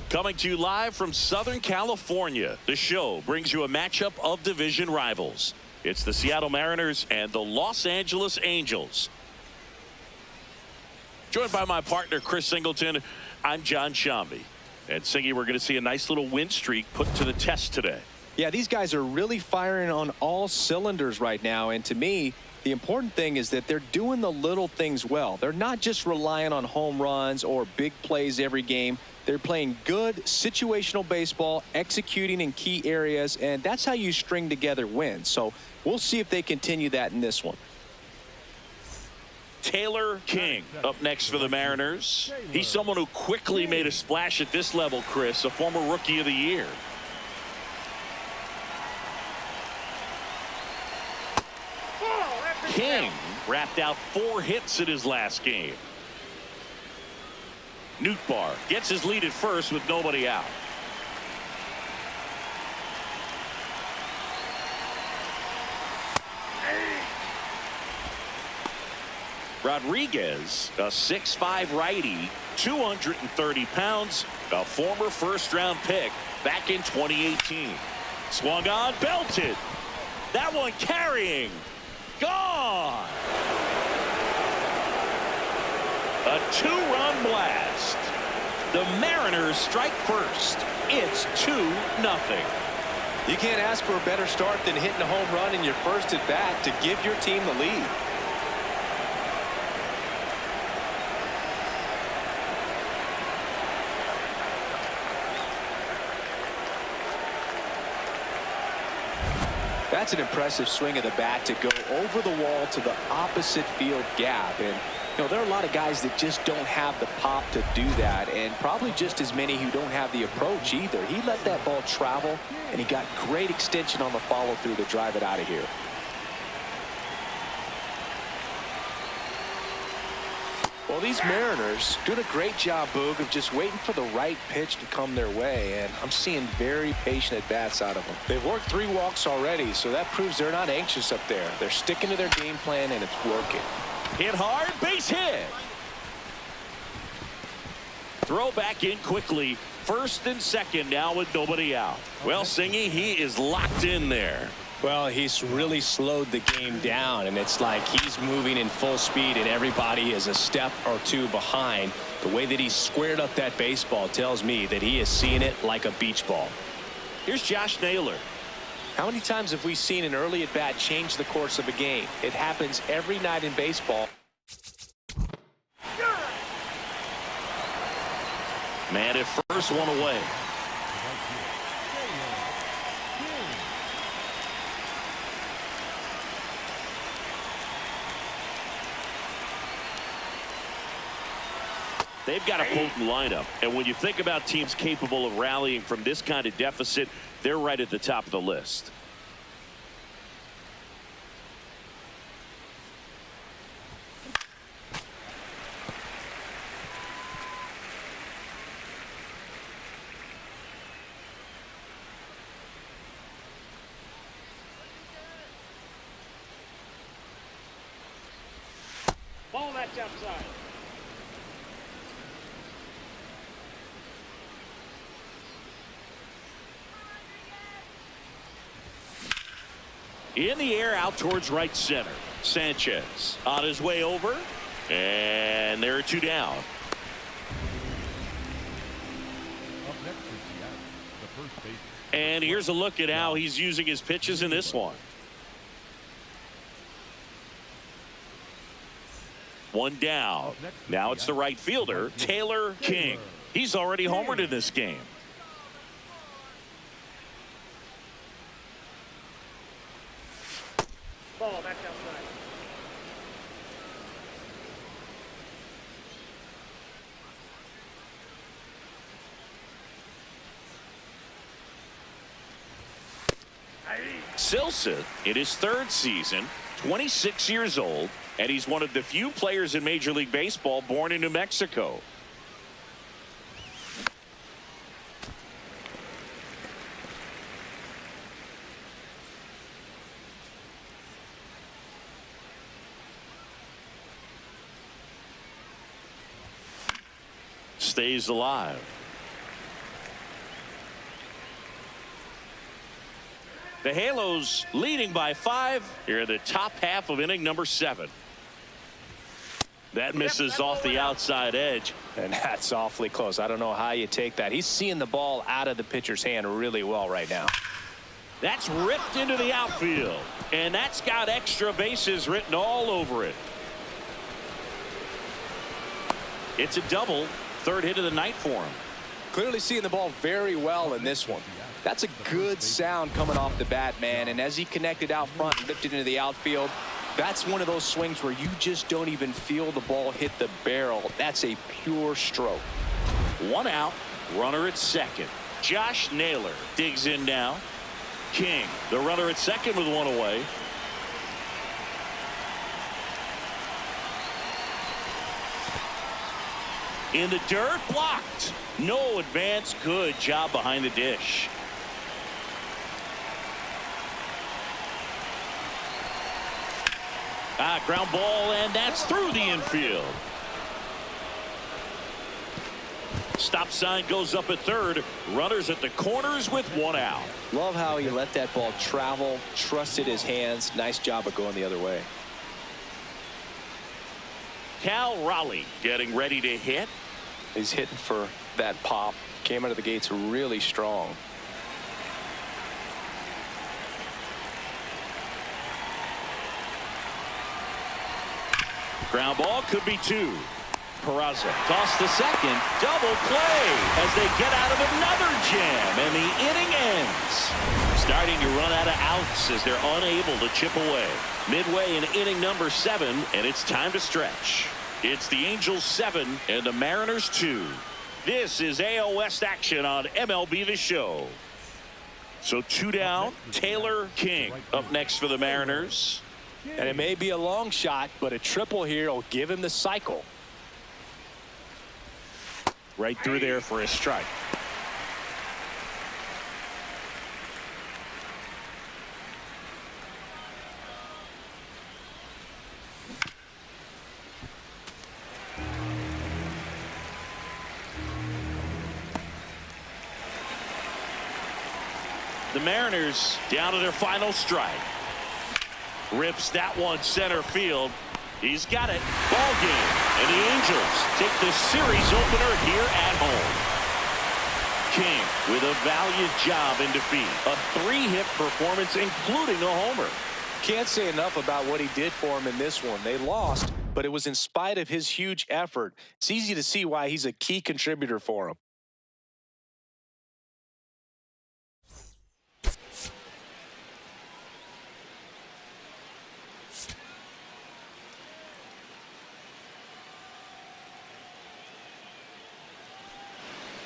Coming to you live from Southern California, the show brings you a matchup of division rivals. It's the Seattle Mariners and the Los Angeles Angels. Joined by my partner, Chris Singleton, I'm John Shambi. And Singy, we're going to see a nice little win streak put to the test today. Yeah, these guys are really firing on all cylinders right now. And to me, the important thing is that they're doing the little things well. They're not just relying on home runs or big plays every game. They're playing good situational baseball, executing in key areas, and that's how you string together wins. So we'll see if they continue that in this one. Taylor King up next for the Mariners. He's someone who quickly made a splash at this level, Chris, a former Rookie of the Year. King wrapped out 4 hits in his last game. Nootbaar gets his lead at first with nobody out. Rodriguez, a 6'5" righty, 230 pounds, a former first-round pick back in 2018. Swung on, belted. That one carrying. Gone. A 2-run blast. The Mariners strike first. It's 2-0. You can't ask for a better start than hitting a home run in your first at bat to give your team the lead. That's an impressive swing of the bat to go over the wall to the opposite field gap. And you know, there are a lot of guys that just don't have the pop to do that, and probably just as many who don't have the approach either. He let that ball travel, and he got great extension on the follow-through to drive it out of here. Well, these Mariners doing a great job, Boog, of just waiting for the right pitch to come their way, and I'm seeing very patient at-bats out of them. They've worked 3 walks already, so that proves they're not anxious up there. They're sticking to their game plan, and it's working. Hit hard, base hit. Throw back in quickly. First and second now with nobody out. Well, Singy, he is locked in there. Well, he's really slowed the game down, and it's like he's moving in full speed, and everybody is a step or 2 behind. The way that he squared up that baseball tells me that he is seeing it like a beach ball. Here's Josh Naylor. How many times have we seen an early at-bat change the course of a game? It happens every night in baseball. Man at first, one away. They've got a potent lineup, and when you think about teams capable of rallying from this kind of deficit, they're right at the top of the list. Ball that's outside. In the air out towards right center. Sanchez on his way over. And there are 2 down. And here's a look at how he's using his pitches in this one. 1 down. Now it's the right fielder, Taylor King. He's already homered in this game. Ball that's outside. Silson in his 3rd season, 26 years old, and he's one of the few players in Major League Baseball born in New Mexico. Stays alive. The Halos leading by 5 here in the top half of inning number 7. That misses off the outside edge. And that's awfully close. I don't know how you take that. He's seeing the ball out of the pitcher's hand really well right now. That's ripped into the outfield. And that's got extra bases written all over it. It's a double. Third hit of the night for him. Clearly seeing the ball very well in this one. That's a good sound coming off the bat, man. And as he connected out front and ripped it into the outfield, that's one of those swings where you just don't even feel the ball hit the barrel. That's a pure stroke. 1 out, runner at second. Josh Naylor digs in now. King, the runner at second with 1 away. In the dirt, blocked. No advance. Good job behind the dish. Ground ball, and that's through the infield. Stop sign goes up at third. Runners at the corners with 1 out. Love how he let that ball travel, trusted his hands. Nice job of going the other way. Cal Raleigh getting ready to hit. He's hitting for that pop. Came out of the gates really strong. Ground ball could be 2. Peraza toss to second. Double play as they get out of another jam, and the inning ends. Starting to run out of outs as they're unable to chip away. Midway in inning number 7, and it's time to stretch. It's the Angels 7 and the Mariners 2. This is AL West action on MLB The Show. So 2 down. Taylor King up next for the Mariners. And it may be a long shot, but a triple here will give him the cycle. Right through there for a strike. The Mariners down to their final strike. Rips that one center field. He's got it. Ball game. And the Angels take the series opener here at home. King with a valiant job in defeat. A 3-hit performance, including a homer. Can't say enough about what he did for him in this one. They lost, but it was in spite of his huge effort. It's easy to see why he's a key contributor for him.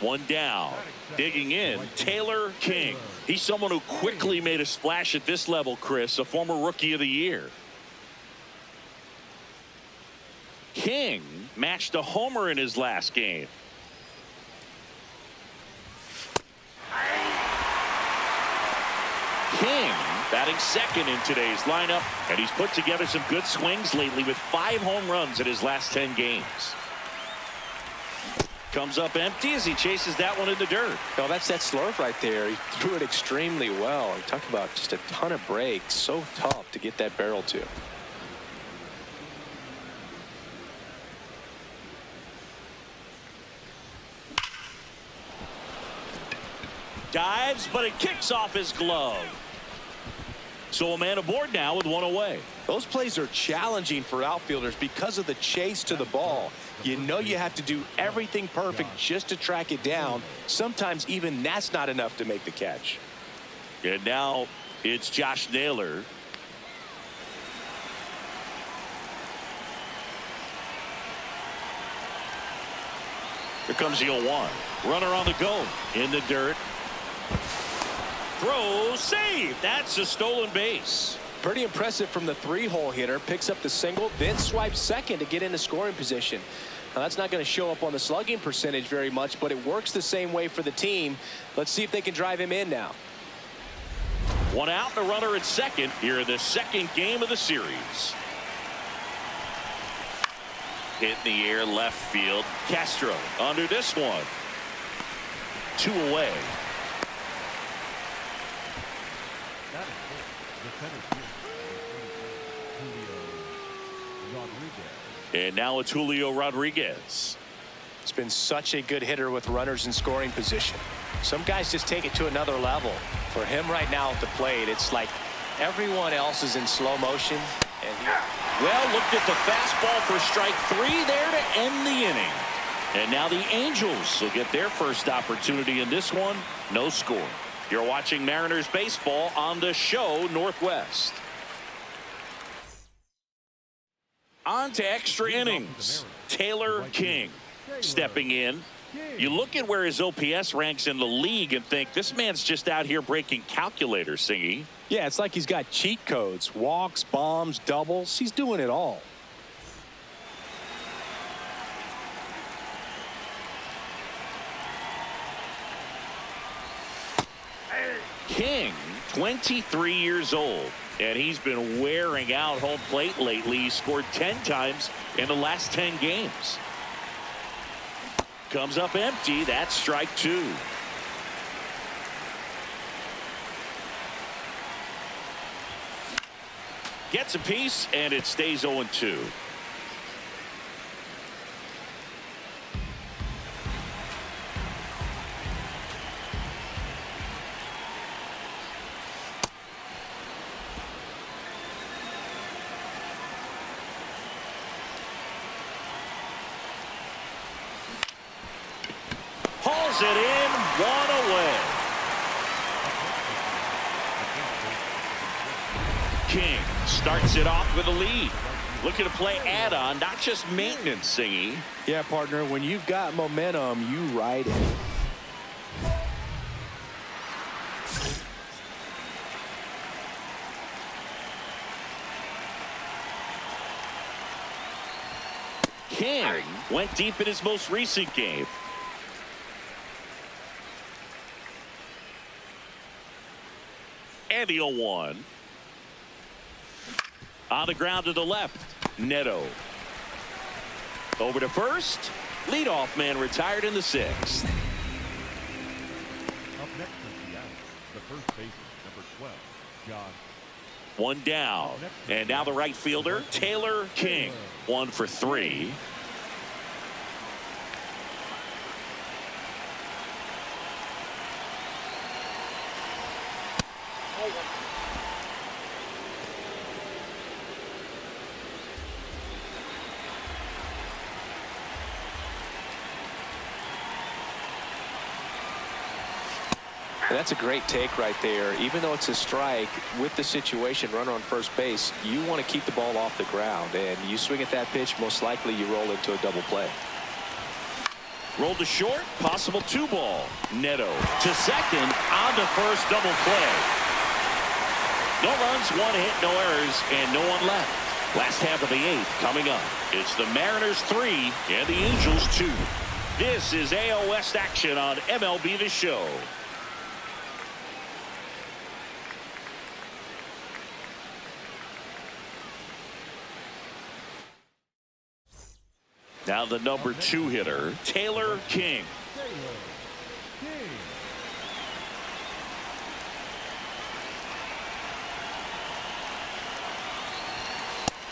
One down. Digging in, Taylor King. He's someone who quickly made a splash at this level, Chris, a former Rookie of the Year. King matched a homer in his last game. King batting second in today's lineup, and he's put together some good swings lately with 5 home runs in his last 10 games. Comes up empty as he chases that one in the dirt. Oh, that's that slurve right there. He threw it extremely well. He talked about just a ton of breaks. So tough to get that barrel to. Dives, but it kicks off his glove. So a man aboard now with 1 away. Those plays are challenging for outfielders because of the chase to the ball. You know you have to do everything perfect just to track it down. Sometimes even that's not enough to make the catch. And now it's Josh Naylor. Here comes the 0-1. Runner on the go. In the dirt. Throw, save. That's a stolen base. Pretty impressive from the 3-hole hitter. Picks up the single, then swipes second to get into scoring position. Now, that's not going to show up on the slugging percentage very much, but it works the same way for the team. Let's see if they can drive him in now. 1 out and a runner at second here in the second game of the series. Hit in the air left field. Castro under this one. 2 away. And now it's Julio Rodriguez. It's been such a good hitter with runners in scoring position. Some guys just take it to another level. For him right now at the plate, it's like everyone else is in slow motion. And Well, looked at the fastball for strike 3 there to end the inning. And now the Angels will get their first opportunity in this one. No score. You're watching Mariners baseball on the show Northwest. On to extra innings. Taylor King stepping in. You look at where his OPS ranks in the league and think this man's just out here breaking calculators, Singy. yeah, it's like he's got cheat codes. Walks, bombs, doubles. He's doing it all. King, 23 years old, and he's been wearing out home plate lately. He scored 10 times in the last 10 games. Comes up empty. That's strike 2. Gets a piece, and it stays 0-2. Hauls it in, 1 away. King starts it off with a lead. Looking to play add-on, not just maintenance, Singy. Yeah, partner, when you've got momentum, you ride it. King went deep in his most recent game. And the 0-1. On the ground to the left, Neto. Over to first. Leadoff man retired in the 6th. Up next is the first baseman, number 12, John. 1 down. And now the right fielder, Taylor King. 1 for 3. That's a great take right there. Even though it's a strike, with the situation, runner on first base, you want to keep the ball off the ground. And you swing at that pitch, most likely you roll into a double play. Rolled to short, possible 2-ball. Neto to second, on to first, double play. No runs, 1 hit, no errors, and no one left. Last half of the 8th coming up. It's the Mariners 3 and the Angels 2. This is AL West action on MLB The Show. Now the number 2 hitter, Taylor King.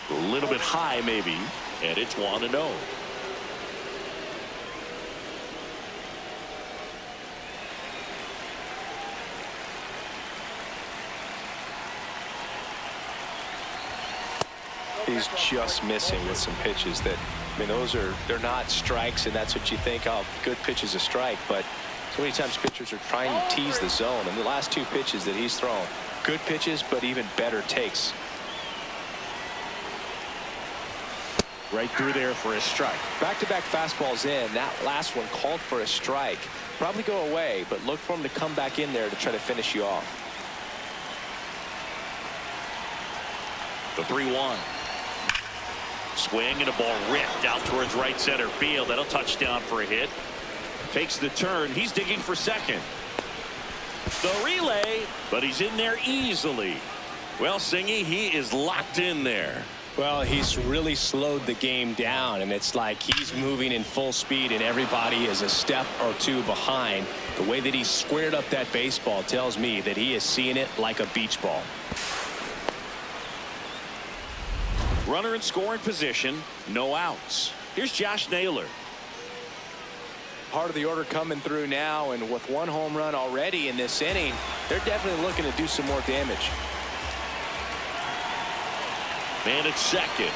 A little bit high maybe, and it's 1-0. He's just missing with some pitches that, I mean, they're not strikes, and that's what you think, oh, good pitch is a strike. But so many times pitchers are trying to tease the zone, and the last 2 pitches that he's thrown, good pitches, but even better takes. Right through there for a strike. Back-to-back fastballs in. That last one called for a strike. Probably go away, but look for him to come back in there to try to finish you off. The 3-1. Swing and a ball ripped out towards right center field. That'll touchdown for a hit. Takes the turn. He's digging for second. The relay, but he's in there easily. Well, Singy, he is locked in there. Well, he's really slowed the game down, and it's like he's moving in full speed and everybody is a step or 2 behind. The way that he squared up that baseball tells me that he is seeing it like a beach ball. Runner in scoring position, no outs. Here's Josh Naylor. Part of the order coming through now, and with one home run already in this inning, they're definitely looking to do some more damage. Man at second,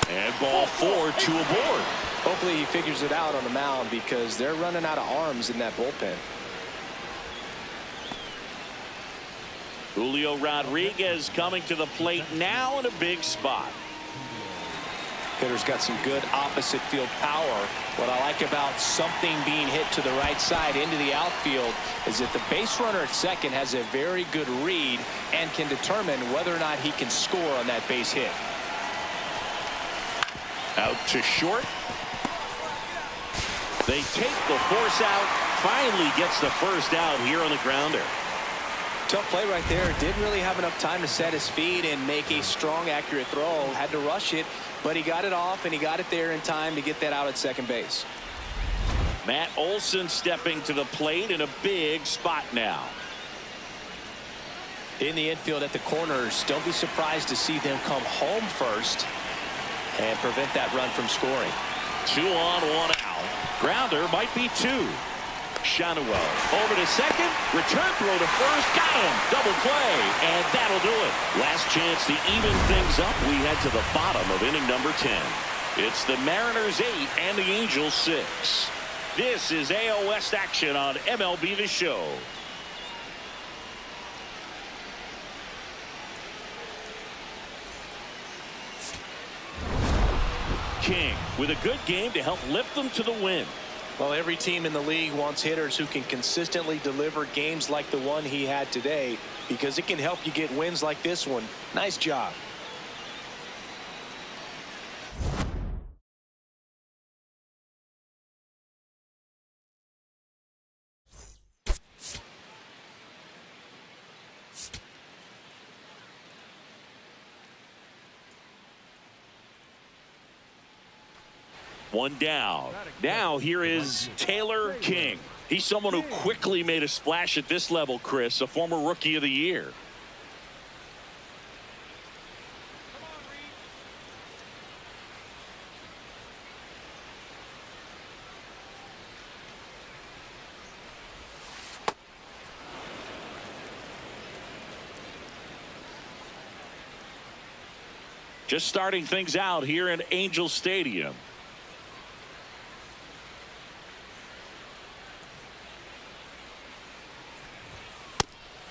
and ball 4, 2 aboard. Hopefully he figures it out on the mound because they're running out of arms in that bullpen. Julio Rodriguez coming to the plate now in a big spot. Hitter's got some good opposite field power. What I like about something being hit to the right side into the outfield is that the base runner at second has a very good read and can determine whether or not he can score on that base hit. Out to short. They take the force out. Finally gets the first out here on the grounder. Tough play right there. Didn't really have enough time to set his feet and make a strong, accurate throw. Had to rush it, but he got it off, and he got it there in time to get that out at second base. Matt Olson stepping to the plate in a big spot now. In the infield at the corners, don't be surprised to see them come home first and prevent that run from scoring. 2 on, 1 out. Grounder might be 2. Shanuel over to second. Return throw to first. Got him. Double play. And that'll do it. Last chance to even things up. We head to the bottom of inning number 10. It's the Mariners 8 and the Angels 6. This is AL West action on MLB The Show. King with a good game to help lift them to the win. Well, every team in the league wants hitters who can consistently deliver games like the one he had today, because it can help you get wins like this one. Nice job. One down. Now here is Taylor King. He's someone who quickly made a splash at this level, Chris, a former Rookie of the Year. Just starting things out here in Angel Stadium.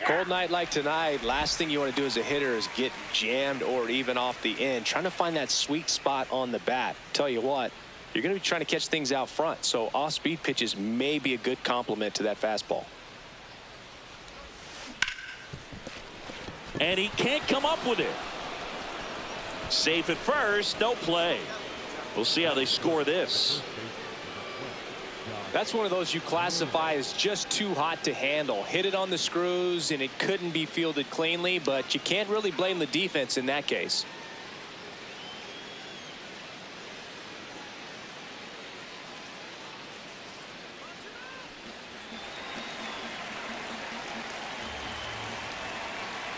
Cold night like tonight, last thing you want to do as a hitter is get jammed or even off the end. Trying to find that sweet spot on the bat. Tell you what, you're going to be trying to catch things out front, so off-speed pitches may be a good complement to that fastball. And he can't come up with it. Safe at first, no play. We'll see how they score this. That's one of those you classify as just too hot to handle. Hit it on the screws, and it couldn't be fielded cleanly, but you can't really blame the defense in that case.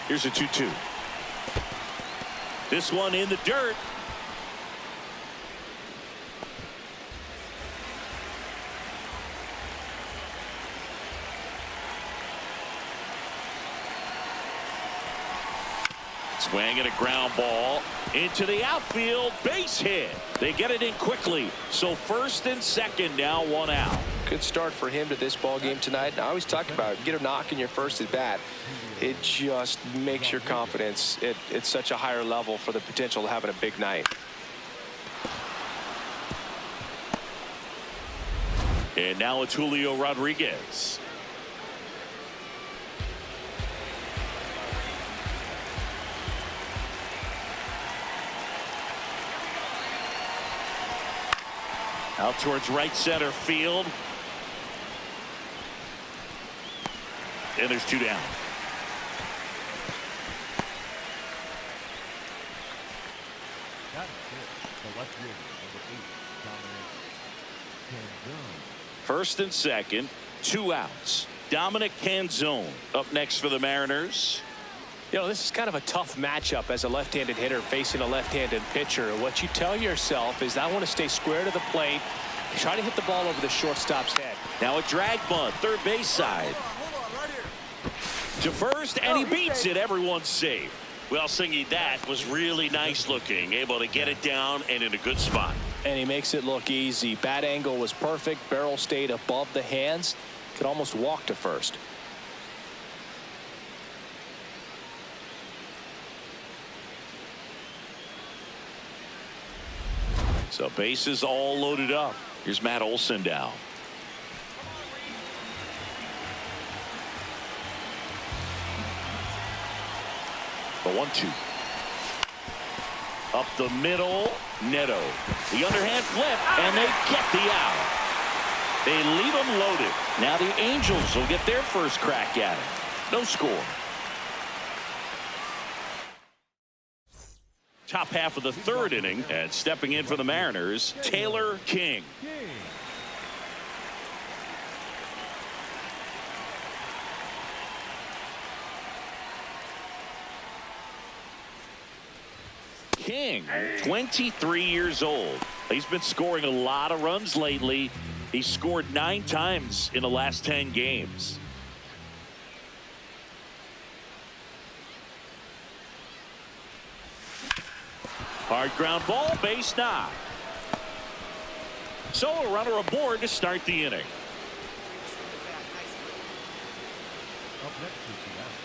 Here's a 2-2. This one in the dirt. Swing and a ground ball into the outfield. Base hit. They get it in quickly. So first and second, now 1 out. Good start for him to this ball game tonight. I always talk about it. Get a knock in your first at bat. It just makes your confidence at such a higher level for the potential of having a big night. And now it's Julio Rodriguez. Out towards right center field. And there's 2 down. That is it. The left fielder, number 8, Dominic Canzone. First and second, 2 outs. Dominic Canzone up next for the Mariners. You know, this is kind of a tough matchup as a left-handed hitter facing a left-handed pitcher. What you tell yourself is I want to stay square to the plate, try to hit the ball over the shortstop's head. Now a drag bunt, third base side. To first, and he beats it. Everyone's safe. Well, Singy, that was really nice looking. Able to get it down and in a good spot. And he makes it look easy. Bat angle was perfect. Barrel stayed above the hands. Could almost walk to first. So bases all loaded up. Here's Matt Olson down. The 1-2. Up the middle, Neto. The underhand flip, and they get the out. They leave him loaded. Now the Angels will get their first crack at it. No score. Top half of the third inning, and stepping in for the Mariners, Taylor King. King, 23 years old. He's been scoring a lot of runs lately. He scored 9 times in the last 10 games. Hard ground ball, base knock. So a runner aboard to start the inning.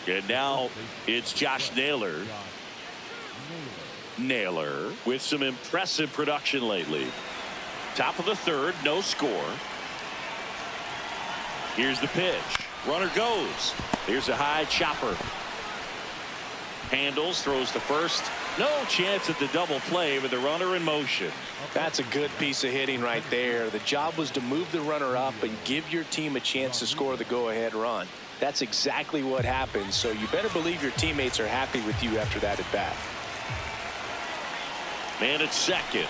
And now it's Josh Naylor. Naylor with some impressive production lately. Top of the third, no score. Here's the pitch. Runner goes. Here's a high chopper. Handles, throws to first. No chance at the double play with the runner in motion. That's a good piece of hitting right there. The job was to move the runner up and give your team a chance to score the go-ahead run. That's exactly what happened, so you better believe your teammates are happy with you after that at bat. Man at second.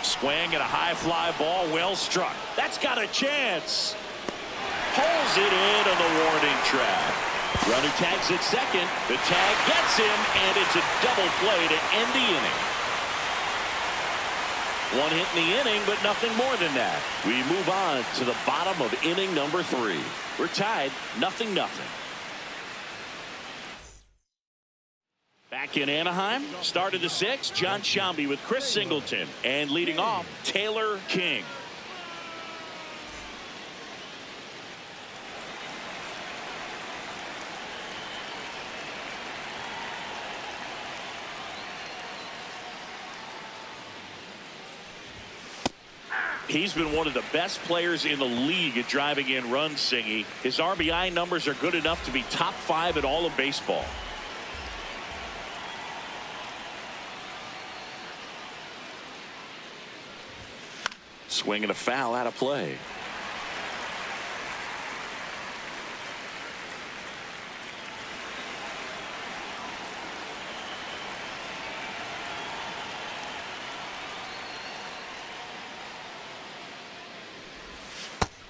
Swing and a high fly ball, well struck. That's got a chance. Pulls it in on the warning track. Runner tags at second. The tag gets him, and it's a double play to end the inning. One hit in the inning, but nothing more than that. We move on to the bottom of inning number 3. We're tied 0-0. Back in Anaheim, start of the 6th, John Sciambi with Chris Singleton, and leading off, Taylor King. He's been one of the best players in the league at driving in runs, Singy. His RBI numbers are good enough to be top 5 in all of baseball. Swing and a foul out of play.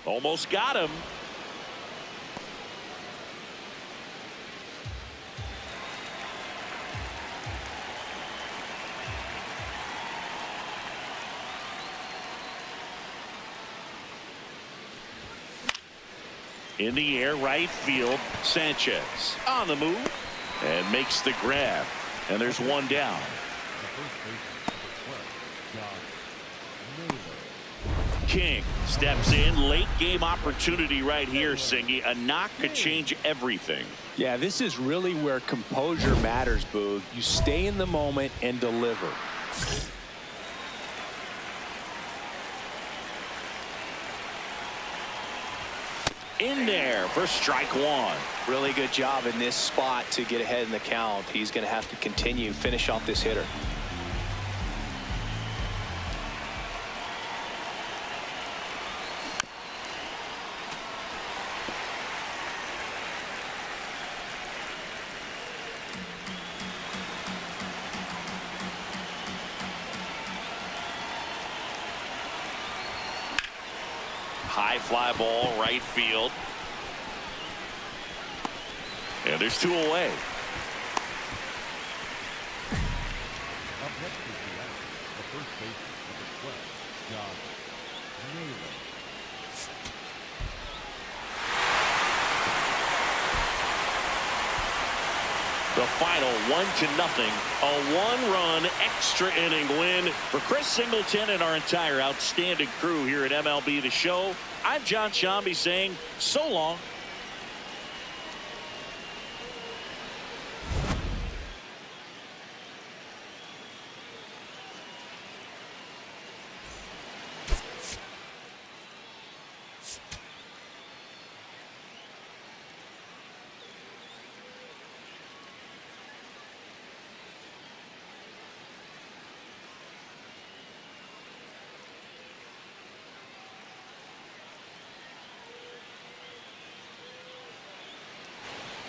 Almost got him. In the air, right field. Sanchez on the move and makes the grab. And there's one down. King steps in. Late game opportunity right here, Singy. A knock could change everything. Yeah, this is really where composure matters, Boog. You stay in the moment and deliver. In there for strike 1. Really good job in this spot to get ahead in the count. He's going to have to continue, finish off this hitter. High fly ball, right field. And there's 2 away. next for Seattle, the first baseman, number 12, Josh Naylor. The final 1-0, a one-run extra inning win for Chris Singleton and our entire outstanding crew here at MLB The Show. I'm John Shambi saying so long.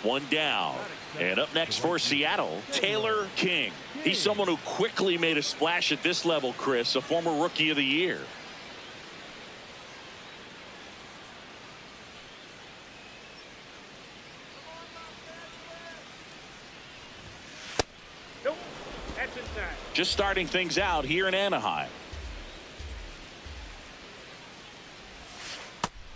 One down. And up next for Seattle, Taylor King. He's someone who quickly made a splash at this level, Chris, a former Rookie of the Year. Nope. That's inside. Just starting things out here in Anaheim.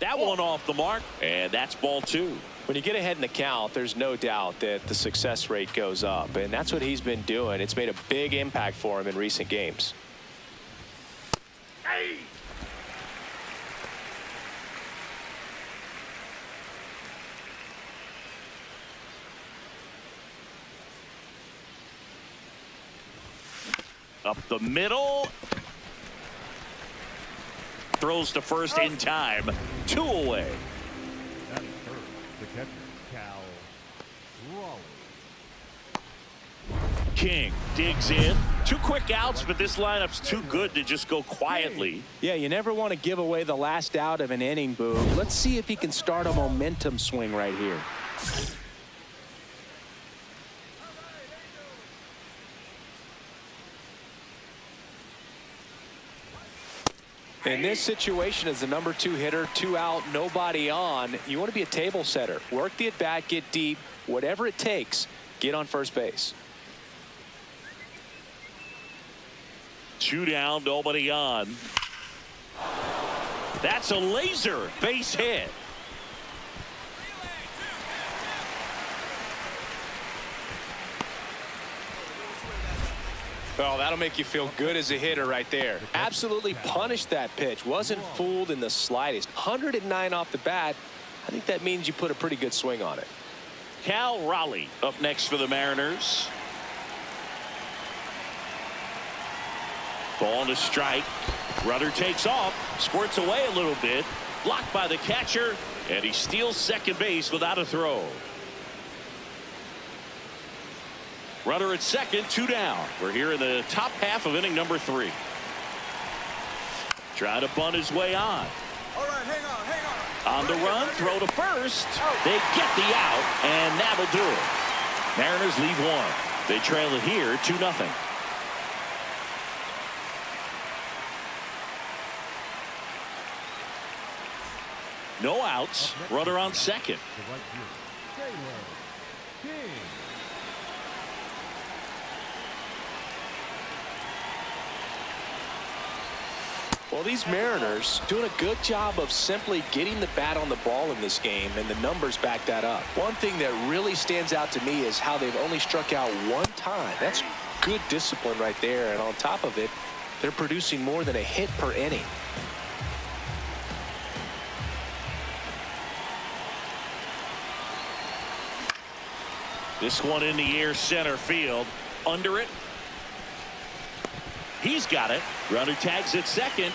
That one off the mark, and that's ball 2. When you get ahead in the count, there's no doubt that the success rate goes up, and that's what he's been doing. It's made a big impact for him in recent games. Hey! Up the middle. Throws to first in time. 2 away. That is third, the catcher, Cal Raleigh. King digs in. 2 quick outs, but this lineup's too good to just go quietly. Yeah, you never want to give away the last out of an inning, Boog. Let's see if he can start a momentum swing right here. In this situation, as the number 2 hitter, 2 out, nobody on, you want to be a table setter. Work the at-bat, get deep, whatever it takes, get on first base. 2 down, nobody on. That's a laser base hit. Well, that'll make you feel good as a hitter right there. Absolutely punished that pitch. Wasn't fooled in the slightest. 109 off the bat. I think that means you put a pretty good swing on it. Cal Raleigh up next for the Mariners. Ball to strike. Rudder takes off. Squirts away a little bit. Blocked by the catcher. And he steals second base without a throw. Runner at second, 2 down. We're here in the top half of inning number 3. Trying to bunt his way on. All right, hang on. On the run, throw to first. They get the out, and that'll do it. Mariners leave 1. They trail it here 2-0. No outs. Runner on second. The right fielder, Taylor King. Well, these Mariners doing a good job of simply getting the bat on the ball in this game, and the numbers back that up. One thing that really stands out to me is how they've only struck out 1 time. That's good discipline right there, and on top of it, they're producing more than a hit per inning. This one in the air, center field. Under it. He's got it. Runner tags at second.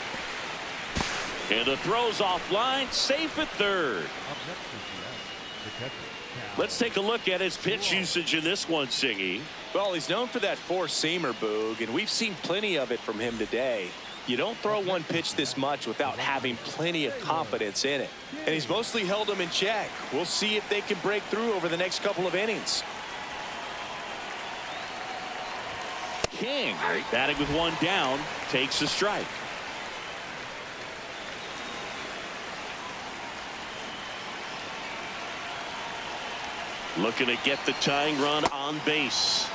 And the throw's offline. Safe at third. Up next for Seattle, the catcher, Cal. Let's take a look at his pitch usage in this one, Singy. Well, he's known for that 4-seamer, Boog, and we've seen plenty of it from him today. You don't throw one pitch this much without having plenty of confidence in it. And he's mostly held them in check. We'll see if they can break through over the next couple of innings. King, batting with 1 down, takes a strike. Looking to get the tying run on base.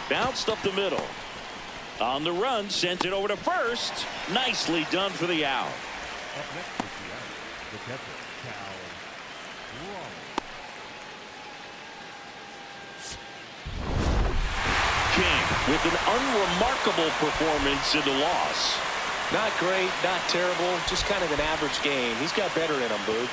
Bounced up the middle. On the run, sends it over to first. Nicely done for the out. Up next is the out. The catcher, Cal Raleigh. King with an unremarkable performance in the loss. Not great, not terrible, just kind of an average game. He's got better in him, Boog.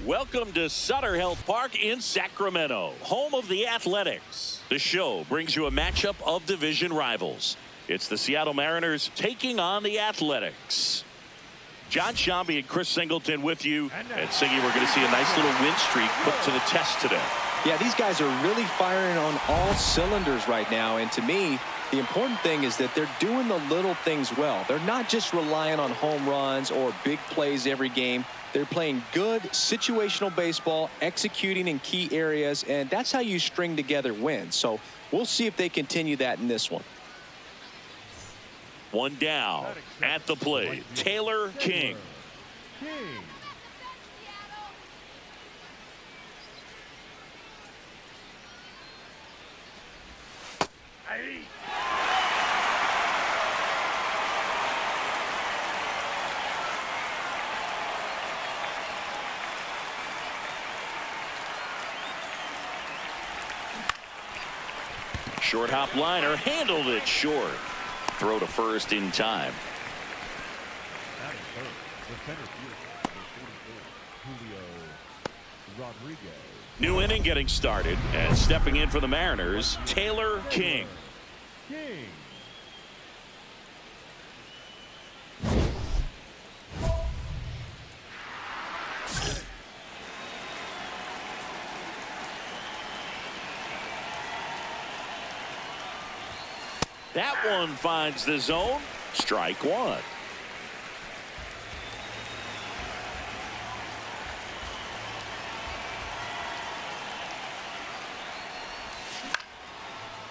Welcome to Sutter Health Park in Sacramento, home of the Athletics. The show brings you a matchup of division rivals. It's the Seattle Mariners taking on the Athletics. John Shambi and Chris Singleton with you. And Singy, we're going to see a nice little win streak put to the test today. Yeah, these guys are really firing on all cylinders right now. And to me, the important thing is that they're doing the little things well. They're not just relying on home runs or big plays every game. They're playing good situational baseball, executing in key areas, and that's how you string together wins. So we'll see if they continue that in this one. One down at the plate, Taylor King. Short hop liner, handled it short. Throw to first in time. New inning getting started, and stepping in for the Mariners, Taylor King. That one finds the zone. Strike one.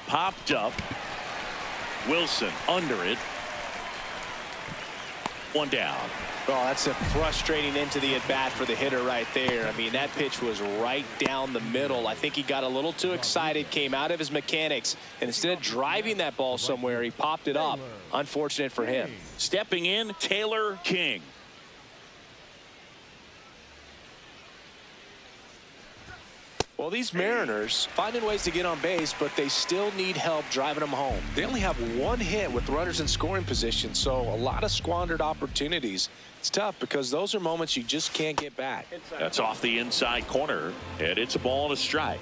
Popped up. Wilson under it. One down. Well, that's a frustrating end to the at-bat for the hitter right there. I mean, that pitch was right down the middle. I think he got a little too excited, came out of his mechanics, and instead of driving that ball somewhere, he popped it up. Unfortunate for him. Stepping in, Taylor King. Well, these Mariners finding ways to get on base, but they still need help driving them home. They only have one hit with runners in scoring position, so a lot of squandered opportunities. It's tough because those are moments you just can't get back. That's off the inside corner, and it's a ball and a strike.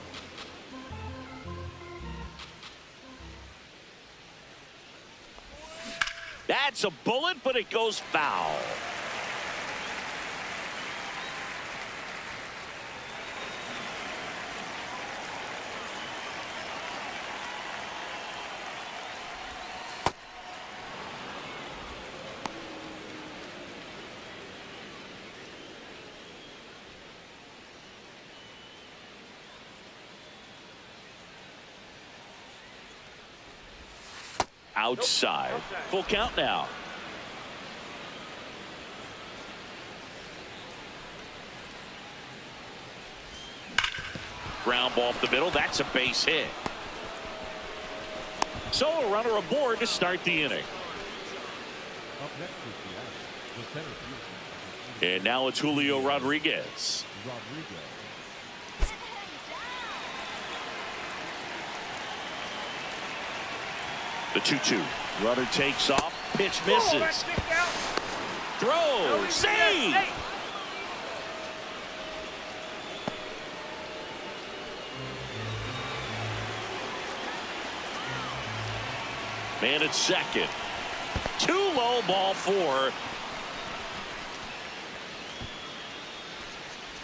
That's a bullet, but it goes foul. Outside. Full count now. Ground ball up the middle. That's a base hit. So a runner aboard to start the inning. Up next for Seattle, the center fielder. And now it's Julio Rodriguez. Rodriguez. The 2-2. Runner takes off. Pitch Oh, misses. that's kicked out. Throw. Save. Hey. Man at second. Too low, ball 4.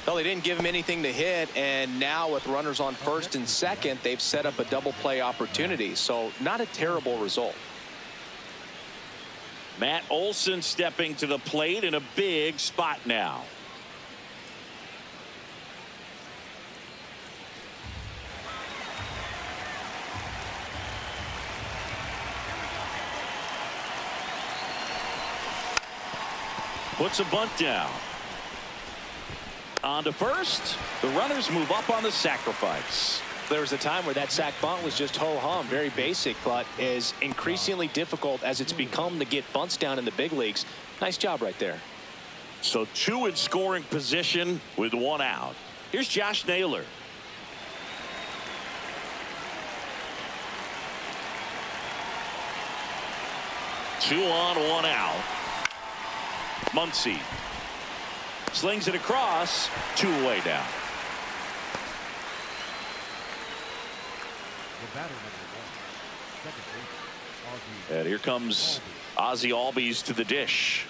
Well, they didn't give him anything to hit, and now with runners on first and second, they've set up a double play opportunity. So not a terrible result. Matt Olson stepping to the plate in a big spot now. Puts a bunt down. On to first. The runners move up on the sacrifice. There was a time where that sac bunt was just ho-hum, very basic, but is increasingly difficult as it's become to get bunts down in the big leagues. Nice job right there. So 2 in scoring position with 1 out. Here's Josh Naylor. Two on, 1 out. Muncy slings it across. 2 away now. The batter number 1. Second base. And here comes Ozzie Albies to the dish.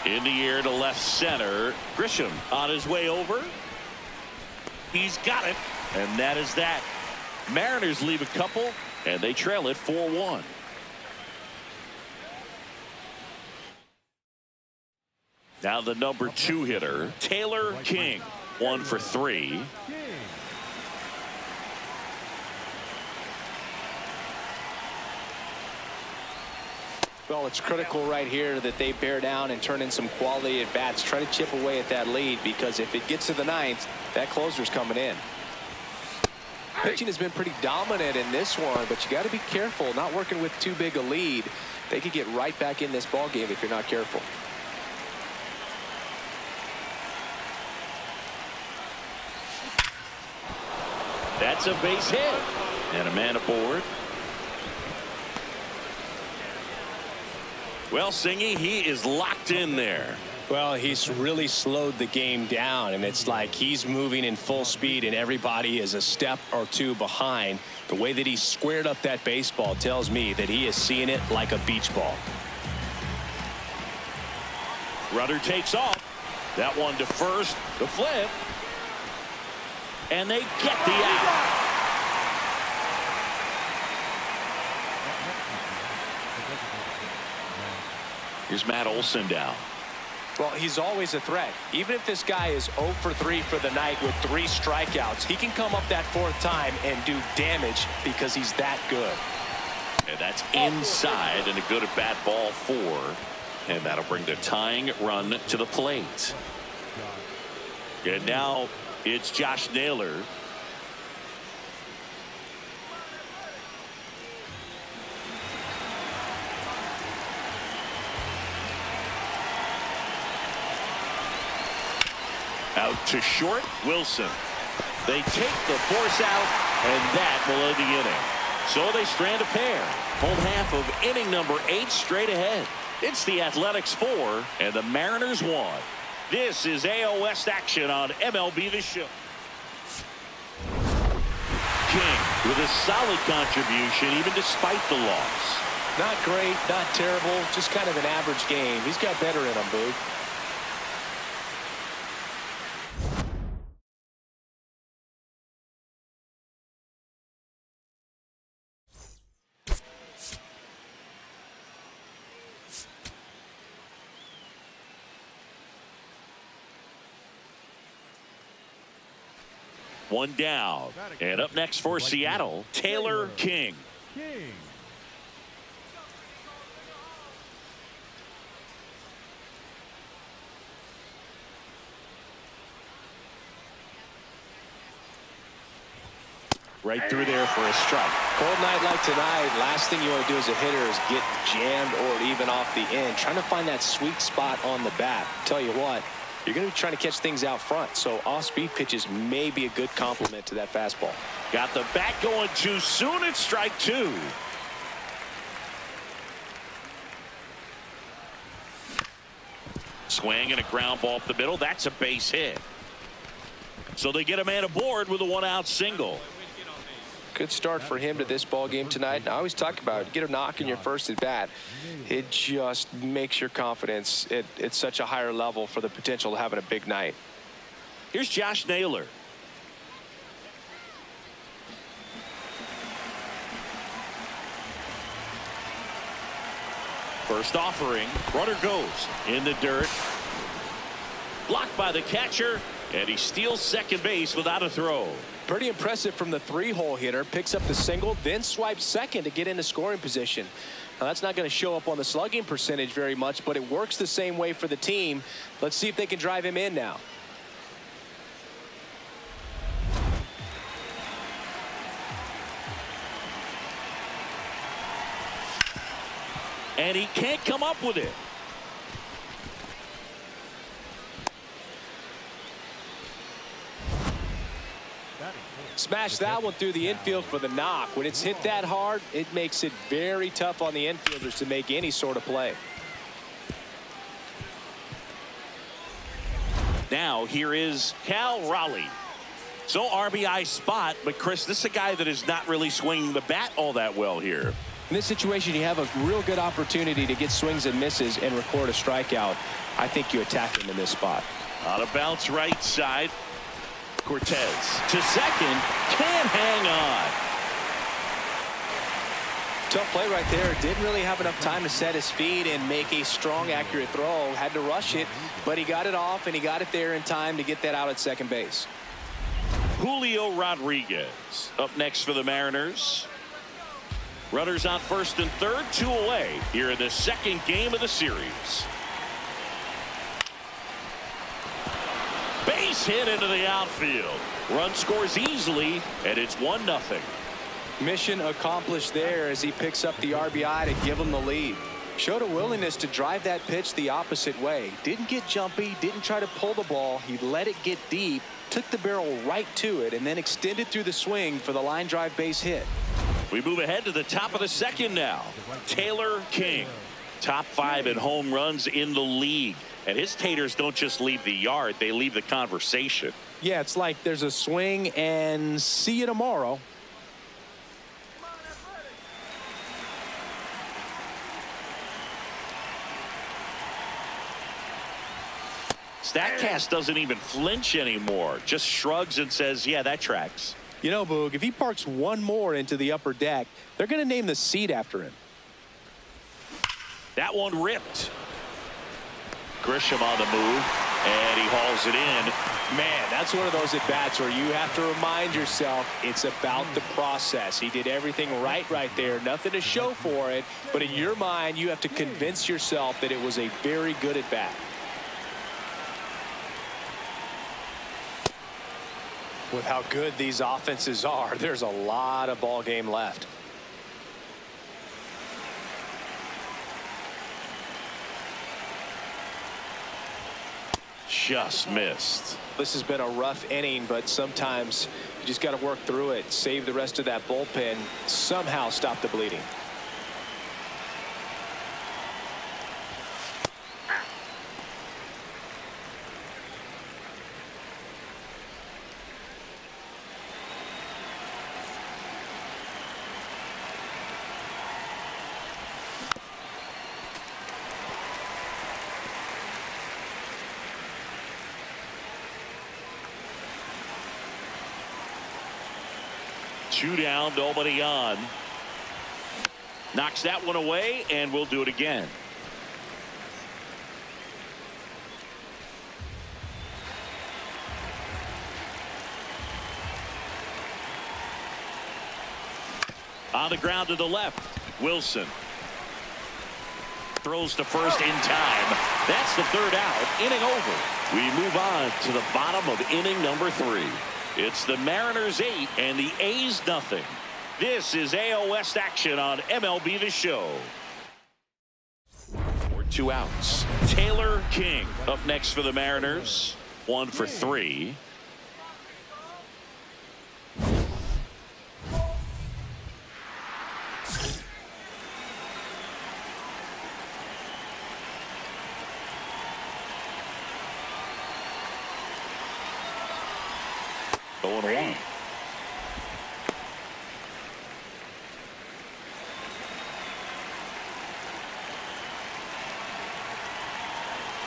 In the air to left center. Grisham on his way over. He's got it. And that is that. Mariners leave a couple, and they trail it 4-1. Now the number 2 hitter, Taylor King, 1 for 3. Well, it's critical right here that they bear down and turn in some quality at bats. Try to chip away at that lead, because if it gets to the 9th, that closer's coming in. Pitching has been pretty dominant in this one, but you got to be careful not working with too big a lead. They could get right back in this ball game if you're not careful. That's a base hit and a man aboard. Well, Singy, he is locked in there. Well, he's really slowed the game down, and it's like he's moving in full speed and everybody is a step or 2 behind. The way that he squared up that baseball tells me that he is seeing it like a beach ball. Runner takes off. That one to first. The flip. And they get the out. Here's Matt Olson down. Well, he's always a threat. Even if this guy is 0 for 3 for the night with 3 strikeouts, he can come up that 4th time and do damage because he's that good. And that's inside, and a good at bat, ball 4. And that'll bring the tying run to the plate. And now it's Josh Naylor. Out to short, Wilson. They take the force out, and that will end the inning. So they strand a pair. Home half of inning number 8 straight ahead. It's the Athletics 4 and the Mariners 1. This is AL West action on MLB The Show. King with a solid contribution even despite the loss. Not great, not terrible, just kind of an average game. He's got better in him, Boog. One down. And up next for Seattle, Taylor King. right through there for a strike. Cold night like tonight, last thing you want to do as a hitter is get jammed or even off the end. Trying to find that sweet spot on the bat. Tell you what, you're going to be trying to catch things out front, so off-speed pitches may be a good complement to that fastball. Got the bat going too soon. It's strike 2. Swing and a ground ball up the middle. That's a base hit. So they get a man aboard with a 1-out single. Good start for him to this ball game tonight. And I always talk about it. Get a knock in your first at bat. It just makes your confidence at such a higher level for the potential of having a big night. Here's Josh Naylor. First offering. Runner goes in the dirt. Blocked by the catcher. And he steals second base without a throw. Pretty impressive from the 3-hole hitter. Picks up the single, then swipes second to get into scoring position. Now, that's not going to show up on the slugging percentage very much, but it works the same way for the team. Let's see if they can drive him in now. And he can't come up with it. Smash that one through the infield for the knock. When it's hit that hard, it makes it very tough on the infielders to make any sort of play. Now here is Cal Raleigh. So RBI spot, but Chris, this is a guy that is not really swinging the bat all that well here. In this situation, you have a real good opportunity to get swings and misses and record a strikeout. I think you attack him in this spot. On a bounce right side. Cortez to second, can't hang on. Tough play right there. Didn't really have enough time to set his feet and make a strong, accurate throw. Had to rush it, but he got it off and he got it there in time to get that out at second base. Julio Rodriguez up next for the Mariners. Runners on first and third, 2 away here in the second game of the series. Base hit into the outfield. Run scores easily, and it's 1-0. Mission accomplished there as he picks up the RBI to give him the lead. Showed a willingness to drive that pitch the opposite way. Didn't get jumpy, didn't try to pull the ball. He let it get deep, took the barrel right to it, and then extended through the swing for the line drive base hit. We move ahead to the top of the second now. Taylor King, top 5 in home runs in the league. And his taters don't just leave the yard, they leave the conversation. Yeah, it's like there's a swing and see you tomorrow. Statcast doesn't even flinch anymore, just shrugs and says, yeah, that tracks. You know, Boog, if he parks one more into the upper deck, they're going to name the seat after him. That one ripped. Grisham on the move, and he hauls it in. Man, that's one of those at-bats where you have to remind yourself it's about the process. He did everything right there. Nothing to show for it, but in your mind, you have to convince yourself that it was a very good at-bat. With how good these offenses are, there's a lot of ball game left. Just missed. This has been a rough inning, but sometimes you just got to work through it, save the rest of that bullpen, somehow stop the bleeding. Two down, nobody on. Knocks that one away, and we'll do it again. On the ground to the left, Wilson. Throws to first in time. That's the third out. Inning over. We move on to the bottom of inning number 3. It's the Mariners 8 and the A's nothing. This is AL West action on MLB The Show. 2 outs. Taylor King up next for the Mariners. 1 for 3. Going 1.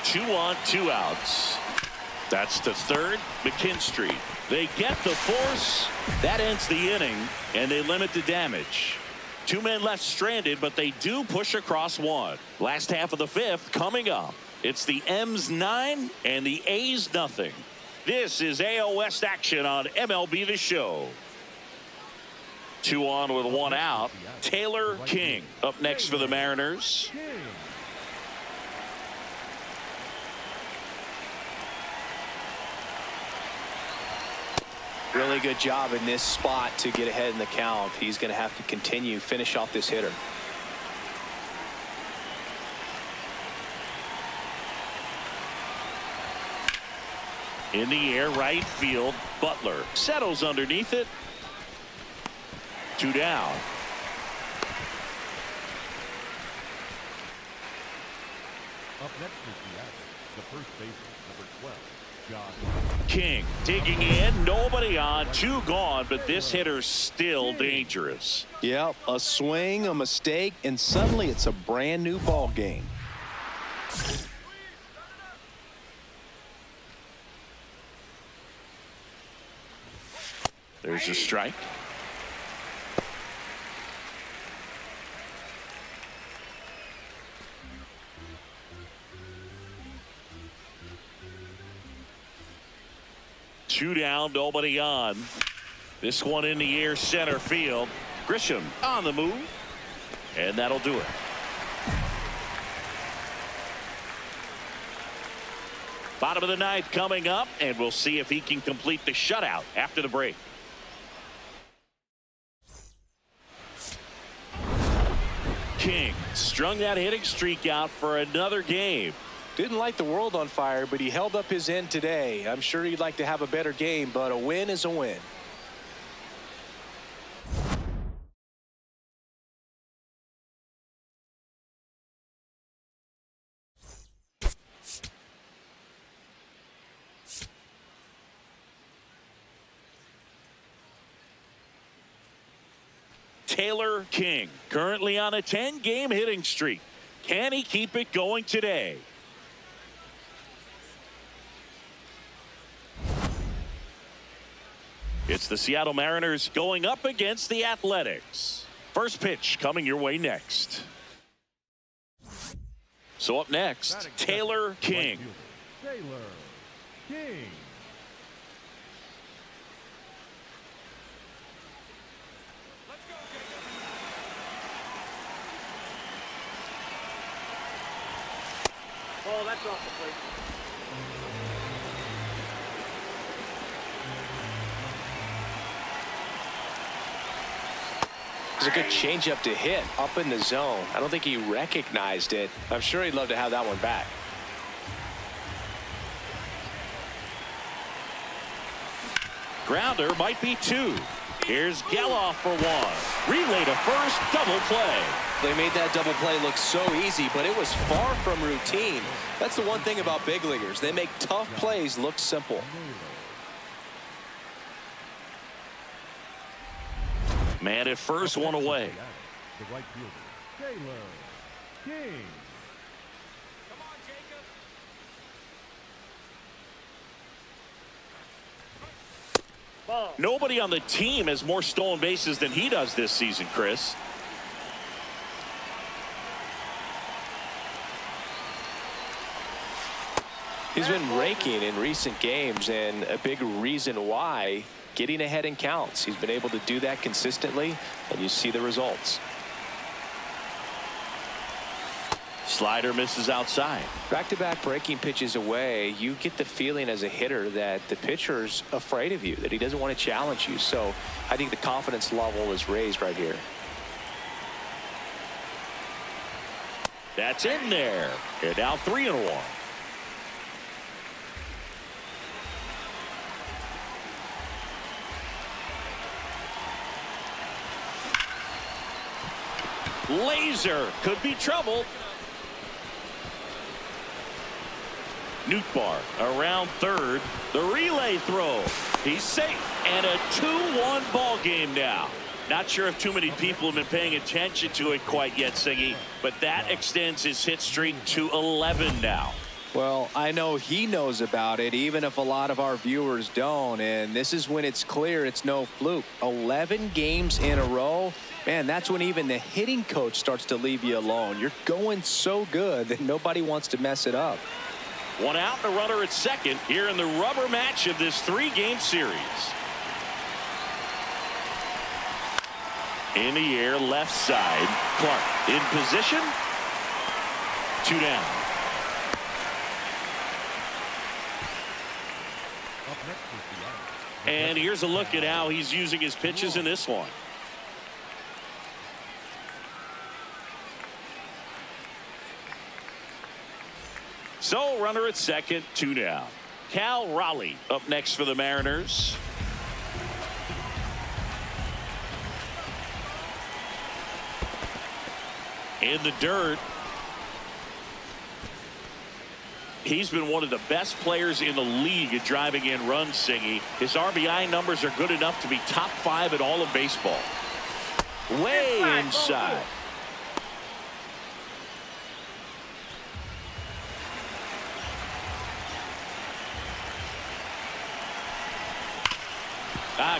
Two on, 2 outs. That's the third. McKinstry. They get the force. That ends the inning, and they limit the damage. 2 men left stranded, but they do push across 1. Last half of the 5th coming up. It's the M's 9 and the A's nothing. This is AL West action on MLB The Show. 2 on with 1 out. Taylor King up next for the Mariners. Really good job in this spot to get ahead in the count. He's going to have to finish off this hitter. In the air, right field. Butler settles underneath it. 2 down. Up next is the first baseman, number 12, John. King digging in, nobody on, 2 gone, but this hitter's still dangerous. Yep, a swing, a mistake, and suddenly it's a brand new ball game. There's a strike. Two down, nobody on. This one in the air, center field. Grisham on the move, and that'll do it. Bottom of the 9th coming up, and we'll see if he can complete the shutout after the break. King strung that hitting streak out for another game. Didn't light the world on fire, but he held up his end today. I'm sure he'd like to have a better game, but a win is a win. Taylor King currently on a 10-game hitting streak. Can he keep it going today? It's the Seattle Mariners going up against the Athletics. First pitch coming your way next. So up next, Taylor King. Taylor King. Oh, that's off the plate. It was a good changeup to hit up in the zone. I don't think he recognized it. I'm sure he'd love to have that one back. Grounder might be 2. Here's Geloff for 1. Relay to first, double play. They made that double play look so easy, but it was far from routine. That's the one thing about big leaguers. They make tough plays look simple. Man at first, 1 away. The right fielder, Taylor King. Come on, Jacob. Ball. Nobody on the team has more stolen bases than he does this season, Chris. He's been raking in recent games, and a big reason why, getting ahead in counts. He's been able to do that consistently, and you see the results. Slider misses outside. Back-to-back breaking pitches away, you get the feeling as a hitter that the pitcher's afraid of you, that he doesn't want to challenge you. So I think the confidence level is raised right here. That's in there. They're now 3-1. Laser could be trouble. Nootbaar around third. The relay throw. He's safe. And a 2-1 ball game now. Not sure if too many people have been paying attention to it quite yet, Siggy, but that extends his hit streak to 11 now. Well, I know he knows about it, even if a lot of our viewers don't. And this is when it's clear it's no fluke. 11 games in a row. Man, that's when even the hitting coach starts to leave you alone. You're going so good that nobody wants to mess it up. One out and a runner at second here in the rubber match of this 3-game series. In the air, left side. Clark in position. 2 down. And here's a look at how he's using his pitches in this one. So runner at second, 2 down. Cal Raleigh up next for the Mariners. In the dirt. He's been one of the best players in the league at driving in runs, Siggy. His RBI numbers are good enough to be top 5 in all of baseball. Way inside.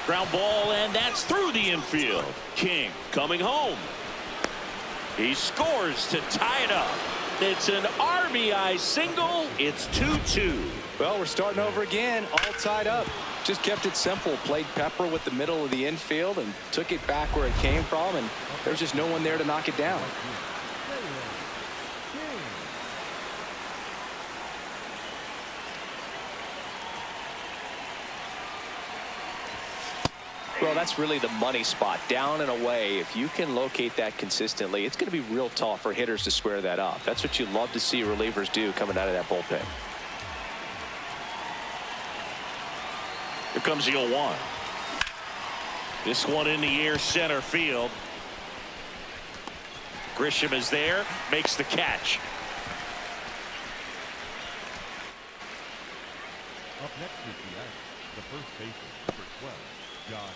Ground ball, and that's through the infield. King coming home. He scores to tie it up. It's an RBI single. It's 2-2. Well, we're starting over again, all tied up. Just kept it simple. Played Pepper with the middle of the infield and took it back where it came from, and there's just no one there to knock it down. Well, that's really the money spot, down and away. If you can locate that consistently, it's going to be real tough for hitters to square that up. That's what you love to see relievers do coming out of that bullpen. Here comes the 0-1. This one in the air, center field. Grisham is there, makes the catch. Up next is the first baseman, number 12, John.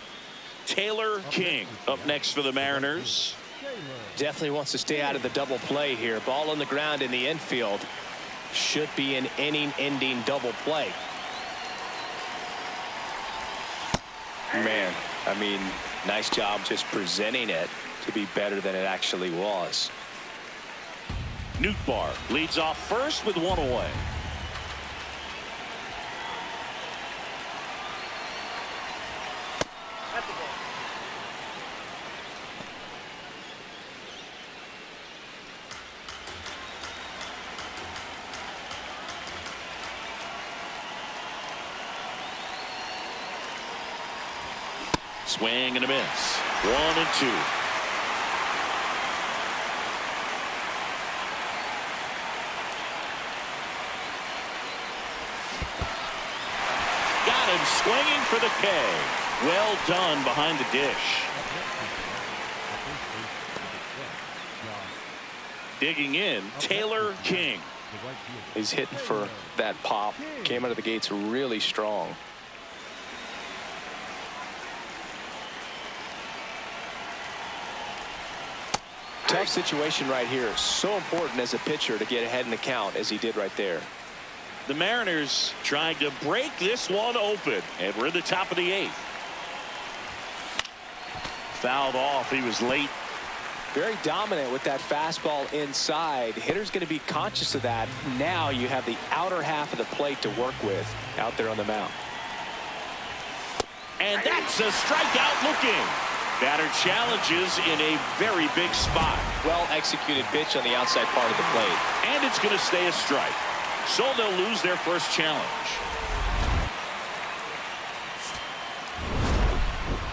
Taylor King up next for the Mariners. Definitely wants to stay out of the double play here. Ball on the ground in the infield. Should be an inning-ending double play. Man, I mean, nice job just presenting it to be better than it actually was. Nootbaar leads off first with 1 away. That's the ball. Swing and a miss. 1-2. Got him swinging for the K. Well done behind the dish. Digging in, Taylor King. He's hitting for that pop. Came out of the gates really strong. Tough situation right here. So important as a pitcher to get ahead in the count as he did right there. The Mariners trying to break this one open, and we're at the top of the 8th. Fouled off. He was late. Very dominant with that fastball inside. Hitter's going to be conscious of that. Now you have the outer half of the plate to work with out there on the mound. And that's a strikeout looking. Batter challenges in a very big spot. Well executed pitch on the outside part of the plate. And it's going to stay a strike. So they'll lose their first challenge.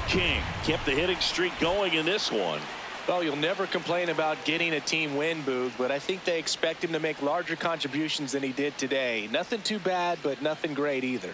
King kept the hitting streak going in this one. Well, you'll never complain about getting a team win, Boog, but I think they expect him to make larger contributions than he did today. Nothing too bad, but nothing great either.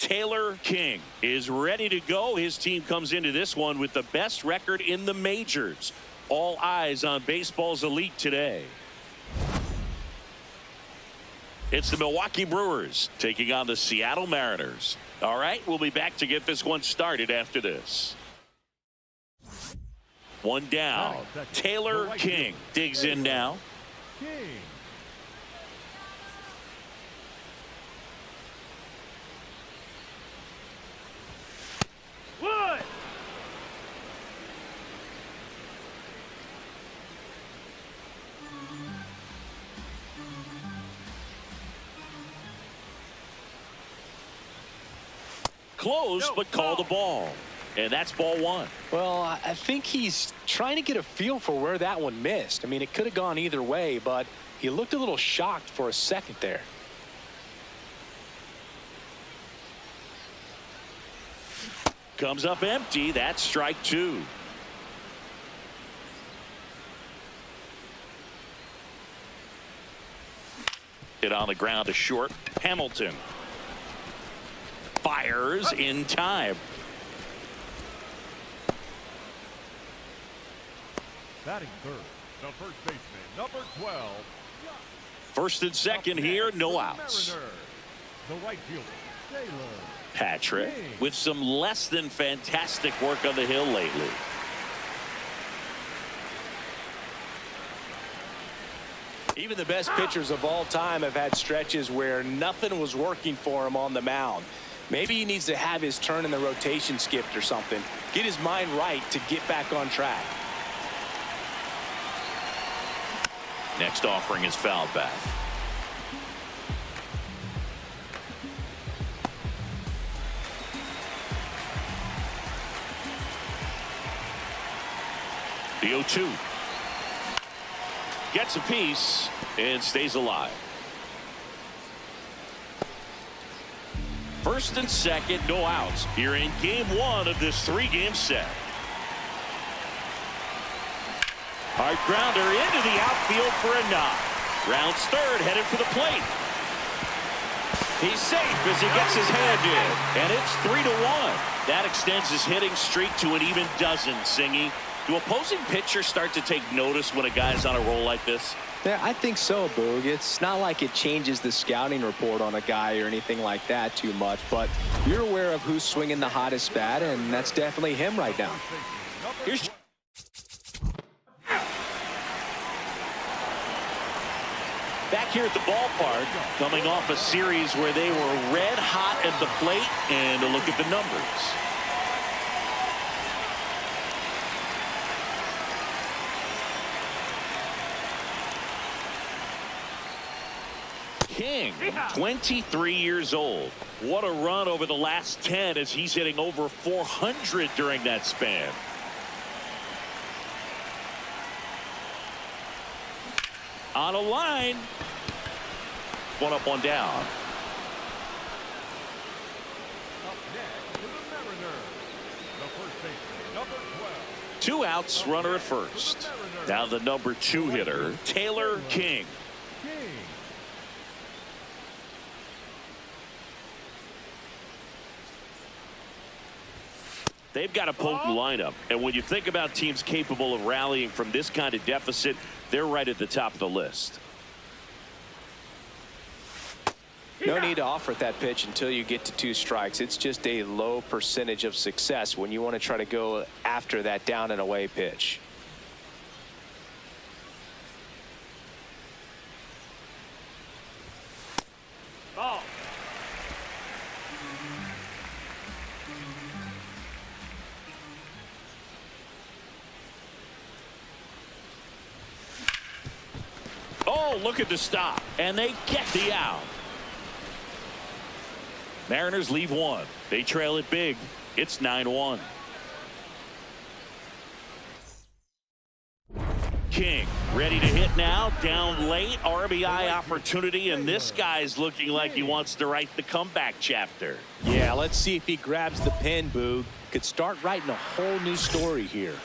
Taylor King is ready to go. His team comes into this one with the best record in the majors. All eyes on baseball's elite today. It's the Milwaukee Brewers taking on the Seattle Mariners. All right, we'll be back to get this one started after this. One down. Taylor King digs in now. King. Wood! Close, but called the ball. And that's ball one. Well, I think he's trying to get a feel for where that one missed. I mean, it could have gone either way, but he looked a little shocked for a second there. Comes up empty. That's strike two. Hit on the ground to short. Hamilton fires in time. Batting third, the first baseman, number 12. First and second here, no outs. Mariners, the right fielder, Taylor. Patrick with some less than fantastic work on the hill lately. Even the best pitchers of all time have had stretches where nothing was working for him on the mound. Maybe he needs to have his turn in the rotation skipped or something. Get his mind right to get back on track. Next offering is fouled back. The 0-2. Gets a piece and stays alive. First and second, no outs here in game one of this three-game set. Hard grounder into the outfield for a knock. Rounds third, headed for the plate. He's safe as he gets his hand in, and it's 3-1. That extends his hitting streak to an even dozen, Singy. Do opposing pitchers start to take notice when a guy's on a roll like this? Yeah, I think so, Boog. It's not like it changes the scouting report on a guy or anything like that too much, but you're aware of who's swinging the hottest bat, and that's definitely him right now. Here's back here at the ballpark, coming off a series where they were red hot at the plate, and a look at the numbers. King, 23 years old. What a run over the last 10 as he's hitting over 400 during that span. On a line. One up, one down. Up next is the Mariners. The first baseman, number 12. Two outs, runner at first. Now the number 2 hitter, Taylor King. King. They've got a potent lineup, and when you think about teams capable of rallying from this kind of deficit, they're right at the top of the list. No need to offer at that pitch until you get to 2 strikes. It's just a low percentage of success when you want to try to go after that down and away pitch. Ball. Oh, look at the stop, and they get the out. Mariners leave one. They trail it big. It's 9-1. King ready to hit now, down late, RBI opportunity, and this guy's looking like he wants to write the comeback chapter. Yeah, let's see if he grabs the pen, Boog. Could start writing a whole new story here.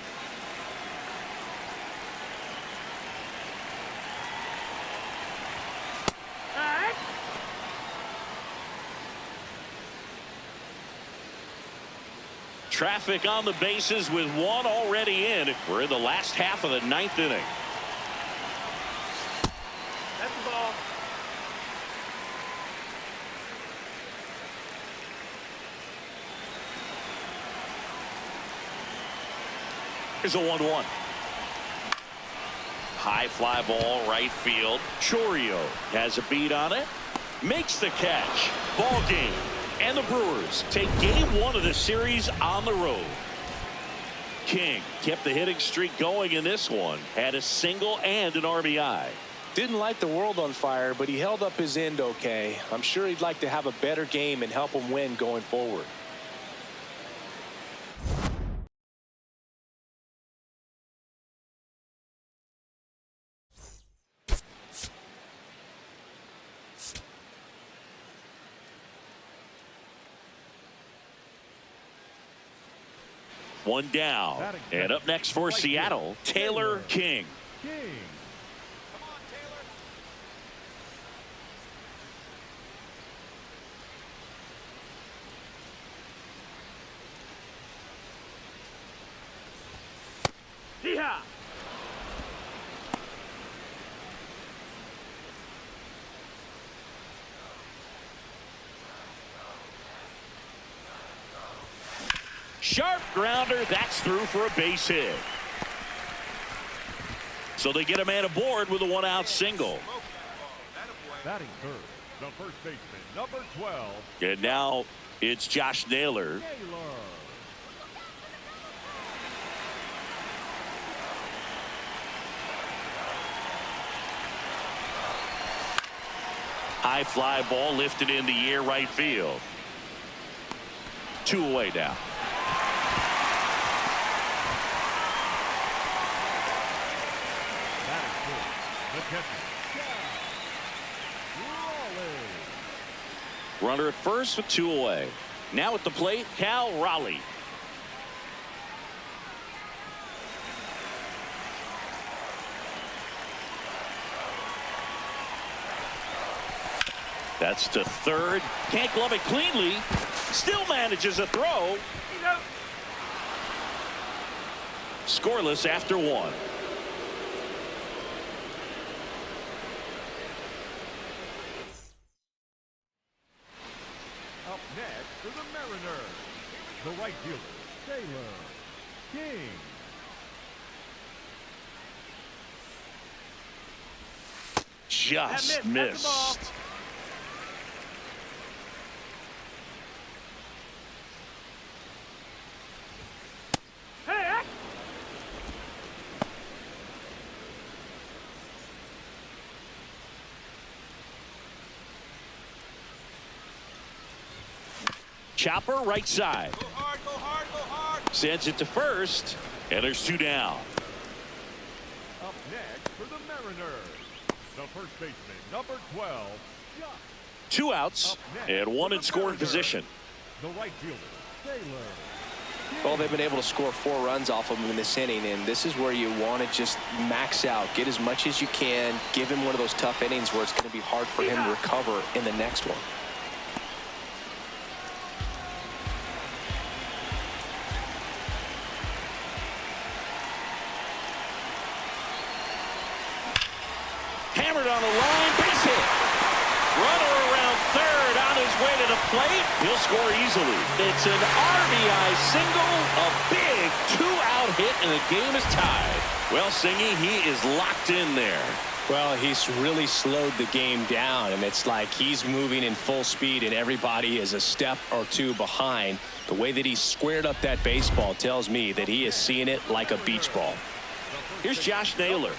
Traffic on the bases with one already in. We're in the last half of the 9th inning. That's the ball. Here's a 1-1. High fly ball, right field. Chorio has a beat on it. Makes the catch. Ball game. And the Brewers take game 1 of the series on the road. King kept the hitting streak going in this one. Had a single and an RBI. Didn't light the world on fire, but he held up his end okay. I'm sure he'd like to have a better game and help him win going forward. One down. And up next for Seattle, Taylor King. King. Come on, Taylor. Yeehaw. Sharp grounder. That's through for a base hit. So they get a man aboard with a 1-out single. Batting third, the first baseman, number 12. And now It's Josh Naylor. High fly ball lifted in the air right field. 2 away now. That is good. The catcher. Runner at first with 2 away. Now at the plate, Cal Raleigh. That's to third. Can't glove it cleanly. Still manages a throw. Scoreless after 1. Up next for the Mariners, the right fielder, Taylor King. Just missed. Chopper right side. Go hard, go hard, go hard. Sends it to first. And there's 2 down. Up next for the Mariners, the first baseman, number 12, Josh. 2 outs and 1 in scoring position. The right fielder, Taylor. Well, they've been able to score 4 runs off of him in this inning, and this is where you want to just max out, get as much as you can, give him one of those tough innings where it's going to be hard for him to recover in the next one. Hammered on the line, base hit. Runner around third on his way to the plate. He'll score easily. It's an RBI single, a big 2-out hit, and the game is tied. Well, Singy, he is locked in there. Well, he's really slowed the game down, and it's like he's moving in full speed, and everybody is a step or 2 behind. The way that he squared up that baseball tells me that he is seeing it like a beach ball. Here's Josh Naylor.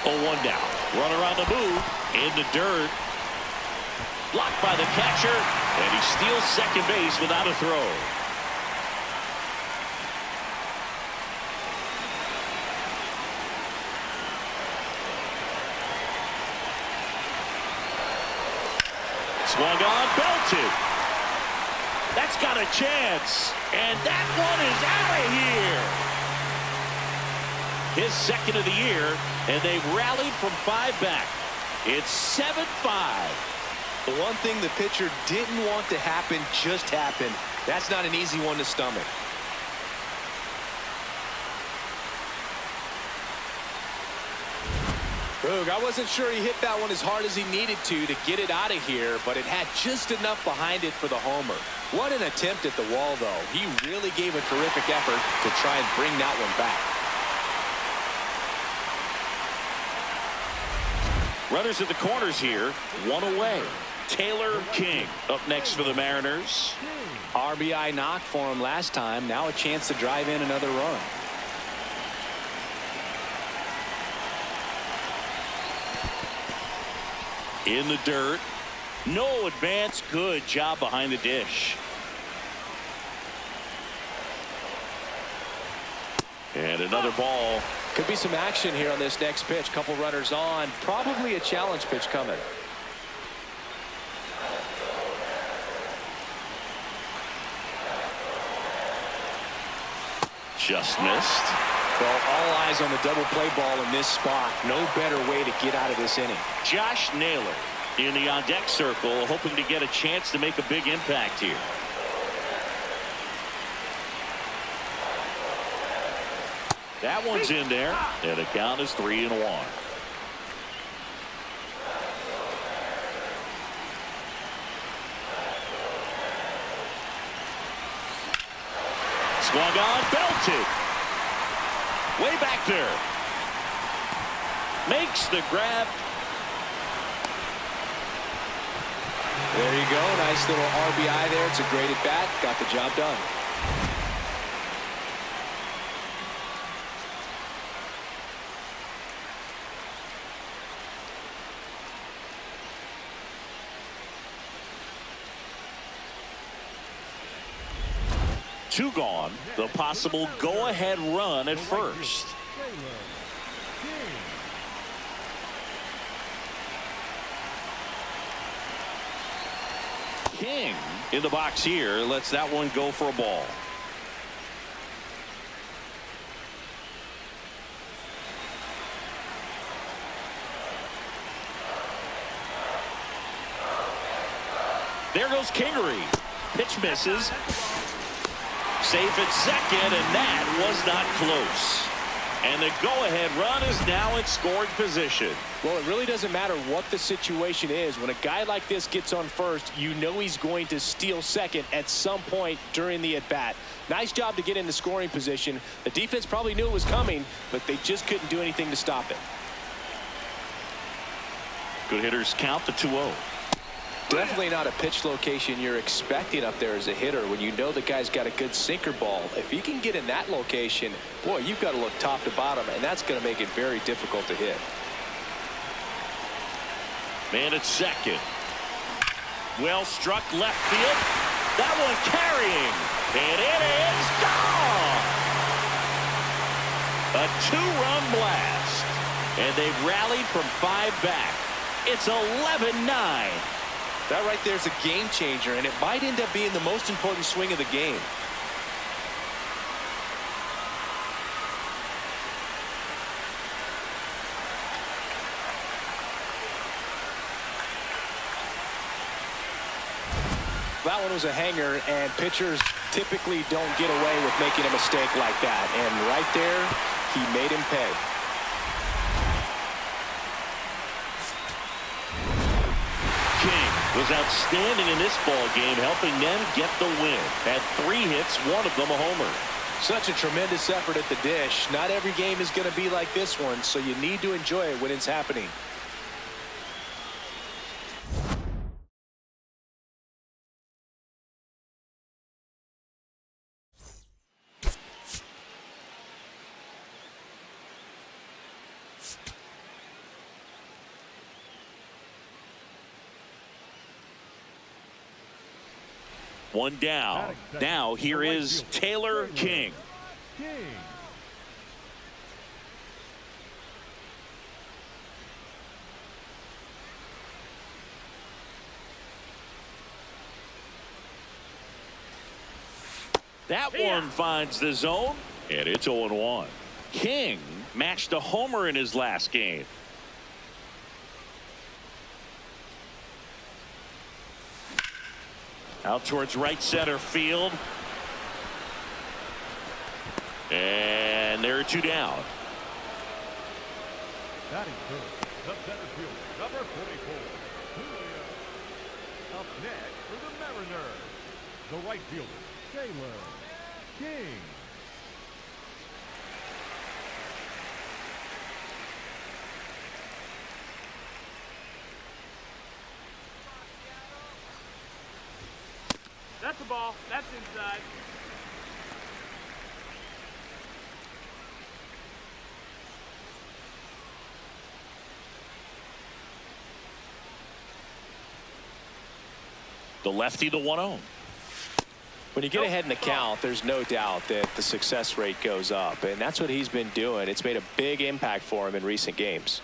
0-1 down. Runner on the move. In the dirt. Blocked by the catcher. And he steals second base without a throw. Swung on, belted. That's got a chance. And that one is out of here. His second of the year, and they've rallied from 5 back. It's 7-5. The one thing the pitcher didn't want to happen just happened. That's not an easy one to stomach. Boog, I wasn't sure he hit that one as hard as he needed to get it out of here, but it had just enough behind it for the homer. What an attempt at the wall, though. He really gave a terrific effort to try and bring that one back. Runners at the corners here. 1 away. Taylor King up next for the Mariners. RBI knock for him last time. Now a chance to drive in another run. In the dirt. No advance. Good job behind the dish. And another ball. Could be some action here on this next pitch. Couple runners on. Probably a challenge pitch coming. Just missed. Well, all eyes on the double play ball in this spot. No better way to get out of this inning. Josh Naylor in the on-deck circle, hoping to get a chance to make a big impact here. That one's in there, and the count is 3-1. Swung on, belted. Way back there. makes the grab. There you go. Nice little RBI there. It's a great at bat. Got the job done. Two gone. The possible go-ahead run at first. King in the box here lets that one go for a ball. There goes Kingery. Pitch misses. Safe at second, and that was not close. And the go-ahead run is now in scoring position. Well, it really doesn't matter what the situation is. When a guy like this gets on first, you know he's going to steal second at some point during the at-bat. Nice job to get into scoring position. The defense probably knew it was coming, but they just couldn't do anything to stop it. Good hitters count the 2-0. Definitely not a pitch location you're expecting up there as a hitter when you know the guy's got a good sinker ball. If he can get in that location, boy, you've got to look top to bottom, and that's going to make it very difficult to hit. Man at second. Well struck left field. That one carrying. And it is gone. A two-run blast. And they've rallied from 5 back. It's 11-9. That right there is a game changer, and it might end up being the most important swing of the game. That one was a hanger, and pitchers typically don't get away with making a mistake like that. And right there, he made him pay. Was outstanding in this ball game, helping them get the win. Had 3 hits, one of them a homer. Such a tremendous effort at the dish. Not every game is going to be like this one, so you need to enjoy it when it's happening. One down. Now here is Taylor King. That one finds the zone, and it's 0-1. King matched a homer in his last game. Out towards right center field. And there are 2 down. Batting third, the center fielder, number 44. Up next for the Mariners, the right fielder, Taylor King. That's the ball. That's inside. The lefty, the 1-0. When you get ahead in the count, there's no doubt that the success rate goes up, and that's what he's been doing. It's made a big impact for him in recent games.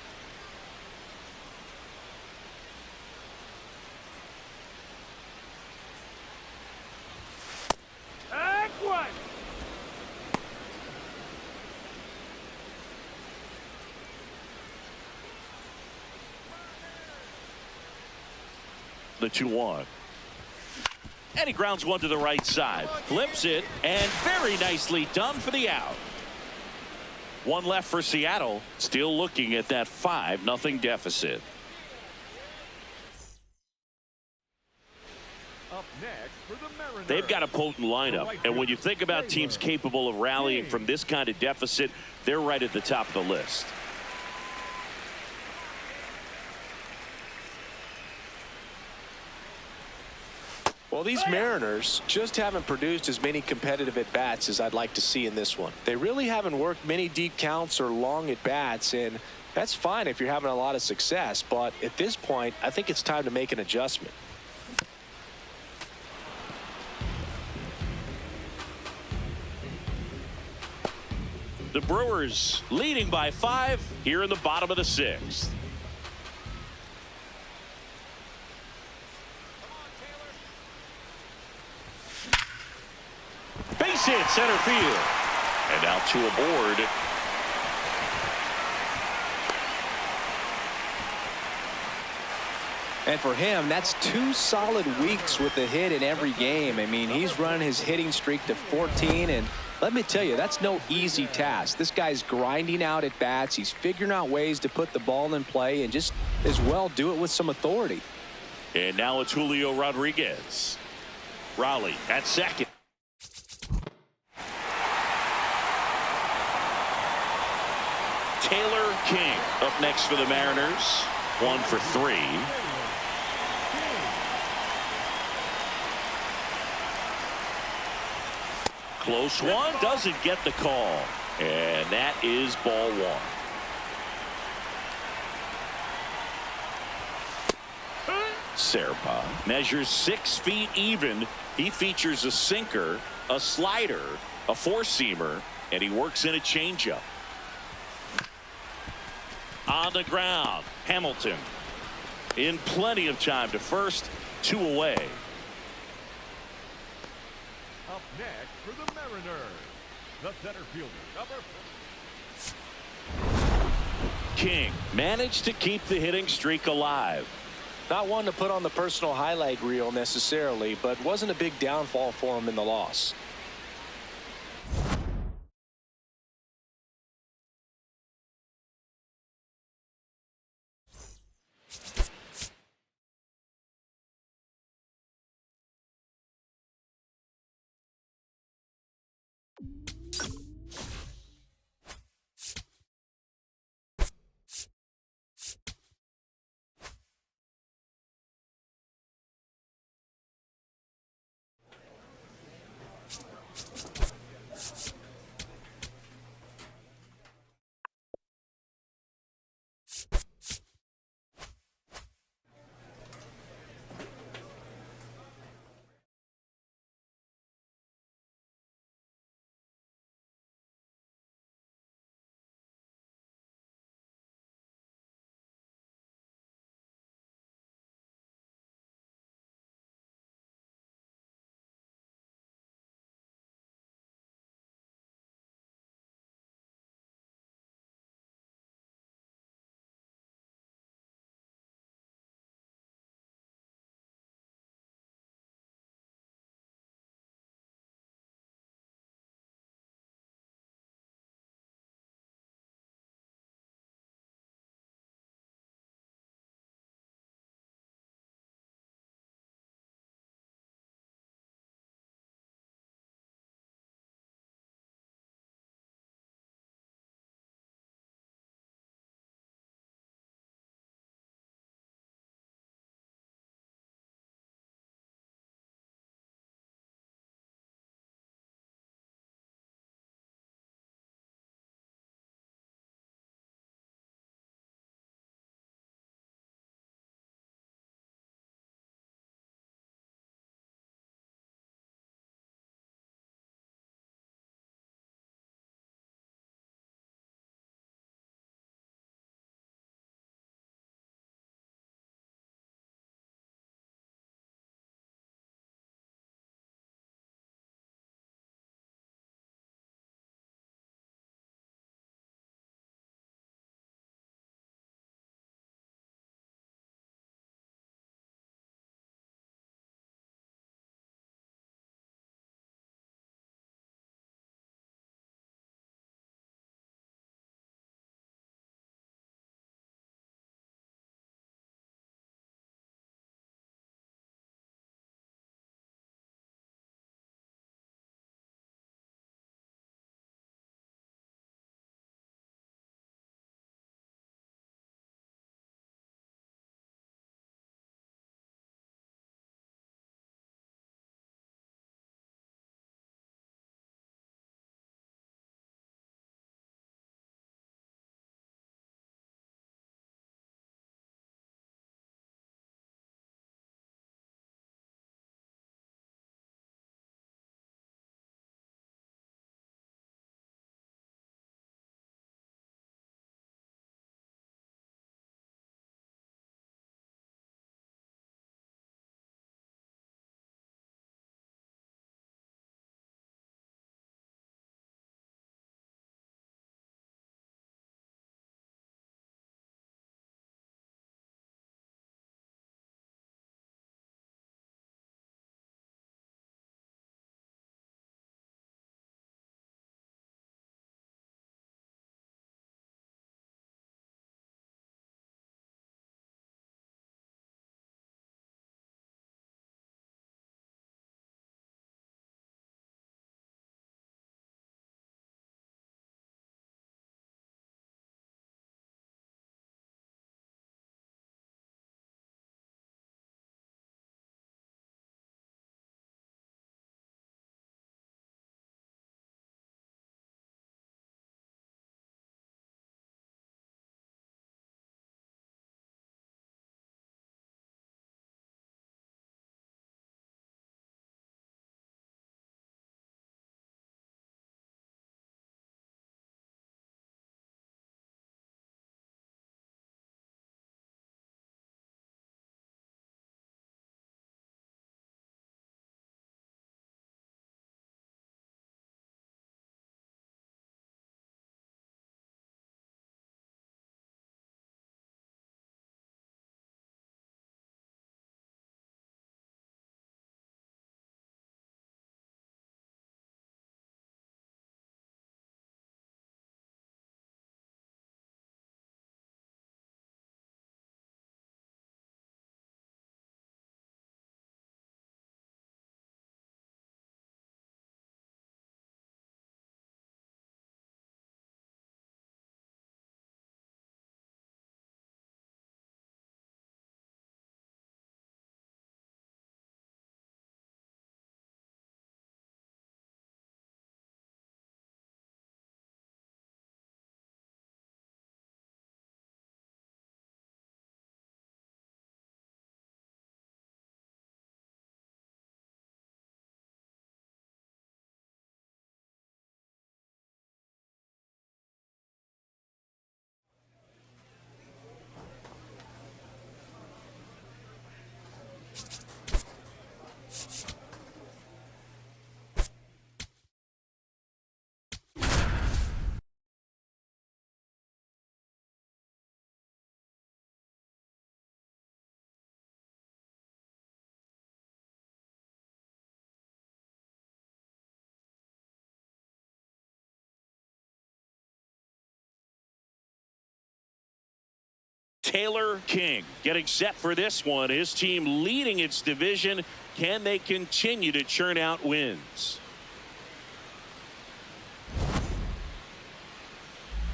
The 2-1. And he grounds one to the right side. Flips it, and very nicely done for the out. One left for Seattle. Still looking at that 5-0 deficit. Up next for the Mariners. They've got a potent lineup, and when you think about teams capable of rallying from this kind of deficit, they're right at the top of the list. Well, these Mariners just haven't produced as many competitive at-bats as I'd like to see in this one. They really haven't worked many deep counts or long at-bats, and that's fine if you're having a lot of success. But at this point, I think it's time to make an adjustment. The Brewers leading by 5 here in the bottom of the 6th. Base hit center field. And now 2 aboard. And for him, that's 2 solid weeks with a hit in every game. I mean, he's running his hitting streak to 14, and let me tell you, that's no easy task. This guy's grinding out at bats. He's figuring out ways to put the ball in play and just as well do it with some authority. And now it's Julio Rodriguez. Raleigh at second. Taylor King up next for the Mariners. 1 for 3. Close one, doesn't get the call. And that is ball 1. Serpa measures 6 feet even. He features a sinker, a slider, a four-seamer, and he works in a changeup. On the ground, Hamilton in plenty of time to first, 2 away. Up next for the Mariners, the center fielder, number 4. King managed to keep the hitting streak alive. Not one to put on the personal highlight reel necessarily, but wasn't a big downfall for him in the loss. Taylor King getting set for this one. His team leading its division. Can they continue to churn out wins?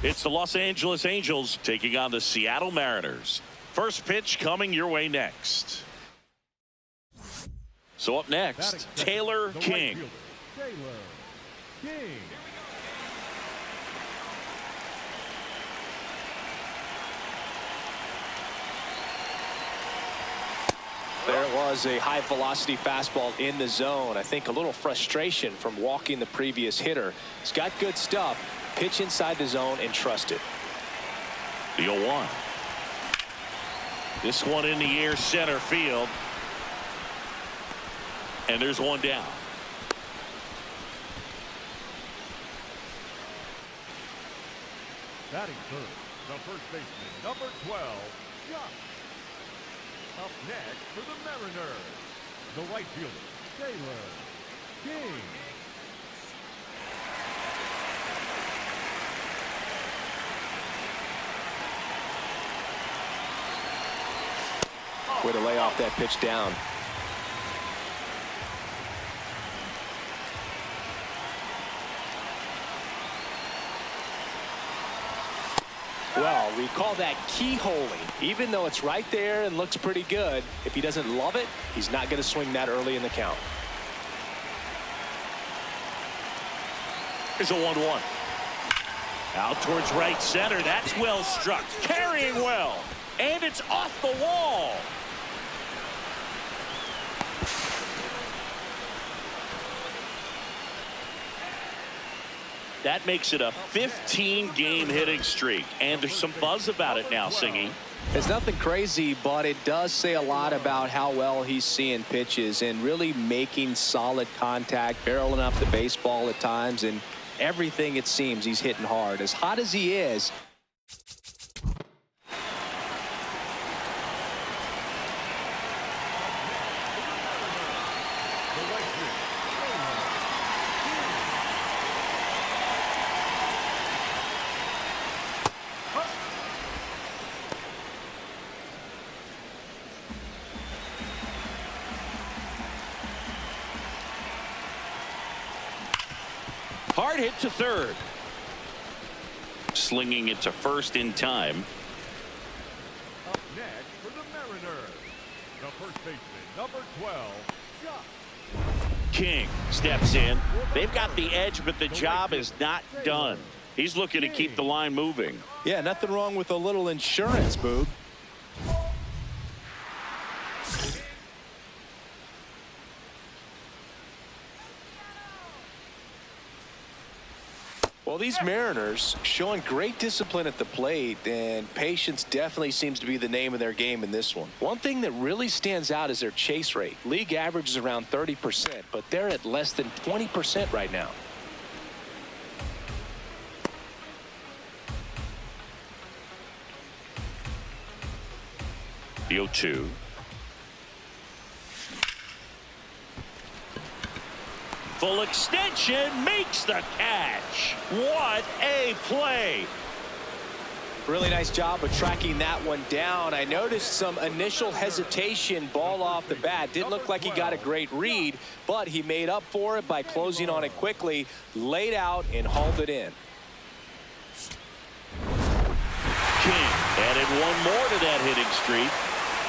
It's the Los Angeles Angels taking on the Seattle Mariners. First pitch coming your way next. So up next, Taylor King. Taylor King. There it was, a high velocity fastball in the zone. I think a little frustration from walking the previous hitter. He's got good stuff. Pitch inside the zone and trust it. The 0-1. This one in the air, center field. And there's one down. Batting third, the first baseman, number 12, Josh. Up next for the Mariners, the right fielder, Taylor King. Way to lay off that pitch down. Well, we call that keyholing. Even though it's right there and looks pretty good, if he doesn't love it, he's not going to swing that early in the count. Here's a 1-1. Out towards right center. That's well struck. Carrying well. And it's off the wall. That makes it a 15-game hitting streak. And there's some buzz about it now, Singy. It's nothing crazy, but it does say a lot about how well he's seeing pitches and really making solid contact, barreling up the baseball at times, and everything it seems he's hitting hard. As hot as he is, hard hit to third. Slinging it to first in time. Up next for the Mariners, the first baseman, number 12, Josh. King steps in. They've got the edge, but the job is not done. He's looking to keep the line moving. yeah, nothing wrong with a little insurance, Boog. Well, these Mariners showing great discipline at the plate, and patience definitely seems to be the name of their game in this one. One thing that really stands out is their chase rate. League average is around 30%, but they're at less than 20% right now. The 0-2. Full extension, makes the catch. What a play. Really nice job of tracking that one down. I noticed some initial hesitation, ball off the bat. Didn't look like he got a great read, but he made up for it by closing on it quickly, laid out, and hauled it in. King added one more to that hitting streak.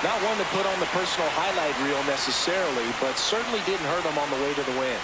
Not one to put on the personal highlight reel necessarily, but certainly didn't hurt him on the way to the win.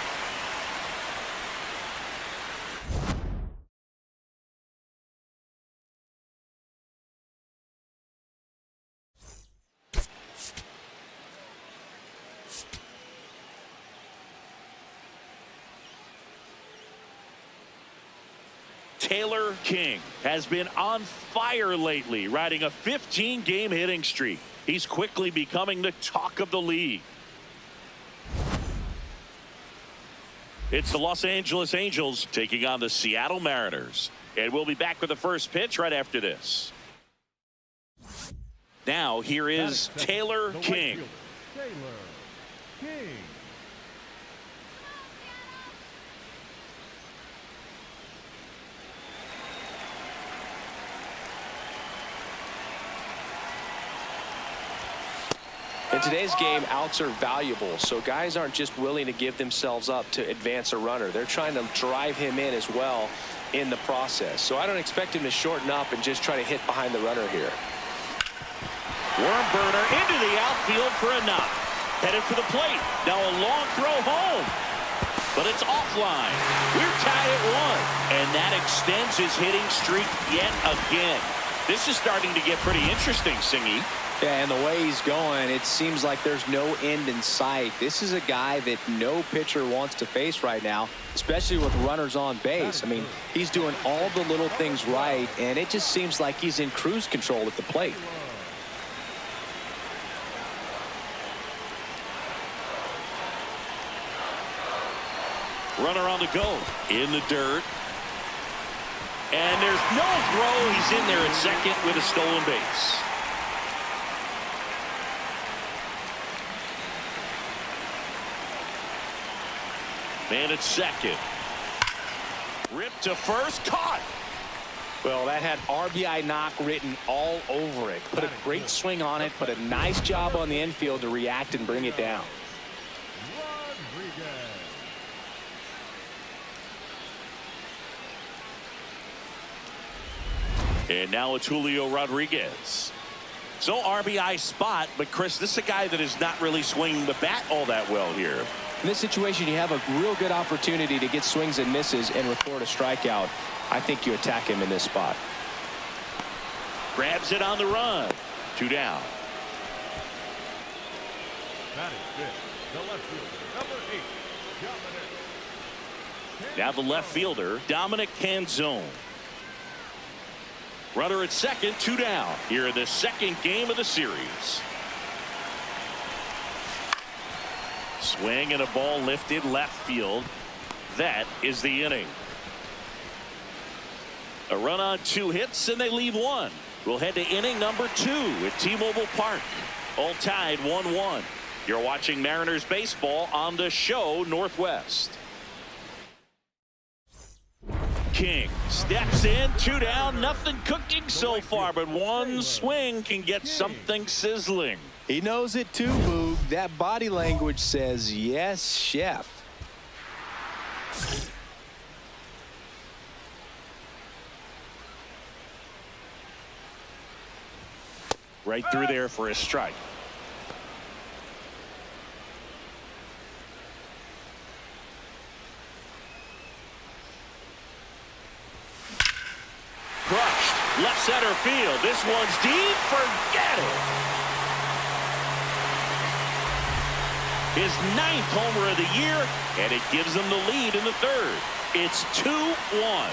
Taylor King has been on fire lately, riding a 15-game hitting streak. He's quickly becoming the talk of the league. It's the Los Angeles Angels taking on the Seattle Mariners. And we'll be back with the first pitch right after this. Now, here is Taylor King. Taylor King. In today's game, outs are valuable, so guys aren't just willing to give themselves up to advance a runner. They're trying to drive him in as well in the process. So I don't expect him to shorten up and just try to hit behind the runner here. Worm burner into the outfield for a knock. Headed for the plate. Now a long throw home. But it's offline. We're tied at 1. And that extends his hitting streak yet again. This is starting to get pretty interesting, Singy. Yeah, and the way he's going, it seems like there's no end in sight. This is a guy that no pitcher wants to face right now, especially with runners on base. I mean, he's doing all the little things right, and it just seems like he's in cruise control at the plate. Runner on the go. In the dirt. And there's no throw. He's in there at second with a stolen base. Man at second. Ripped to first. Caught. Well, that had RBI knock written all over it. Put a great swing on it, but a nice job on the infield to react and bring it down. And now it's Julio Rodriguez. So RBI spot, but Chris, this is a guy that is not really swinging the bat all that well here. In this situation, you have a real good opportunity to get swings and misses and record a strikeout. I think you attack him in this spot. Grabs it on the run. 2 down. That is fifth. The left fielder, number 8, Dominic. Now the left fielder, Dominic Canzone. Runner at second, 2 down. Here in the second game of the series. Swing and a ball lifted left field. That is the inning. A run on 2 hits and they leave 1. We'll head to inning number 2 at T-Mobile Park. All tied 1-1. You're watching Mariners baseball on the show Northwest. King steps in, 2 down, nothing cooking so far, but one swing can get something sizzling. He knows it too, Boog. That body language says, yes, chef. Right through there for a strike. Crushed. Left center field. This one's deep. Forget it. His 9th homer of the year, and it gives them the lead in the 3rd. It's 2-1.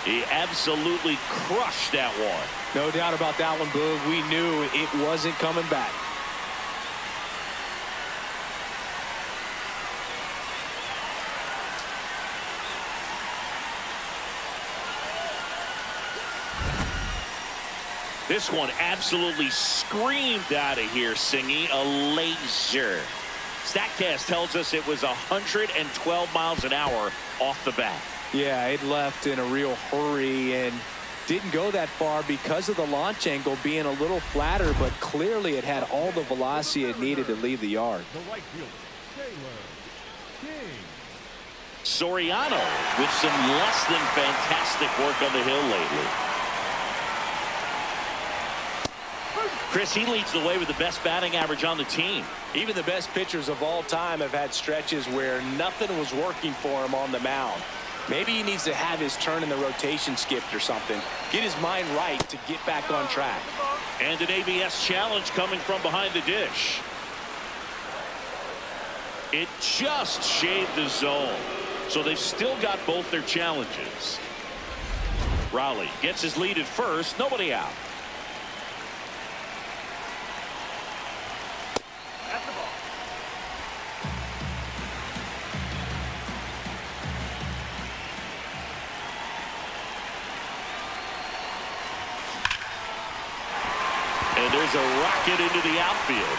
He absolutely crushed that one. No doubt about that one, Boog. We knew it wasn't coming back. This one absolutely screamed out of here, Singy. A laser. StatCast tells us it was 112 miles an hour off the bat. Yeah, it left in a real hurry and didn't go that far because of the launch angle being a little flatter, but clearly it had all the velocity it needed to leave the yard. The right fielder, Taylor King. Soriano with some less than fantastic work on the hill lately. Chris, he leads the way with the best batting average on the team. Even the best pitchers of all time have had stretches where nothing was working for him on the mound. Maybe he needs to have his turn in the rotation skipped or something. Get his mind right to get back on track. And an ABS challenge coming from behind the dish. It just shaved the zone. So they've still got both their challenges. Rowley gets his lead at first. Nobody out. That's the ball. And there's a rocket into the outfield.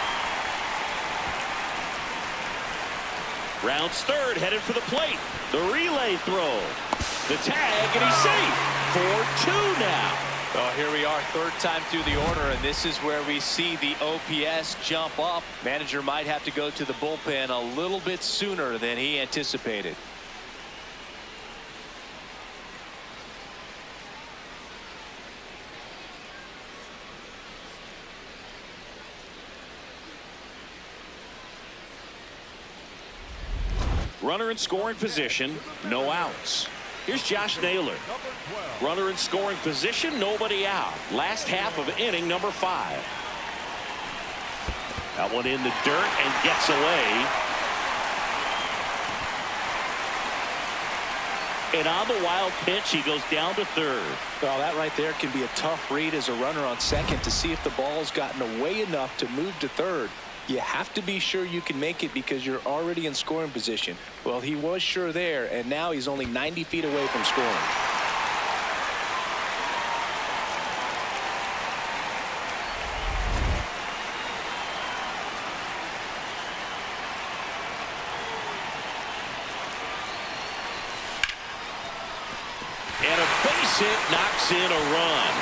Rounds third, headed for the plate. The relay throw. The tag, and he's safe. 4-2 now. Well, here we are, third time through the order, and this is where we see the OPS jump up. Manager might have to go to the bullpen a little bit sooner than he anticipated. Runner in scoring position, no outs. Here's Josh Naylor. Runner in scoring position, nobody out. Last half of inning number 5. That one in the dirt and gets away. And on the wild pitch, he goes down to third. Well, that right there can be a tough read as a runner on second to see if the ball's gotten away enough to move to third. You have to be sure you can make it because you're already in scoring position. Well, he was sure there, and now he's only 90 feet away from scoring. And a base hit knocks in a run.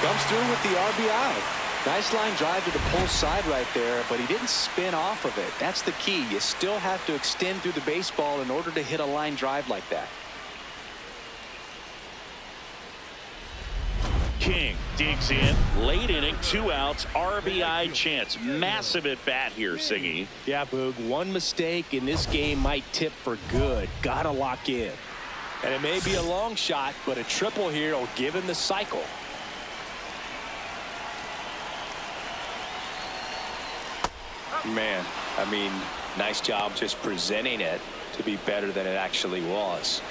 Comes through with the RBI. Nice line drive to the pull side right there, but he didn't spin off of it. That's the key. You still have to extend through the baseball in order to hit a line drive like that. King digs in, late inning, 2 outs, RBI chance. Massive at bat here, Singy. Yeah, Boog, one mistake in this game might tip for good. Gotta lock in. And it may be a long shot, but a triple here will give him the cycle. Man, I mean, nice job just presenting it to be better than it actually was.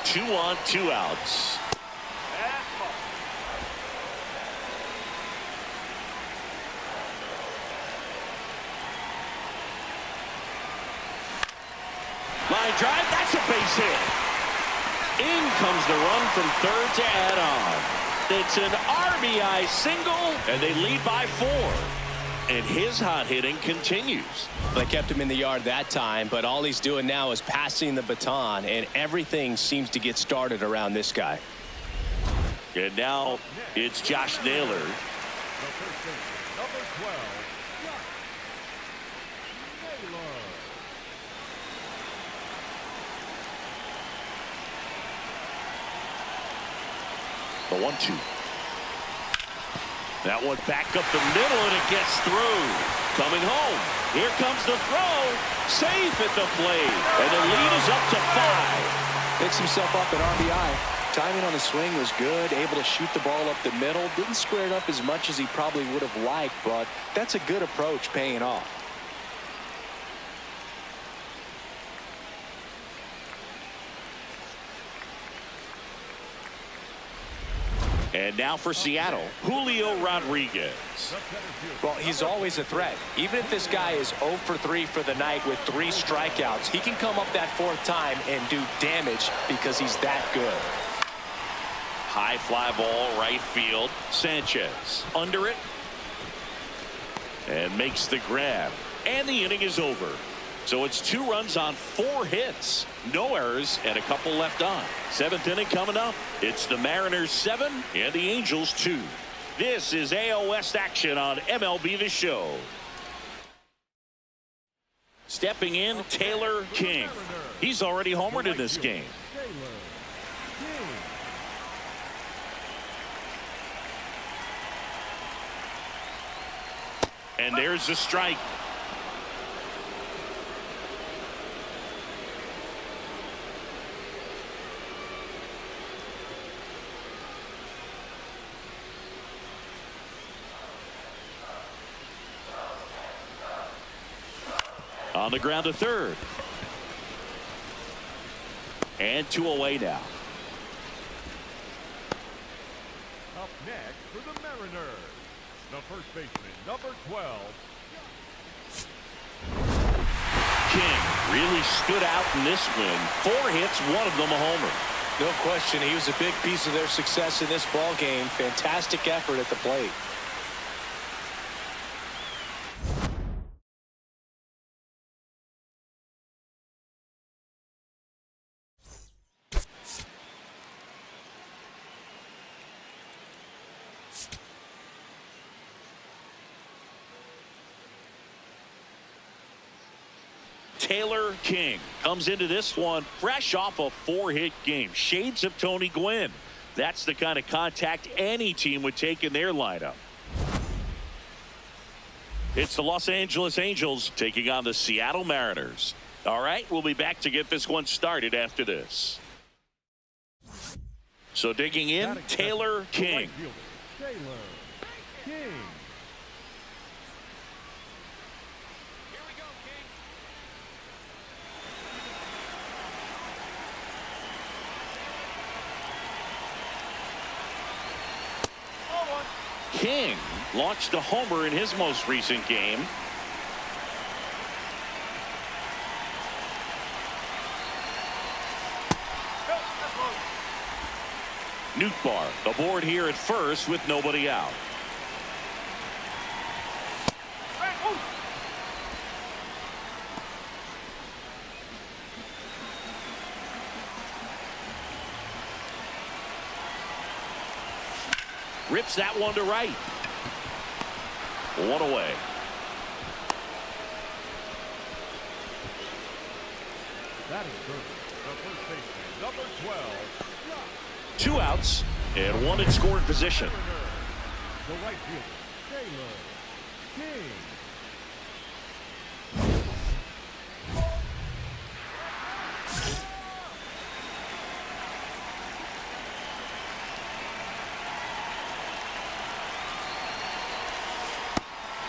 Two on, 2 outs. Line drive, that's a base hit. In comes the run from third to add on. It's an RBI single, and they lead by 4. And his hot hitting continues. They kept him in the yard that time, but all he's doing now is passing the baton, and everything seems to get started around this guy. And now it's Josh Naylor. The first baseman, number 12, Josh Naylor. The 1-2. That one back up the middle, and it gets through. Coming home. Here comes the throw. Safe at the plate. And the lead is up to 5. Picks himself up an RBI. Timing on the swing was good. Able to shoot the ball up the middle. Didn't square it up as much as he probably would have liked, but that's a good approach paying off. And now for Seattle, Julio Rodriguez. Well, he's always a threat. Even if this guy is 0 for 3 for the night with 3 strikeouts, he can come up that 4th time and do damage because he's that good. High fly ball, right field. Sanchez under it. And makes the grab. And the inning is over. So it's 2 runs on 4 hits. No errors and a couple left on. 7th inning coming up. It's the Mariners 7 and the Angels 2. This is AL West action on MLB The Show. Stepping in, Taylor King. He's already homered in this game. And there's the strike. On the ground to third. And 2 away now. Up next for the Mariners, the first baseman, number 12. King really stood out in this win. 4 hits, 1 of them a homer. No question, he was a big piece of their success in this ball game. Fantastic effort at the plate. Taylor King comes into this one fresh off a 4-hit game. Shades of Tony Gwynn. That's the kind of contact any team would take in their lineup. It's the Los Angeles Angels taking on the Seattle Mariners. All right, we'll be back to get this one started after this. So digging in, Taylor King. Taylor King. King launched a homer in his most recent game. Nootbaar aboard here at first with nobody out. Rips that one to right. One away. That is good. The first baseman, number 12. 2 outs and 1 in scoring position. The right fielder, Taylor King.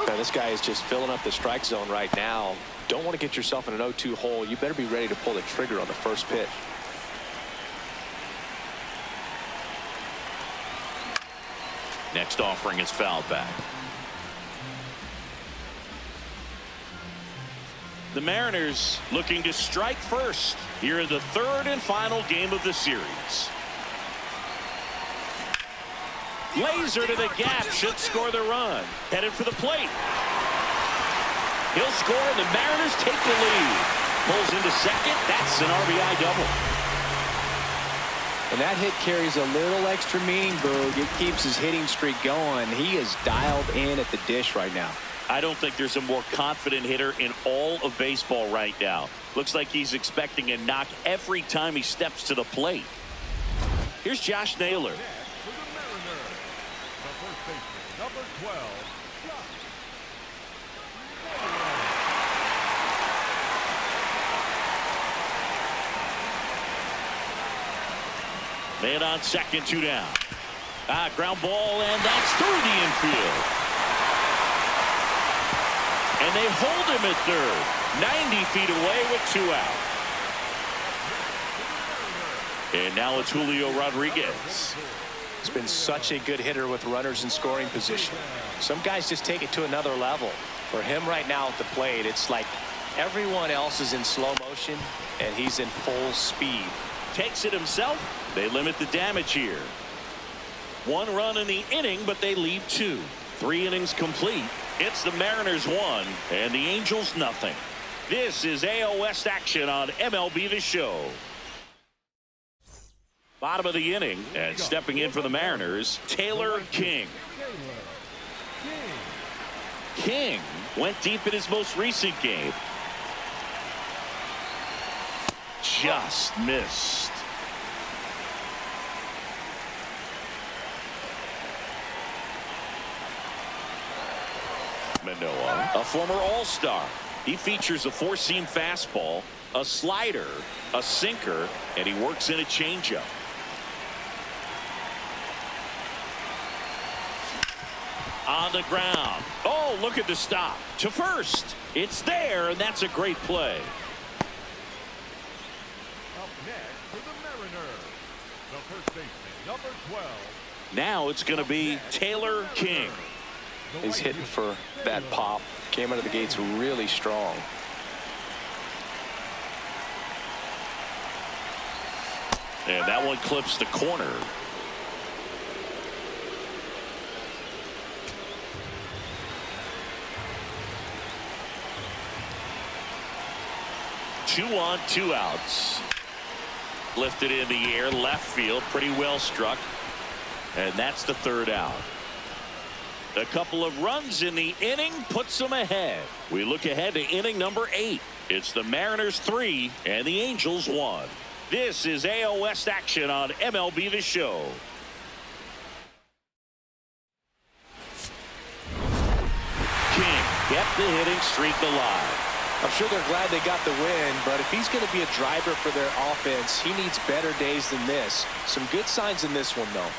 Now, this guy is just filling up the strike zone right now. Don't want to get yourself in an 0-2 hole. You better be ready to pull the trigger on the first pitch. Next offering is fouled back. The Mariners looking to strike first here in the 3rd and final game of the series. Laser to the gap, should score the run. Headed for the plate. He'll score, and the Mariners take the lead. Pulls into second. That's an RBI double. And that hit carries a little extra meaning, Boog. It keeps his hitting streak going. He is dialed in at the dish right now. I don't think there's a more confident hitter in all of baseball right now. Looks like he's expecting a knock every time he steps to the plate. Here's Josh Naylor. For the Mariners, the first baseman, number 12, Josh. Man on second, 2 down. Ground ball, and that's through the infield. And they hold him at third. 90 feet away with 2 out. And now it's Julio Rodriguez. He's been such a good hitter with runners in scoring position. Some guys just take it to another level. For him right now at the plate, it's like everyone else is in slow motion, and he's in full speed. Takes it himself. They limit the damage here. 1 run in the inning, but they leave 2. 3 innings complete. It's the Mariners 1 and the Angels nothing. This is AL West action on MLB The Show. Bottom of the inning, and stepping in for the Mariners, Taylor King. King went deep in his most recent game. Just missed. Manoah, a former All-Star. He features a 4-seam fastball, a slider, a sinker, and he works in a changeup. On the ground. Oh, look at the stop. To first. It's there, and that's a great play. Up next for the Mariners, the first baseman, number 12. Now it's going to be Taylor King. He's hitting for that pop. Came out of the gates really strong. And that one clips the corner. Two on, 2 outs. Lifted in the air, left field, pretty well struck. And that's the 3rd out. A couple of runs in the inning puts them ahead. We look ahead to inning number 8. It's the Mariners 3 and the Angels 1. This is AL West action on MLB The Show. King kept the hitting streak alive. I'm sure they're glad they got the win, but if he's going to be a driver for their offense, he needs better days than this. Some good signs in this one, though.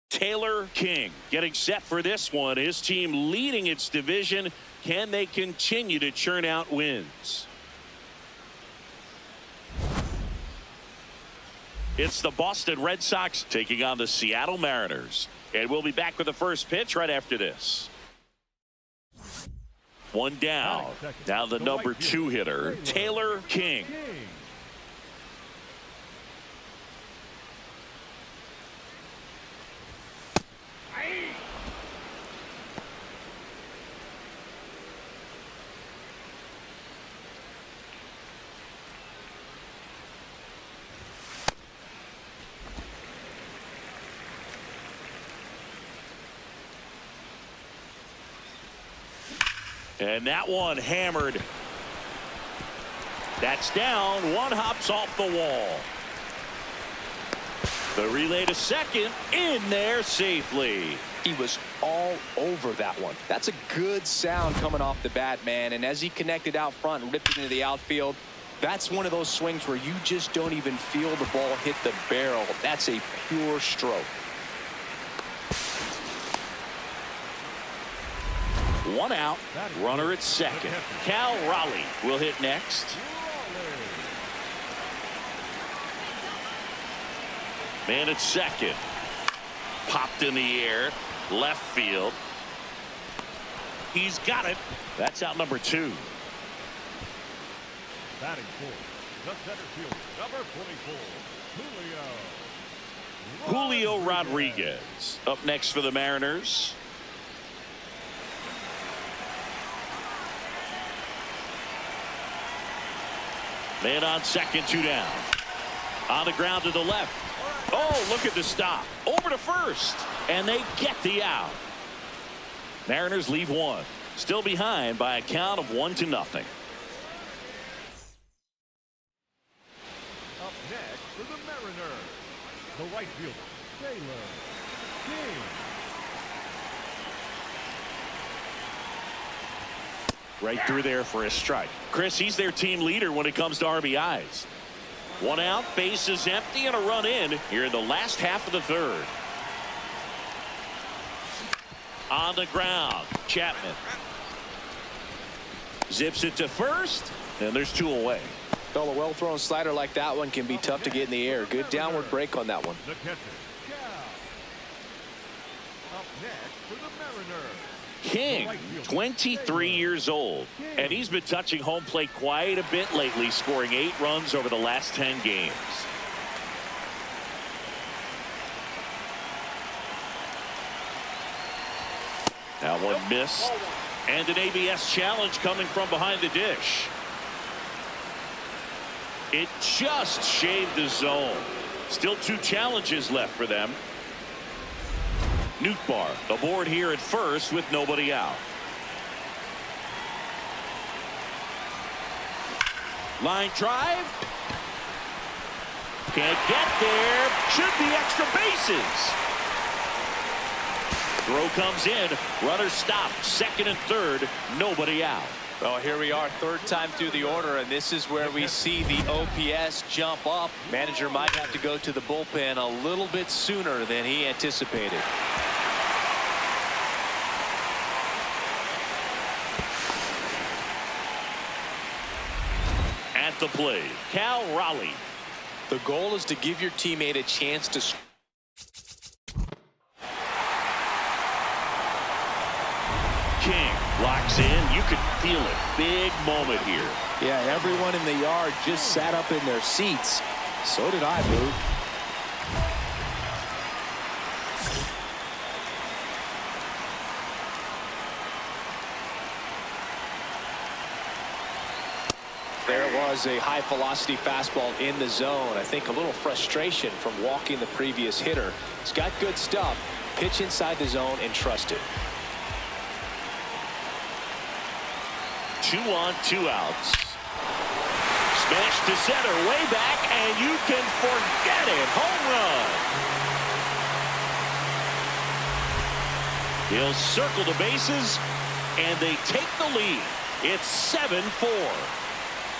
Taylor King getting set for this one. His team leading its division. Can they continue to churn out wins? It's the Boston Red Sox taking on the Seattle Mariners. And we'll be back with the first pitch right after this. One down. Now the number 2 hitter, Taylor King. And that one hammered. That's down. One hops off the wall. The relay to second, in there safely. He was all over that one. That's a good sound coming off the bat, man. And as he connected out front and ripped it into the outfield, that's one of those swings where you just don't even feel the ball hit the barrel. That's a pure stroke. One out, runner at second. Cal Raleigh will hit next. Man at second. Popped in the air, left field. He's got it. That's out number 2. Batting for the center fielder, number 24, Julio Rodriguez up next for the Mariners. Man on second, 2 down. On the ground to the left. Oh, look at the stop. Over to first. And they get the out. Mariners leave 1. Still behind by a count of 1-0. Up next for the Mariners, the right fielder, Taylor King. Right through there for a strike. Chris, he's their team leader when it comes to RBIs. 1 out, bases empty, and a run in here in the last half of the 3rd. On the ground, Chapman zips it to first, and there's 2 away. Well, a well-thrown slider like that one can be tough to get in the air. Good downward break on that one. The catcher, Cal. Up next for the Mariners, King, 23 years old, and he's been touching home plate quite a bit lately, scoring 8 runs over the last 10 games. That one missed, and an ABS challenge coming from behind the dish. It just shaved the zone. Still 2 challenges left for them. Nootbaar aboard here at first with nobody out. Line drive. Can't get there. Should be extra bases. Throw comes in. Runner stopped. Second and third. Nobody out. Well, here we are, third time through the order, and this is where we see the OPS jump up. Manager might have to go to the bullpen a little bit sooner than he anticipated. At the plate, Cal Raleigh. The goal is to give your teammate a chance to score. King locks in. You can feel it. Big moment here. Yeah, everyone in the yard just sat up in their seats. So did I, Boo. There was a high velocity fastball in the zone. I think a little frustration from walking the previous hitter. He's got good stuff. Pitch inside the zone and trust it. 2 on, 2 outs. Smash to center, way back, and you can forget it. Home run. He'll circle the bases, and they take the lead. It's 7-4.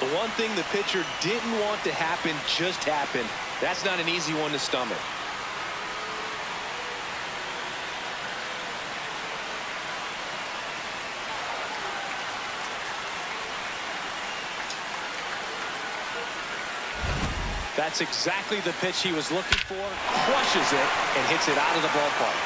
The one thing the pitcher didn't want to happen just happened. That's not an easy one to stomach. That's exactly the pitch he was looking for. Crushes it and hits it out of the ballpark.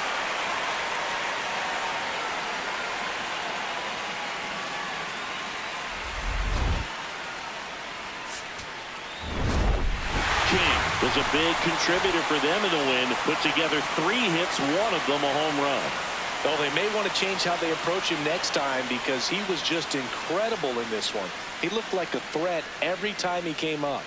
King was a big contributor for them in the win. Put together 3 hits, one of them a home run. Well, they may want to change how they approach him next time because he was just incredible in this one. He looked like a threat every time he came up.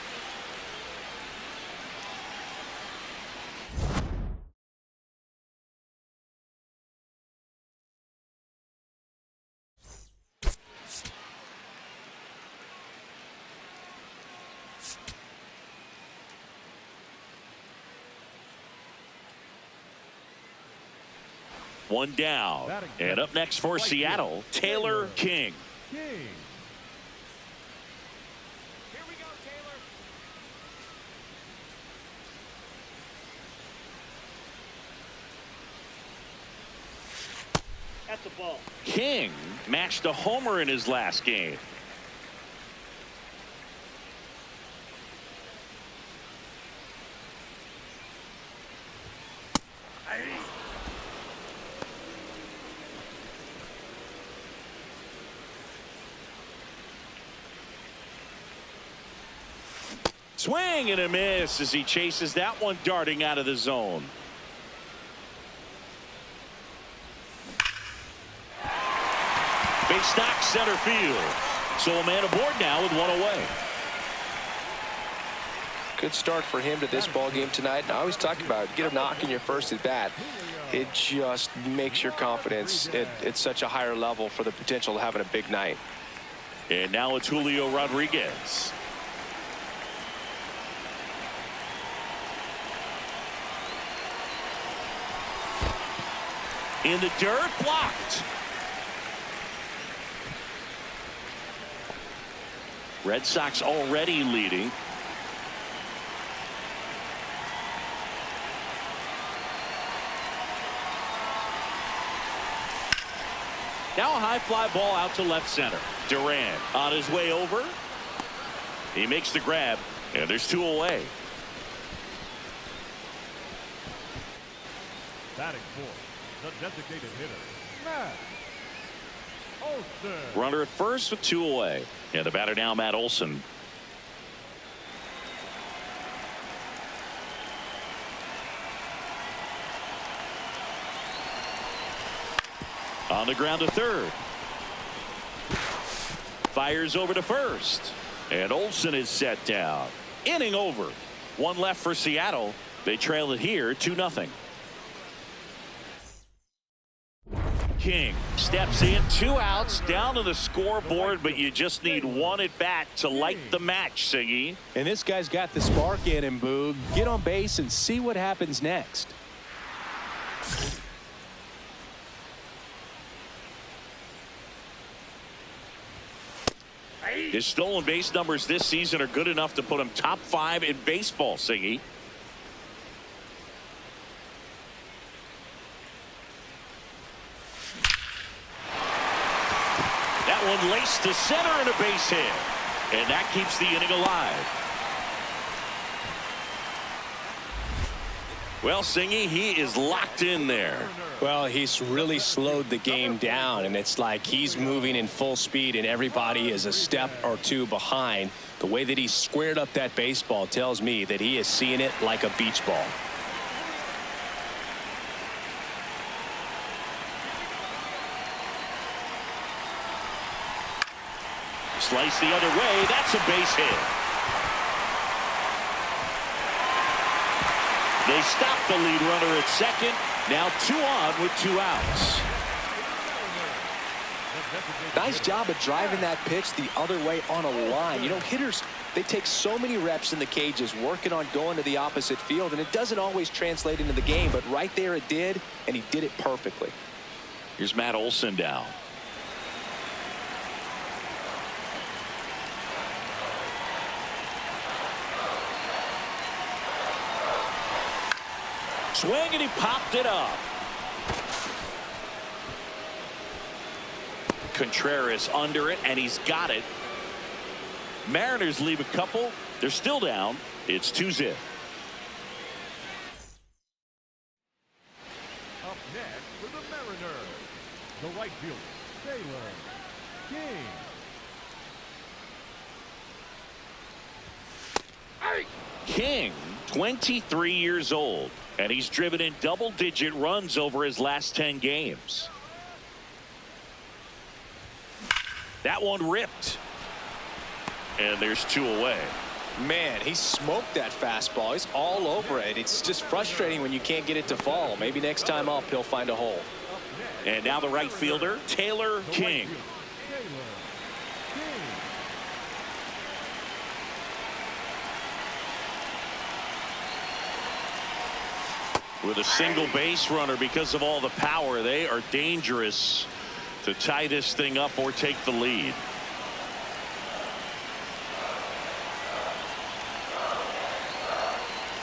One down. And up next for Seattle, Taylor King. King. Here we go, Taylor. That's a ball. King matched a homer in his last game. Swing and a miss as he chases that one darting out of the zone. Base knock center field. So a man aboard now with one away. Good start for him to this ball game tonight. I always talk about get a knock in your first at bat. It just makes your confidence at such a higher level for the potential of having a big night. And now it's Julio Rodriguez. In the dirt, blocked. Red Sox already leading. Now a high fly ball out to left center. Duran on his way over. He makes the grab, and there's 2 away. Batting fourth, the designated hitter, Matt Olson. Runner at first with 2 away. And the batter now, Matt Olson. On the ground to third. Fires over to first. And Olson is set down. Inning over. 1 left for Seattle. They trail it here 2-0. King steps in, 2 outs, down to the scoreboard, but you just need 1 at bat to light the match, Siggy. And this guy's got the spark in him, Boog. Get on base and see what happens next. His stolen base numbers this season are good enough to put him top 5 in baseball, Siggy. That one laced to center and a base hit. And that keeps the inning alive. Well, Singy, he is locked in there. Well, he's really slowed the game down, and it's like he's moving in full speed and everybody is a step or 2 behind. The way that he squared up that baseball tells me that he is seeing it like a beach ball. Slice the other way. That's a base hit. They stop the lead runner at second. Now 2 on with 2 outs. Nice job of driving that pitch the other way on a line. You know, hitters, they take so many reps in the cages working on going to the opposite field, and it doesn't always translate into the game, but right there it did, and he did it perfectly. Here's Matt Olson down. Swing, and he popped it up. Contreras under it, and he's got it. Mariners leave a couple. They're still down. It's 2-0. Up next for the Mariners, the right fielder, Taylor King. King, 23 years old, and he's driven in double-digit runs over his last 10 games. That one ripped. And there's 2 away. Man, he smoked that fastball. He's all over it. It's just frustrating when you can't get it to fall. Maybe next time up he'll find a hole. And now the right fielder, Taylor King. With a single base runner, because of all the power, they are dangerous to tie this thing up or take the lead.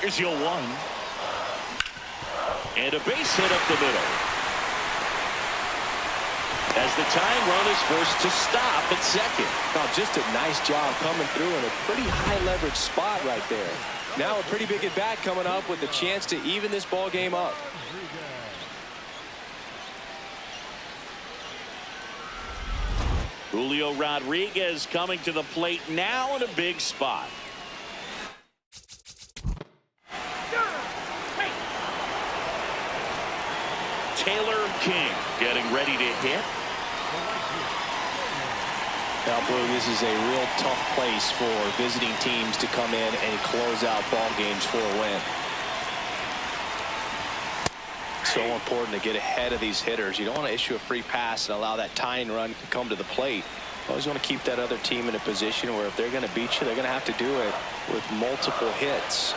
Here's 0-1. And a base hit up the middle. As the tying run is forced to stop at second. Oh, just a nice job coming through in a pretty high leverage spot right there. Now a pretty big at bat coming up with a chance to even this ball game up. Julio Rodriguez coming to the plate now in a big spot. Taylor King getting ready to hit. Now, Blue, this is a real tough place for visiting teams to come in and close out ball games for a win. So important to get ahead of these hitters. You don't want to issue a free pass and allow that tying run to come to the plate. You always want to keep that other team in a position where if they're going to beat you, they're going to have to do it with multiple hits.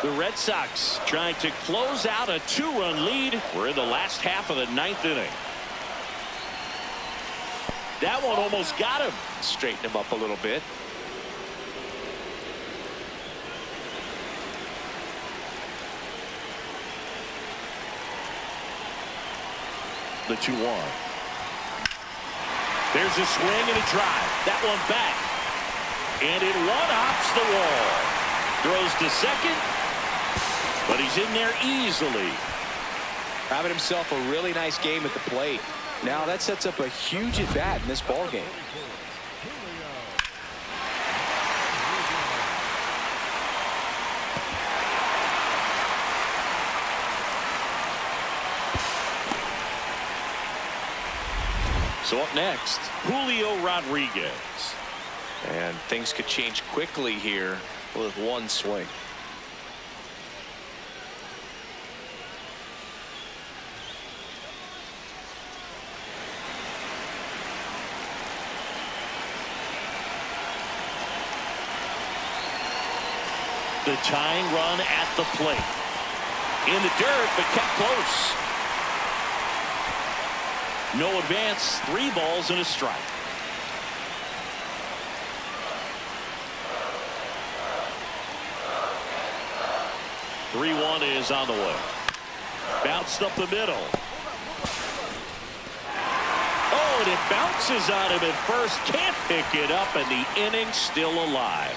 The Red Sox trying to close out a 2-run lead. We're in the last half of the 9th inning. That one almost got him. Straighten him up a little bit. The 2-1. There's a swing and a drive. That one back. And it one-hops the wall. Throws to second. But he's in there easily. Having himself a really nice game at the plate. Now that sets up a huge at bat in this ball game. So up next, Julio Rodriguez. And things could change quickly here with one swing. The tying run at the plate. In the dirt, but kept close. No advance, 3 balls and a strike. .3-1 is on the way. Bounced up the middle. Oh, and it bounces on him at first. Can't pick it up, and the inning's still alive.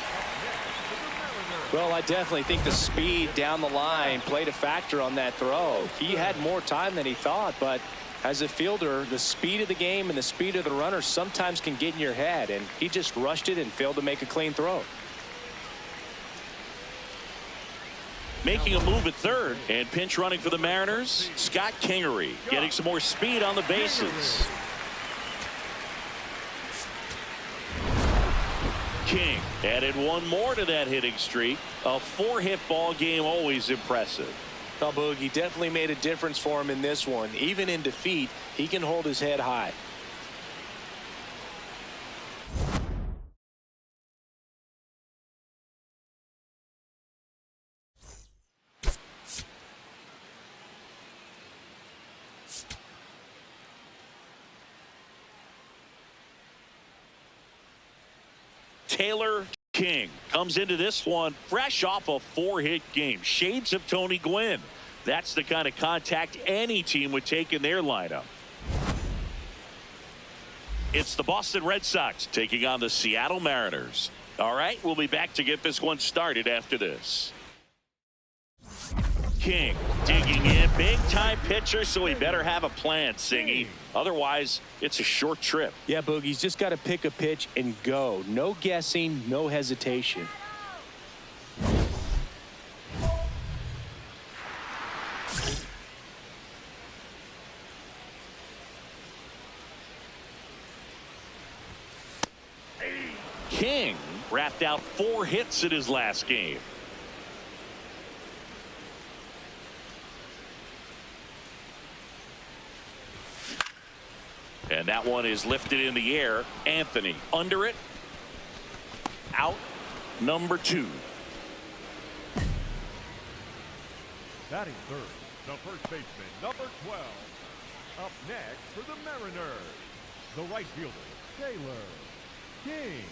Well, I definitely think the speed down the line played a factor on that throw. He had more time than he thought, but as a fielder, the speed of the game and the speed of the runner sometimes can get in your head, and he just rushed it and failed to make a clean throw. Making a move at third, and pinch running for the Mariners, Scott Kingery getting some more speed on the bases. King added 1 more to that hitting streak. A 4-hit ball game, always impressive. Well, Boogie definitely made a difference for him in this one. Even in defeat, he can hold his head high. Taylor King comes into this one fresh off a 4-hit game. Shades of Tony Gwynn. That's the kind of contact any team would take in their lineup. It's the Boston Red Sox taking on the Seattle Mariners. All right, we'll be back to get this one started after this. King digging in, big time pitcher, so he better have a plan, Singy. Otherwise, it's a short trip. Yeah, Boogie's just got to pick a pitch and go. No guessing, no hesitation. King wrapped out 4 hits in his last game. And that one is lifted in the air. Anthony under it. Out. Number 2. Batting third, the first baseman, number 12. Up next for the Mariners, the right fielder, Taylor King.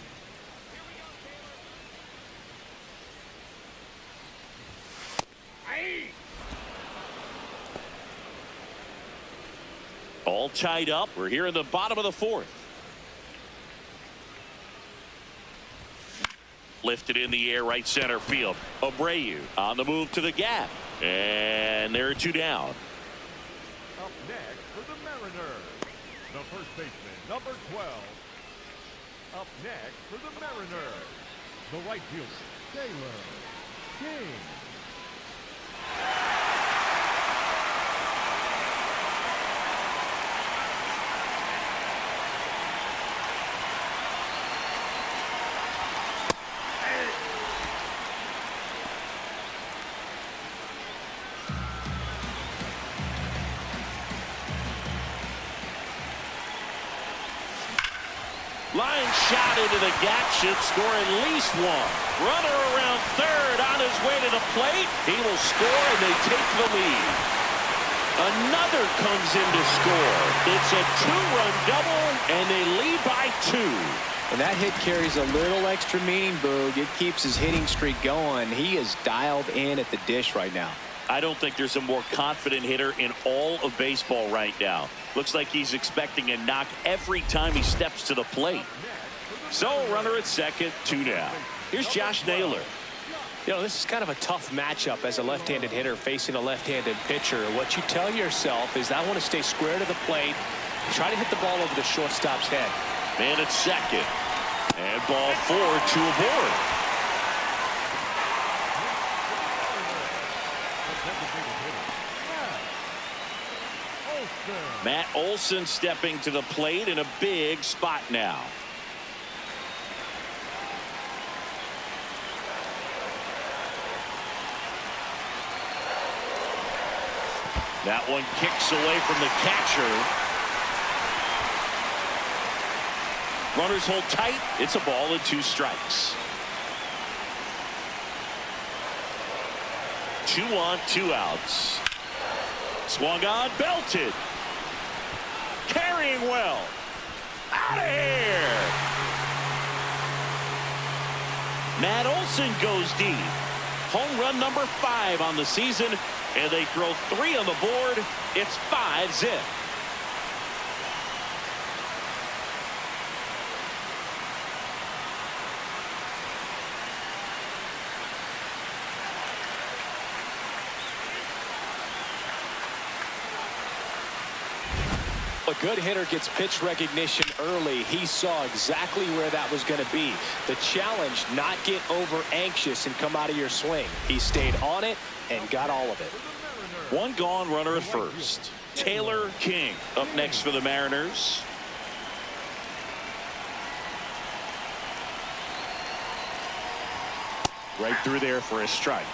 All tied up. We're here in the bottom of the 4th. Lifted in the air, right center field. Abreu on the move to the gap. And there are 2 down. Up next for the Mariners, the first baseman, number 12. Up next for the Mariners, the right fielder, Taylor King. Line shot into the gap, should score at least 1. Runner around third on his way to the plate. He will score and they take the lead. Another comes in to score. It's a 2-run double and they lead by 2. And that hit carries a little extra meaning, Boog. It keeps his hitting streak going. He is dialed in at the dish right now. I don't think there's a more confident hitter in all of baseball right now. Looks like he's expecting a knock every time he steps to the plate. So runner at second, 2 down. Here's Josh Naylor. You know, this is kind of a tough matchup as a left-handed hitter facing a left-handed pitcher. What you tell yourself is I want to stay square to the plate, try to hit the ball over the shortstop's head. Man at second. And ball 4, 2 aboard. Matt Olson stepping to the plate in a big spot now. That one kicks away from the catcher. Runners hold tight. It's a ball and 2 strikes. 2 on, 2 outs. Swung on, belted. Carrying well. Out of here. Matt Olson goes deep. Home run number 5 on the season, and they throw 3 on the board. It's 5-zip. A good hitter gets pitch recognition early. He saw exactly where that was going to be. The challenge, not get over anxious and come out of your swing. He stayed on it and got all of it. 1 gone, runner at first. Taylor King up next for the Mariners. Right through there for a strike.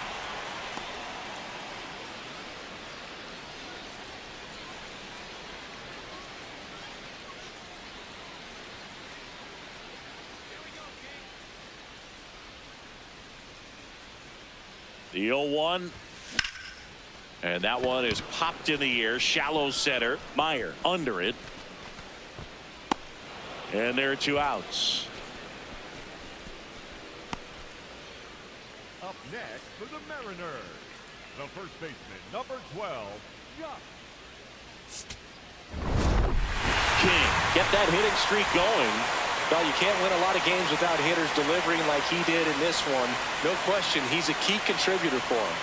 The 0-1. And that one is popped in the air. Shallow center. Meyer under it. And there are 2 outs. Up next for the Mariners, the first baseman, number 12, Yuck. King, get that hitting streak going. Well, you can't win a lot of games without hitters delivering like he did in this one. No question, he's a key contributor for him.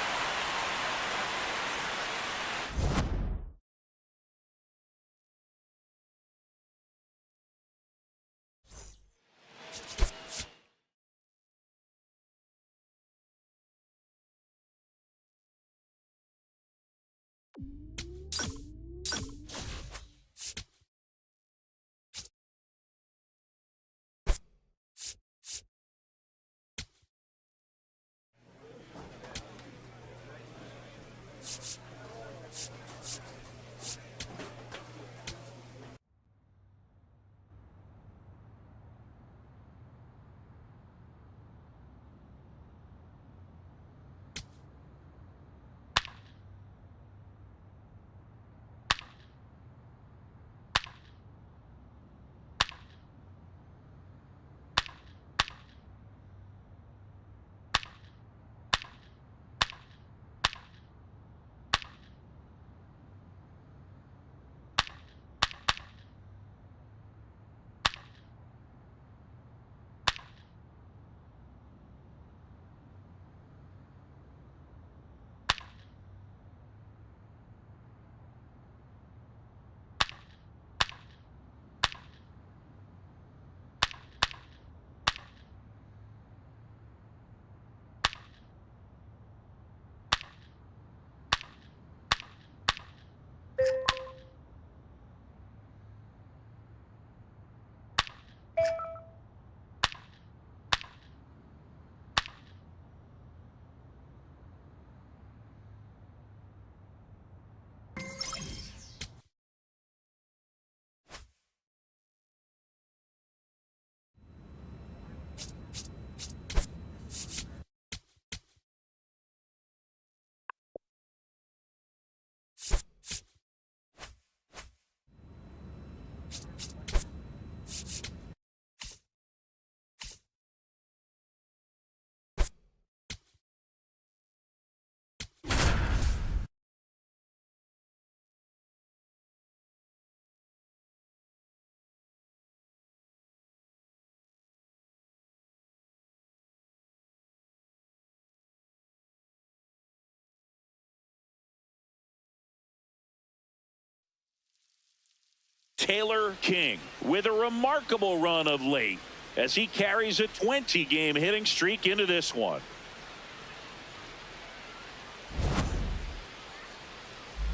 Taylor King with a remarkable run of late as he carries a 20-game hitting streak into this one.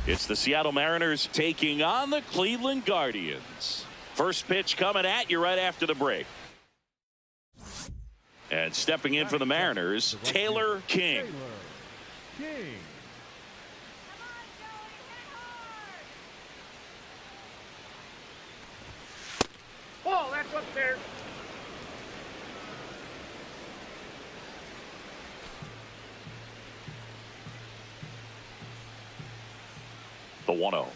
It's the Seattle Mariners taking on the Cleveland Guardians. First pitch coming at you right after the break. And stepping in for the Mariners, Taylor King. Ball, that's upstairs. The 1-0.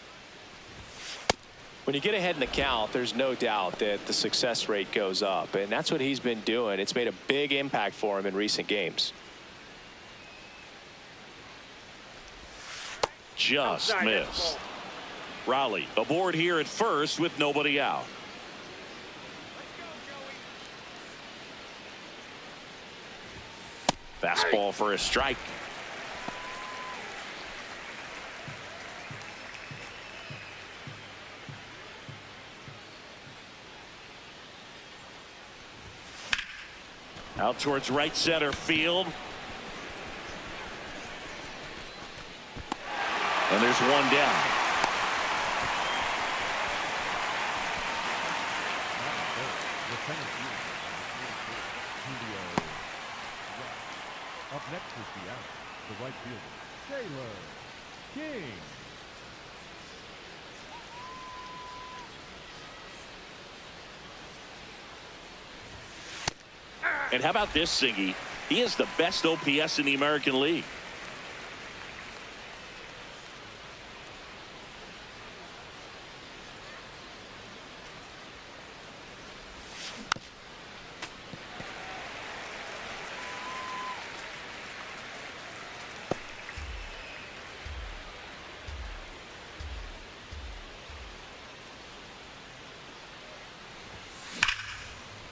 When you get ahead in the count, there's no doubt that the success rate goes up, and that's what he's been doing. It's made a big impact for him in recent games. Just Outside, that's missed. ball. Raleigh aboard here at first with nobody out. Fastball for a strike. Out towards right center field. And there's one down. Up next is the out. The right fielder, Taylor King. And how about this, Siggy? He is the best OPS in the American League.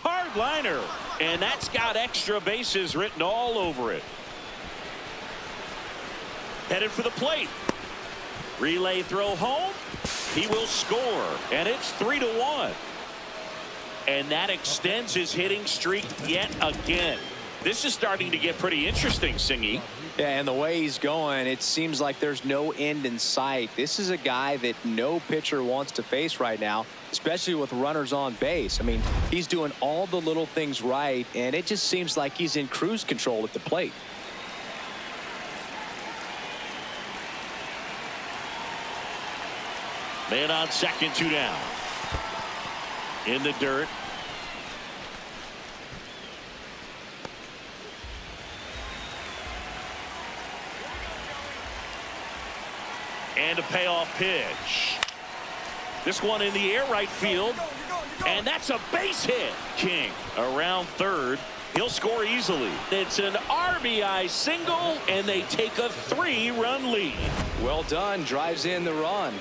Hard liner, and that's got extra bases written all over it. Headed for the plate. Relay throw home. He will score, and it's 3-1. And that extends his hitting streak yet again. This is starting to get pretty interesting, Singy. Yeah, and the way he's going, it seems like there's no end in sight. This is a guy that no pitcher wants to face right now, especially with runners on base. I mean, he's doing all the little things right, and it just seems like he's in cruise control at the plate. Man on second, 2 down. In the dirt. And a payoff pitch. This one in the air right field. And that's a base hit. King around third. He'll score easily. It's an RBI single, and they take a 3-run lead. Well done. Drives in the run.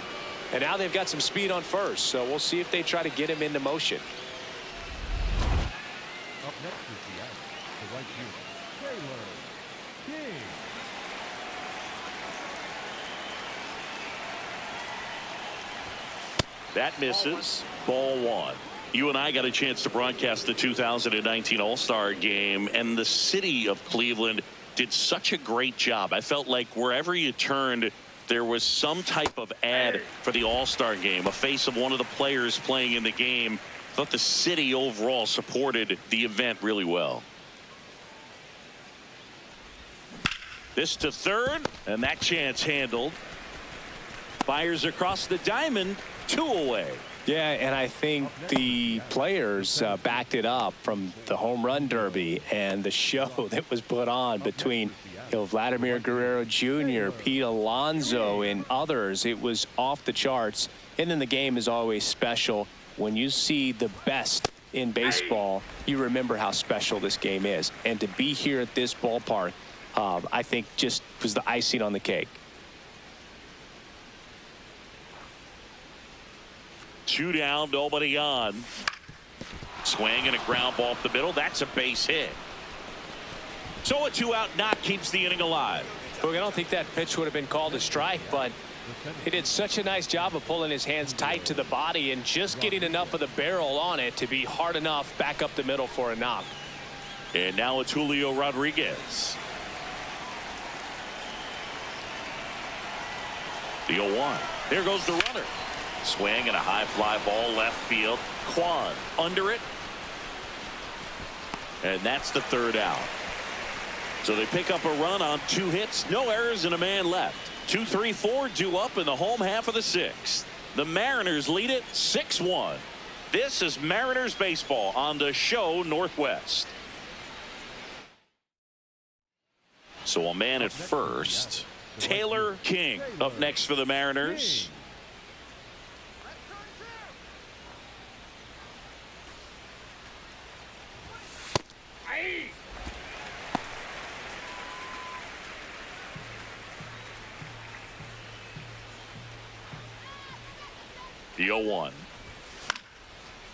And now they've got some speed on first, so we'll see if they try to get him into motion. Up next is the out. The right fielder, Taylor King. That misses. Ball 1. You and I got a chance to broadcast the 2019 All-Star game, and the city of Cleveland did such a great job. I felt like wherever you turned, there was some type of ad for the All-Star game, a face of one of the players playing in the game. I thought the city overall supported the event really well. This to third, and that chance handled. Fires across the diamond, 2 away. Yeah, and I think the players backed it up from the home run derby and the show that was put on between Vladimir Guerrero Jr., Pete Alonso, and others. It was off the charts. And then the game is always special. When you see the best in baseball, you remember how special this game is. And to be here at this ballpark, I think just was the icing on the cake. 2 down, nobody on. Swing and a ground ball up the middle. That's a base hit. So a 2-out knock keeps the inning alive. Look, I don't think that pitch would have been called a strike, but he did such a nice job of pulling his hands tight to the body and just getting enough of the barrel on it to be hard enough back up the middle for a knock. And now it's Julio Rodriguez. The 0-1. There goes the runner. Swing and a high fly ball left field. Kwan under it. And that's the 3rd out. So they pick up a run on 2 hits, no errors, and a man left. 2-3-4 due up in the home half of the 6th. The Mariners lead it 6-1. This is Mariners baseball on the show Northwest. So a man at first. Taylor King up next for the Mariners. The 0-1.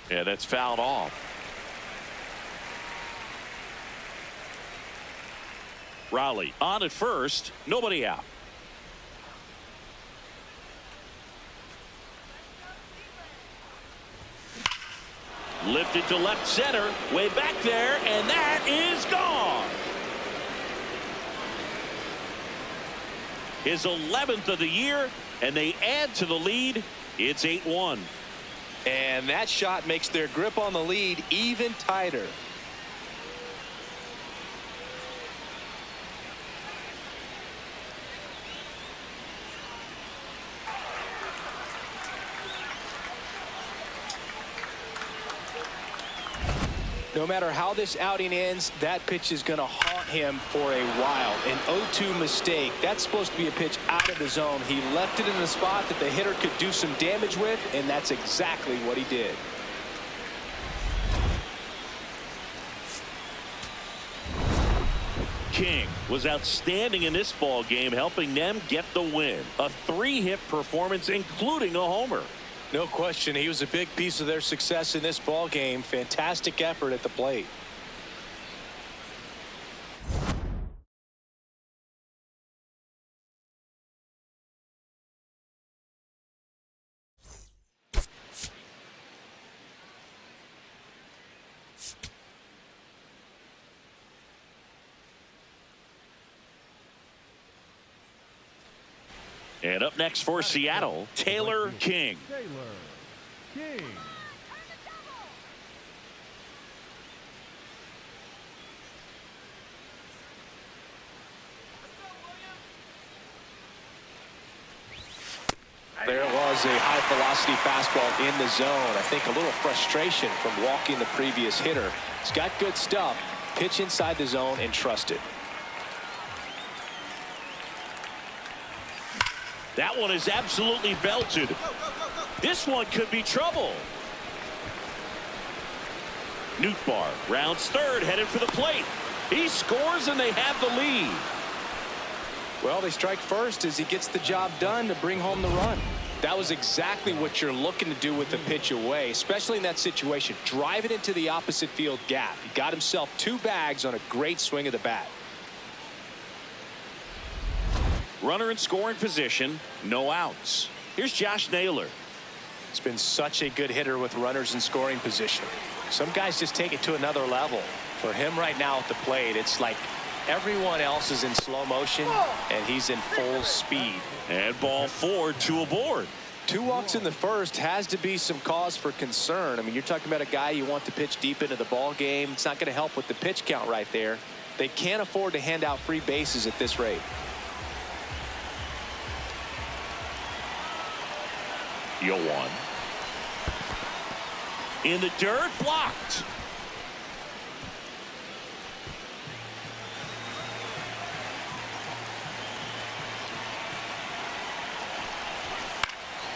Yeah, that's fouled off. Raleigh on at first, nobody out. Lifted to left center, way back there, and that is gone. His 11th of the year, and they add to the lead. It's 8-1. And that shot makes their grip on the lead even tighter. No matter how this outing ends, that pitch is going to haunt him for a while. An 0-2 mistake. That's supposed to be a pitch out of the zone. He left it in a spot that the hitter could do some damage with, and that's exactly what he did. King was outstanding in this ball game, helping them get the win. A 3-hit performance, including a homer. No question, he was a big piece of their success in this ball game. Fantastic effort at the plate. And up next for Seattle, Taylor King. Taylor King. There it was, a high velocity fastball in the zone. I think a little frustration from walking the previous hitter. He's got good stuff. Pitch inside the zone and trust it. That one is absolutely belted. This one could be trouble. Nootbaar rounds third, headed for the plate. He scores and they have the lead. Well, they strike first as he gets the job done to bring home the run. That was exactly what you're looking to do with the pitch away, especially in that situation. Drive it into the opposite field gap. He got himself 2 bags on a great swing of the bat. Runner in scoring position, no outs. Here's Josh Naylor. He's been such a good hitter with runners in scoring position. Some guys just take it to another level. For him right now at the plate, it's like everyone else is in slow motion and he's in full speed. And ball 4, 2 aboard. 2 walks in the first has to be some cause for concern. I mean, you're talking about a guy you want to pitch deep into the ball game. It's not going to help with the pitch count right there. They can't afford to hand out free bases at this rate. Yo, 1. In the dirt, blocked.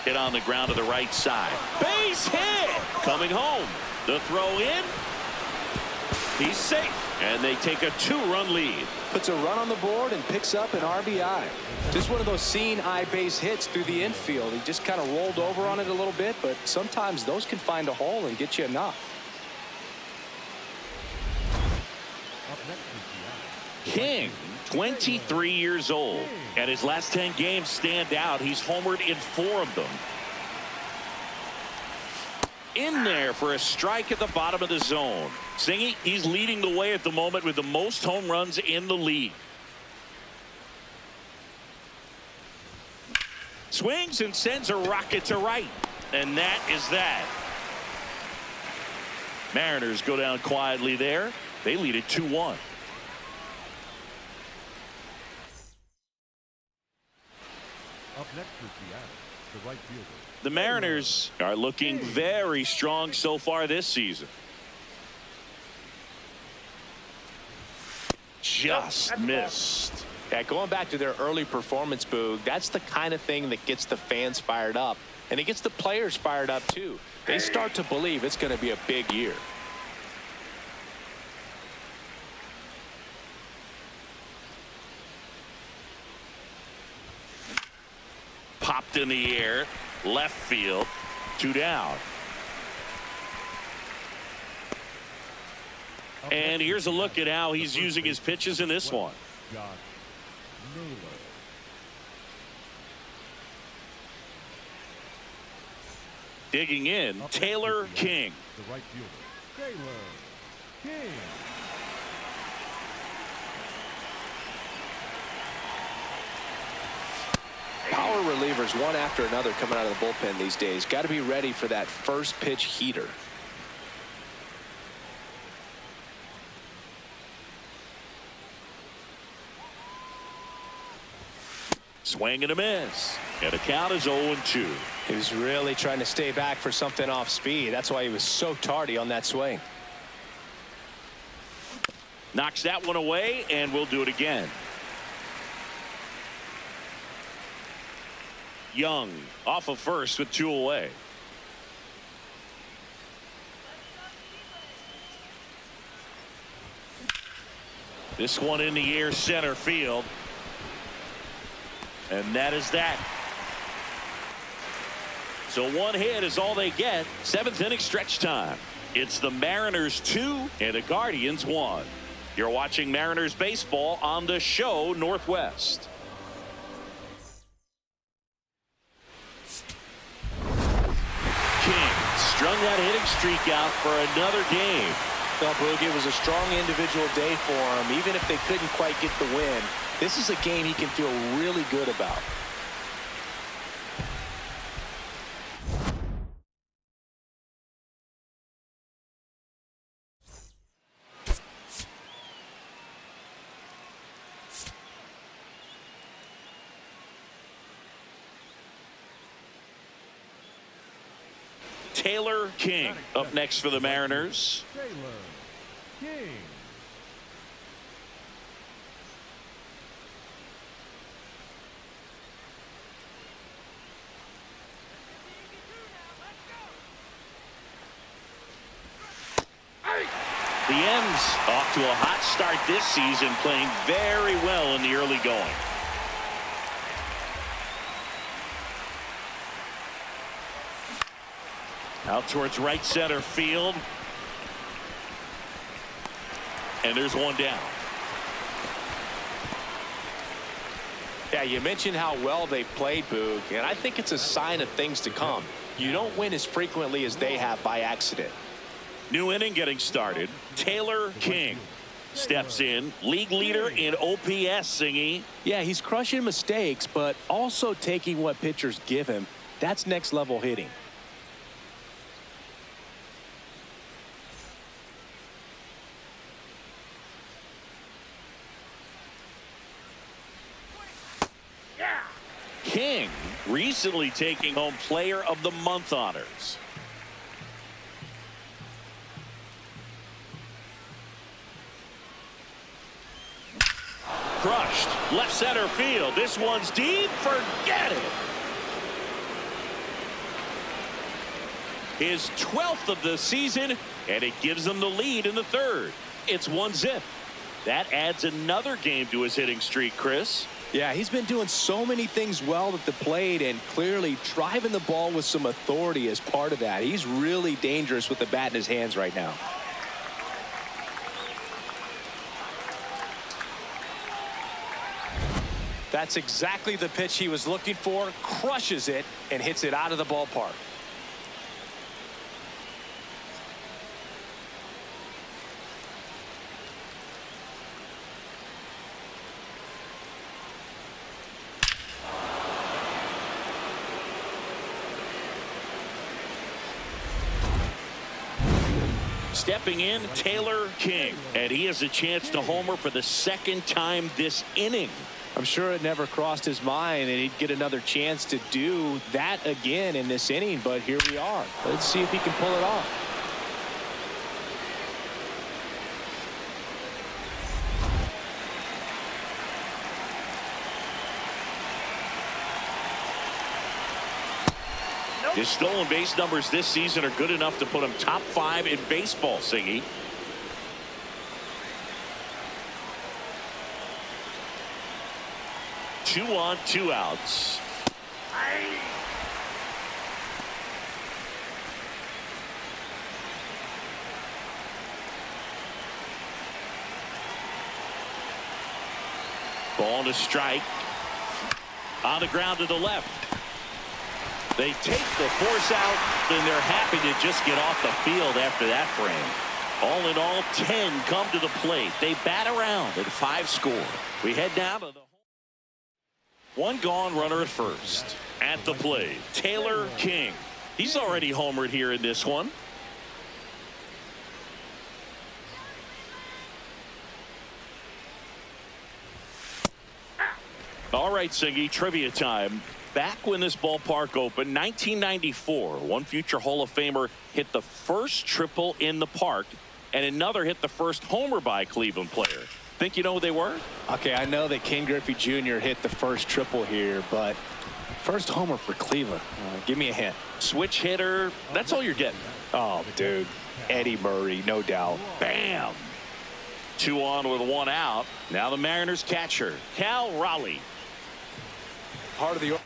Hit on the ground to the right side. Base hit. Coming home. The throw in. He's safe. And they take a 2-run lead. Puts a run on the board and picks up an RBI. Just one of those seeing eye base hits through the infield. He just kind of rolled over on it a little bit, but sometimes those can find a hole and get you a knock. King, 23 years old, and his last 10 games stand out. He's homered in 4 of them. In there for a strike at the bottom of the zone. Singy, he's leading the way at the moment with the most home runs in the league. Swings and sends a rocket to right. And that is that. Mariners go down quietly there. They lead it 2-1. Up next for Seattle, the right fielder. The Mariners are looking very strong so far this season. Just missed. Yeah, going back to their early performance, Boog, that's the kind of thing that gets the fans fired up. And it gets the players fired up, too. They start to believe it's going to be a big year. Popped in the air, left field. 2 down. And here's a look at how he's using his pitches in this one. Josh Naylor. Digging in, Taylor King. The right fielder, Taylor King. Power relievers one after another coming out of the bullpen these days. Got to be ready for that first pitch heater. Swing and a miss. And the count is 0-2. He was really trying to stay back for something off speed. That's why he was so tardy on that swing. Knocks that one away, and we'll do it again. Young off of first with 2 away. This one in the air, center field. And that is that. So 1 hit is all they get. 7th inning stretch time. It's the Mariners 2 and the Guardians 1. You're watching Mariners baseball on the show Northwest. King strung that hitting streak out for another game. Well, Boog, it was a strong individual day for him. Even if they couldn't quite get the win, this is a game he can feel really good about. Taylor King up next for the Mariners. Taylor King. The M's off to a hot start this season, playing very well in the early going. Out towards right center field. And there's one down. Yeah, you mentioned how well they played, Boog, and I think it's a sign of things to come. You don't win as frequently as they have by accident. New inning getting started. Taylor King steps in, league leader in OPS, Singy. Yeah, he's crushing mistakes, but also taking what pitchers give him. That's next level hitting. King recently taking home Player of the Month honors. Crushed left center field. This one's deep. Forget it. His 12th of the season, and it gives them the lead in the 3rd. It's 1-0. That adds another game to his hitting streak, Chris. Yeah, he's been doing so many things well at the plate and clearly driving the ball with some authority as part of that. He's really dangerous with the bat in his hands right now. That's exactly the pitch he was looking for. Crushes it and hits it out of the ballpark. Stepping in, Taylor King, and he has a chance to homer for the 2nd time this inning. I'm sure it never crossed his mind that he'd get another chance to do that again in this inning, but here we are. Let's see if he can pull it off. His stolen base numbers this season are good enough to put him top 5 in baseball, Singy. Two on, 2 outs. Ball to strike. On the ground to the left. They take the force out, and they're happy to just get off the field after that frame. All in all, 10 come to the plate. They bat around at 5 score. We head down to the one gone runner at first. At the plate, Taylor King. He's already homered here in this one. All right, Singy, trivia time. Back when this ballpark opened, 1994, one future Hall of Famer hit the first triple in the park, and another hit the first homer by a Cleveland player. Think you know who they were? Okay, I know that Ken Griffey Jr. hit the first triple here, but first homer for Cleveland. Give me a hint. Switch hitter. That's all you're getting. Oh, dude. Eddie Murray, no doubt. Bam. 2 on with 1 out. Now the Mariners catcher, Cal Raleigh. Part of the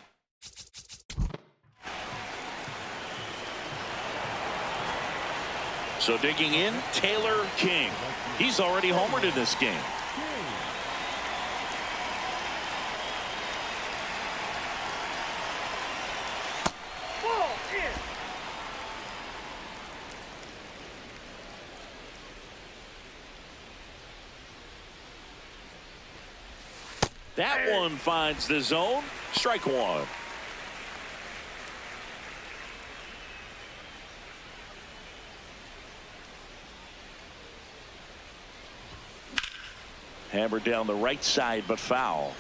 So digging in, Taylor King. He's already homered in this game. Ball in. That one finds the zone. Strike 1. Hammered down the right side, but foul.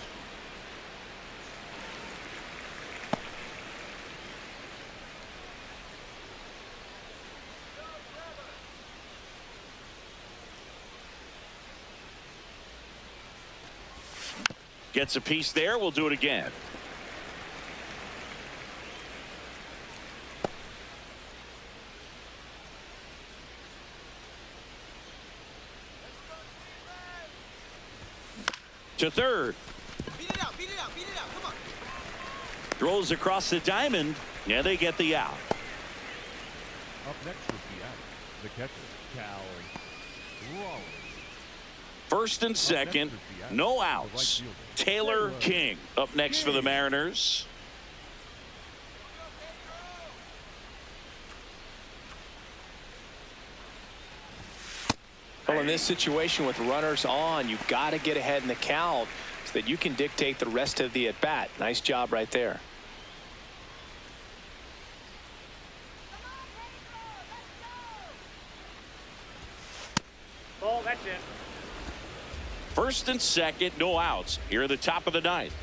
Gets a piece there. We'll do it again. To third. Beat it out, beat it out, beat it out. Come on. Throws across the diamond. Yeah, they get the out. Up next is the out. The catcher, Cal Raleigh. First and second, no outs. Taylor King up next for the Mariners. Well, in this situation with runners on, you've got to get ahead in the count so that you can dictate the rest of the at-bat. Nice job right there. Ball, that's it. First and second, no outs. Here at the top of the ninth.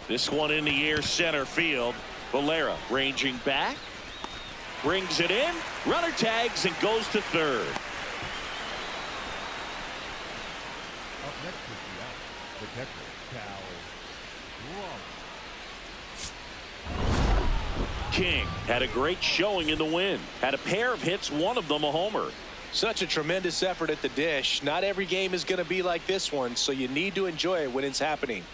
This one in the air, center field. Valera ranging back. Brings it in. Runner tags and goes to third. Up next is the out. The catcher, Cal Raleigh. King had a great showing in the win. Had a pair of hits, one of them a homer. Such a tremendous effort at the dish. Not every game is going to be like this one, so you need to enjoy it when it's happening.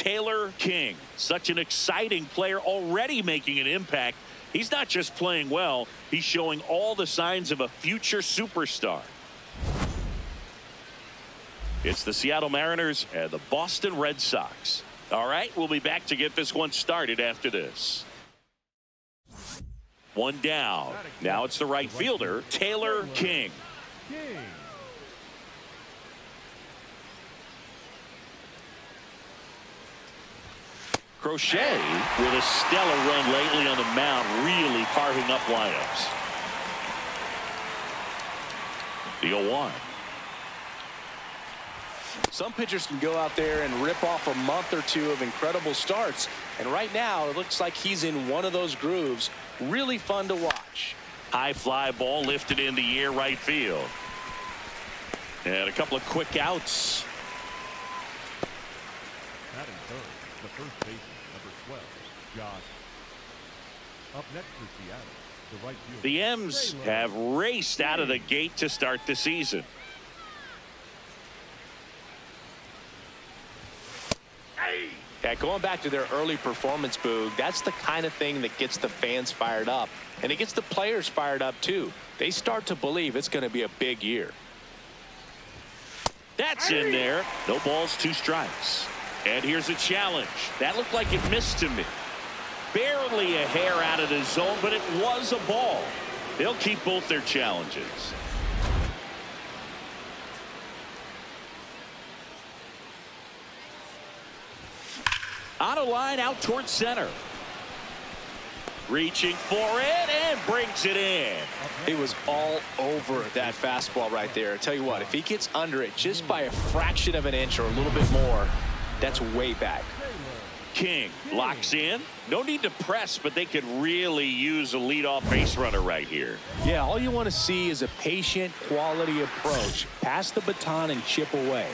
Taylor King. Such an exciting player, already making an impact. He's not just playing well, he's showing all the signs of a future superstar. It's the Seattle Mariners and the Boston Red Sox. All right, we'll be back to get this one started after this. One down. Now it's the right fielder, Taylor King. Crochet with a stellar run lately on the mound, really carving up lineups. The 0-1. Some pitchers can go out there and rip off a month or two of incredible starts. And right now, it looks like he's in one of those grooves. Really fun to watch. High fly ball lifted in the air right field. And a couple of quick outs. Batting third, the first baseman, number 12, Josh. Up next for Seattle, the right fielder. The M's have raced out of the gate to start the season. Yeah, going back to their early performance, Boog, that's the kind of thing that gets the fans fired up. And it gets the players fired up, too. They start to believe it's going to be a big year. That's in there. No balls, 2 strikes. And here's a challenge. That looked like it missed to me. Barely a hair out of the zone, but it was a ball. They'll keep both their challenges. On a line out towards center. Reaching for it and brings it in. He was all over that fastball right there. I tell you what, if he gets under it just by a fraction of an inch or a little bit more, that's way back. King locks in. No need to press, but they could really use a leadoff base runner right here. Yeah, all you want to see is a patient, quality approach. Pass the baton and chip away.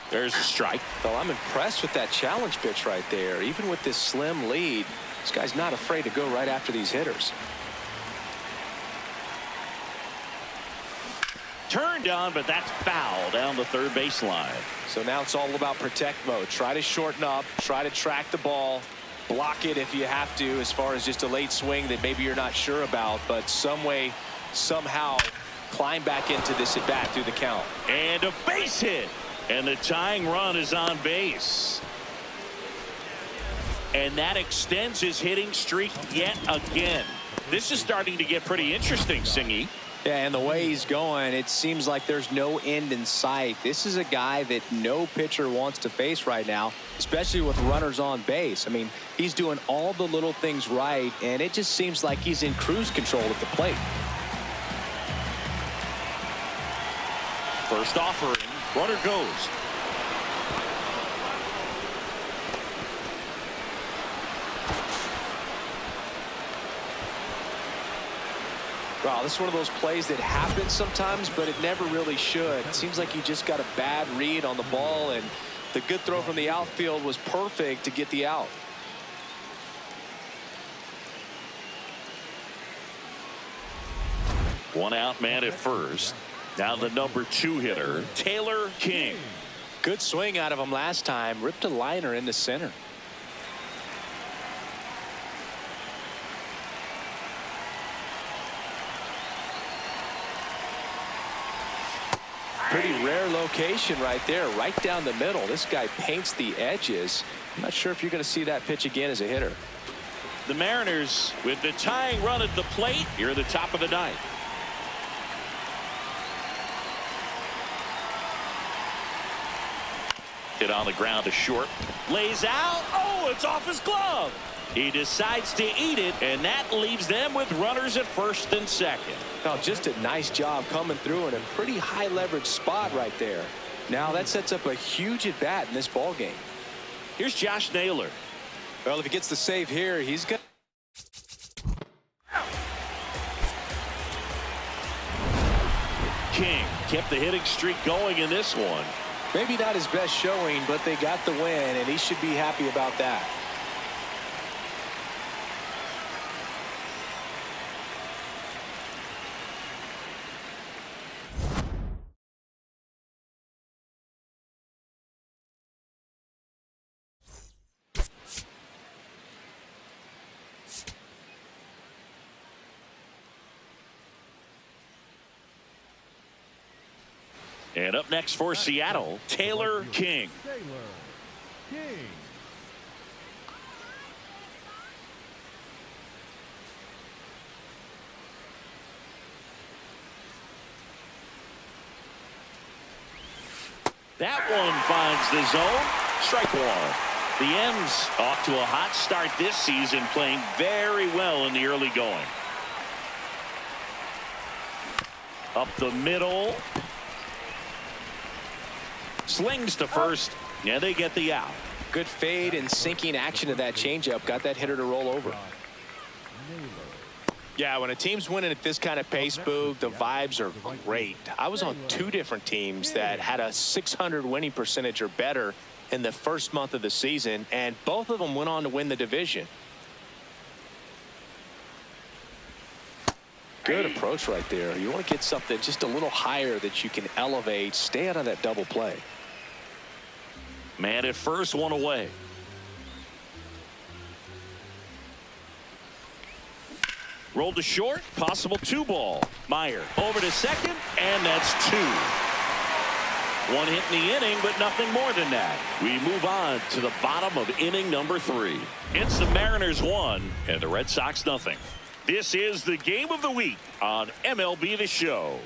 There's a strike. Well, I'm impressed with that challenge pitch right there. Even with this slim lead, this guy's not afraid to go right after these hitters. Turned on, but that's foul down the third baseline. So now it's all about protect mode. Try to shorten up, try to track the ball, block it if you have to, as far as just a late swing that maybe you're not sure about, but some way, somehow climb back into this at bat through the count. And a base hit. And the tying run is on base. And that extends his hitting streak yet again. This is starting to get pretty interesting, Singy. Yeah, and the way he's going, it seems like there's no end in sight. This is a guy that no pitcher wants to face right now, especially with runners on base. I mean, he's doing all the little things right, and it just seems like he's in cruise control at the plate. First offering. Runner goes. Wow, this is one of those plays that happens sometimes, but it never really should. It seems like you just got a bad read on the ball, and the good throw from the outfield was perfect to get the out. One out man at first. Now the number 2 hitter, Taylor King. Good swing out of him last time. Ripped a liner into center. Pretty rare location right there, right down the middle. This guy paints the edges. I'm not sure if you're going to see that pitch again as a hitter. The Mariners with the tying run at the plate here at the top of the 9th. Hit on the ground to short. Lays out. Oh, it's off his glove. He decides to eat it, and that leaves them with runners at first and second. Oh, just a nice job coming through in a pretty high leverage spot right there. Now that sets up a huge at bat in this ball game. Here's Josh Naylor. Well, if he gets the save here, he's going to. King kept the hitting streak going in this one. Maybe not his best showing, but they got the win, and he should be happy about that. And up next for Seattle, Taylor King. Taylor King. That one finds the zone. Strike one. The M's off to a hot start this season, playing very well in the early going. Up the middle. Slings to first. Yeah, they get the out. Good fade and sinking action to that changeup. Got that hitter to roll over. Yeah, when a team's winning at this kind of pace, Boog, the vibes are great. I was on 2 different teams that had a .600 winning percentage or better in the first month of the season, and both of them went on to win the division. Good approach right there. You want to get something just a little higher that you can elevate. Stay out of that double play. Man at first, one away. Rolled to short, possible 2-ball. Meyer over to second, and that's 2. One hit in the inning, but nothing more than that. We move on to the bottom of inning number 3. It's the Mariners 1 and the Red Sox nothing. This is the game of the week on MLB The Show.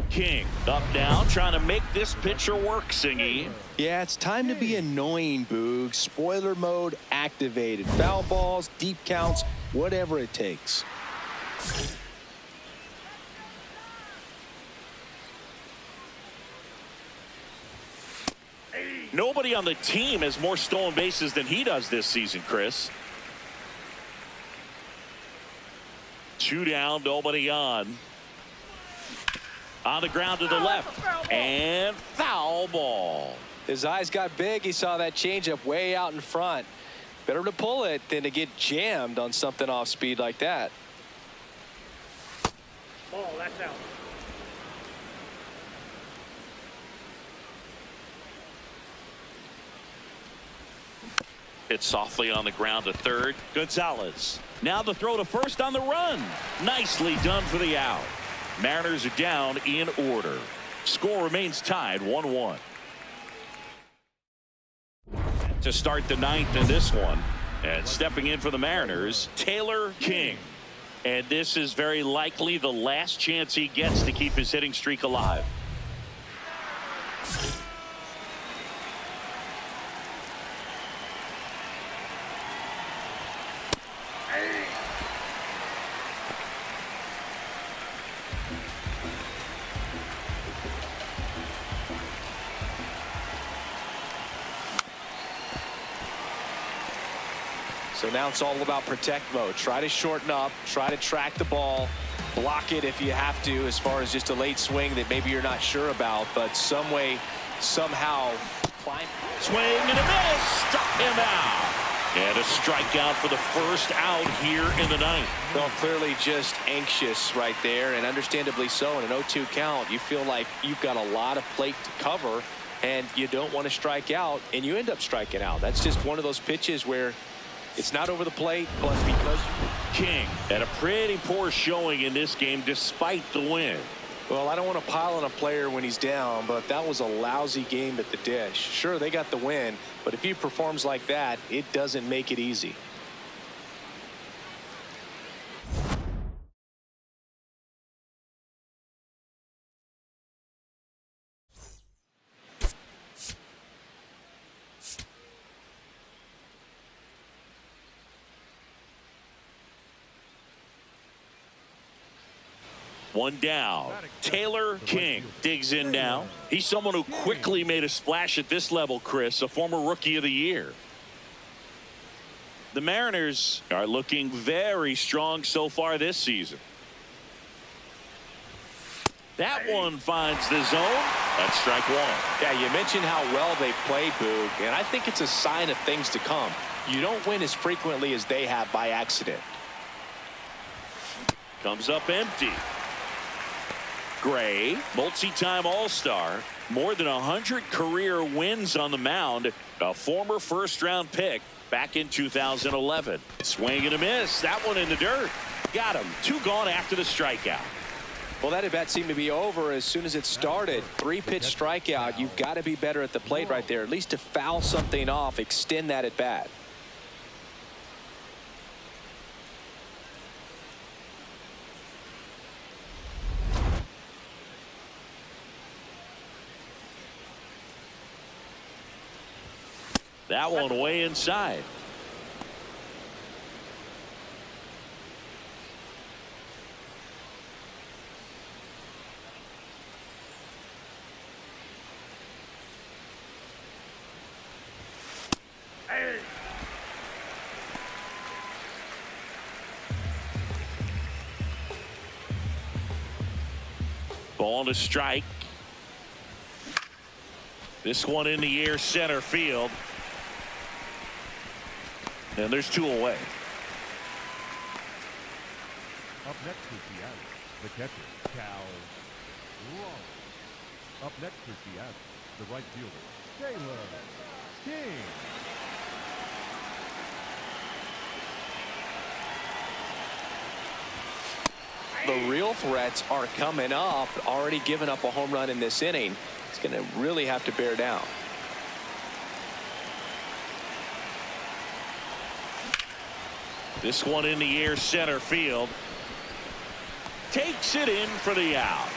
King up now, trying to make this pitcher work, Singy. Yeah, it's time to be annoying, Boog. Spoiler mode activated. Foul balls, deep counts, whatever it takes. Nobody on the team has more stolen bases than he does this season, Chris. 2 down, nobody on. On the ground to the left, and foul ball. His eyes got big. He saw that changeup way out in front. Better to pull it than to get jammed on something off speed like that. Ball, that's out. Hit softly on the ground to third. Gonzalez. Now the throw to first on the run. Nicely done for the out. Mariners are down in order. Score remains tied 1-1. To start the 9th in this one. And stepping in for the Mariners, Taylor King. And this is very likely the last chance he gets to keep his hitting streak alive. So now it's all about protect mode. Try to shorten up, try to track the ball, block it if you have to, as far as just a late swing that maybe you're not sure about, but some way, somehow climb. Swing and a miss. Struck him out. And a strikeout for the first out here in the 9th. Well, clearly just anxious right there, and understandably so. In an 0-2 count, you feel like you've got a lot of plate to cover, and you don't want to strike out, and you end up striking out. That's just one of those pitches where it's not over the plate, but because King had a pretty poor showing in this game despite the win. Well, I don't want to pile on a player when he's down, but that was a lousy game at the dish. Sure, they got the win, but if he performs like that, it doesn't make it easy. One down. Taylor King digs in now. He's someone who quickly made a splash at this level, Chris, a former Rookie of the Year. The Mariners are looking very strong so far this season. That one finds the zone. That's strike one. Yeah, you mentioned how well they played, Boog, and I think it's a sign of things to come. You don't win as frequently as they have by accident. Comes up empty. Gray, multi-time All-Star, More than 100 career wins on the mound. A former first-round pick back in 2011. Swing and a miss. That one in the dirt. Got him. 2 gone after the strikeout. Well, that at bat seemed to be over as soon as it started. 3-pitch strikeout. You've got to be better at the plate right there. At least to foul something off, extend that at bat. That one way inside. Ball to strike. This one in the air, center field. And there's 2 away. Up next for Seattle, the catcher, Cal Wrong. Up next for Seattle, the right fielder, Taylor King. The real threats are coming up. Already given up a home run in this inning. It's going to really have to bear down. This one in the air, center field. Takes it in for the out.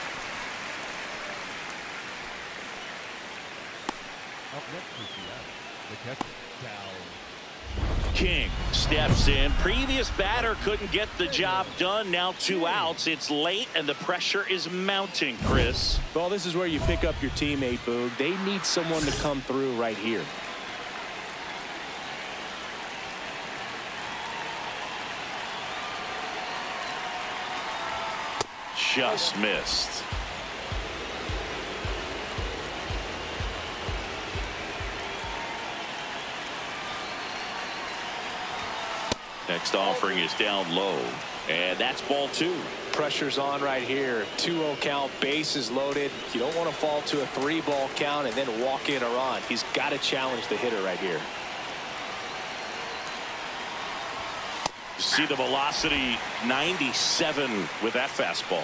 Up next for Seattle, the catcher, Cal. King steps in. Previous batter couldn't get the job done. Now 2 outs. It's late and the pressure is mounting, Chris. Well, this is where you pick up your teammate, Boog. They need someone to come through right here. Just missed. Next offering is down low, and that's ball 2. Pressure's on right here. 2-0 count, bases loaded. You don't want to fall to a 3-ball count and then walk in or on. He's got to challenge the hitter right here. See the velocity, 97 with that fastball.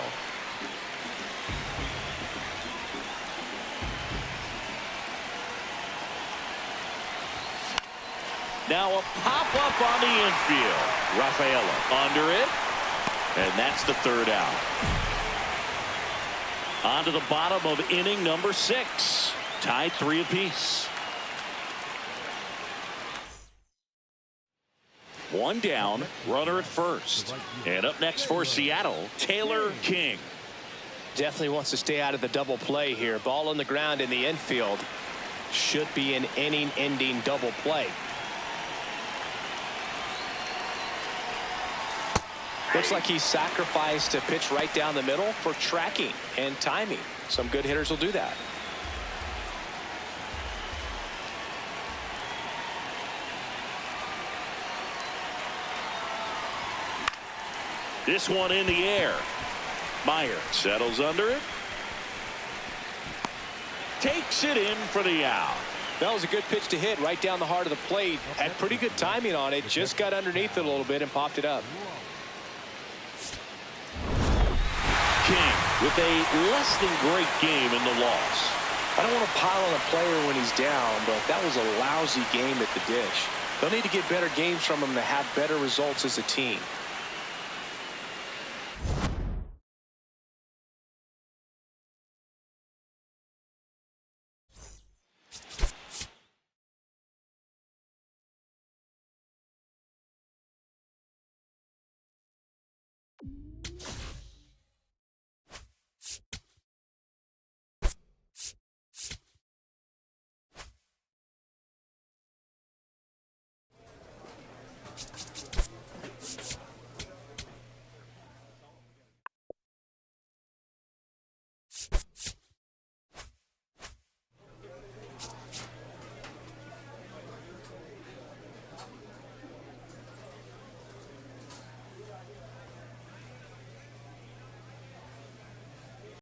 Now a pop-up on the infield. Rafaela under it. And that's the 3rd out. On to the bottom of inning number 6. Tied 3 apiece. 1 down, runner at first. And up next for Seattle, Taylor King. Definitely wants to stay out of the double play here. Ball on the ground in the infield. Should be an inning-ending double play. Looks like he sacrificed a pitch right down the middle for tracking and timing. Some good hitters will do that. This one in the air. Meyer settles under it. Takes it in for the out. That was a good pitch to hit right down the heart of the plate. Had pretty good timing on it. Just got underneath it a little bit and popped it up. King with a less than great game in the loss. I don't want to pile on a player when he's down, but that was a lousy game at the dish. They'll need to get better games from him to have better results as a team.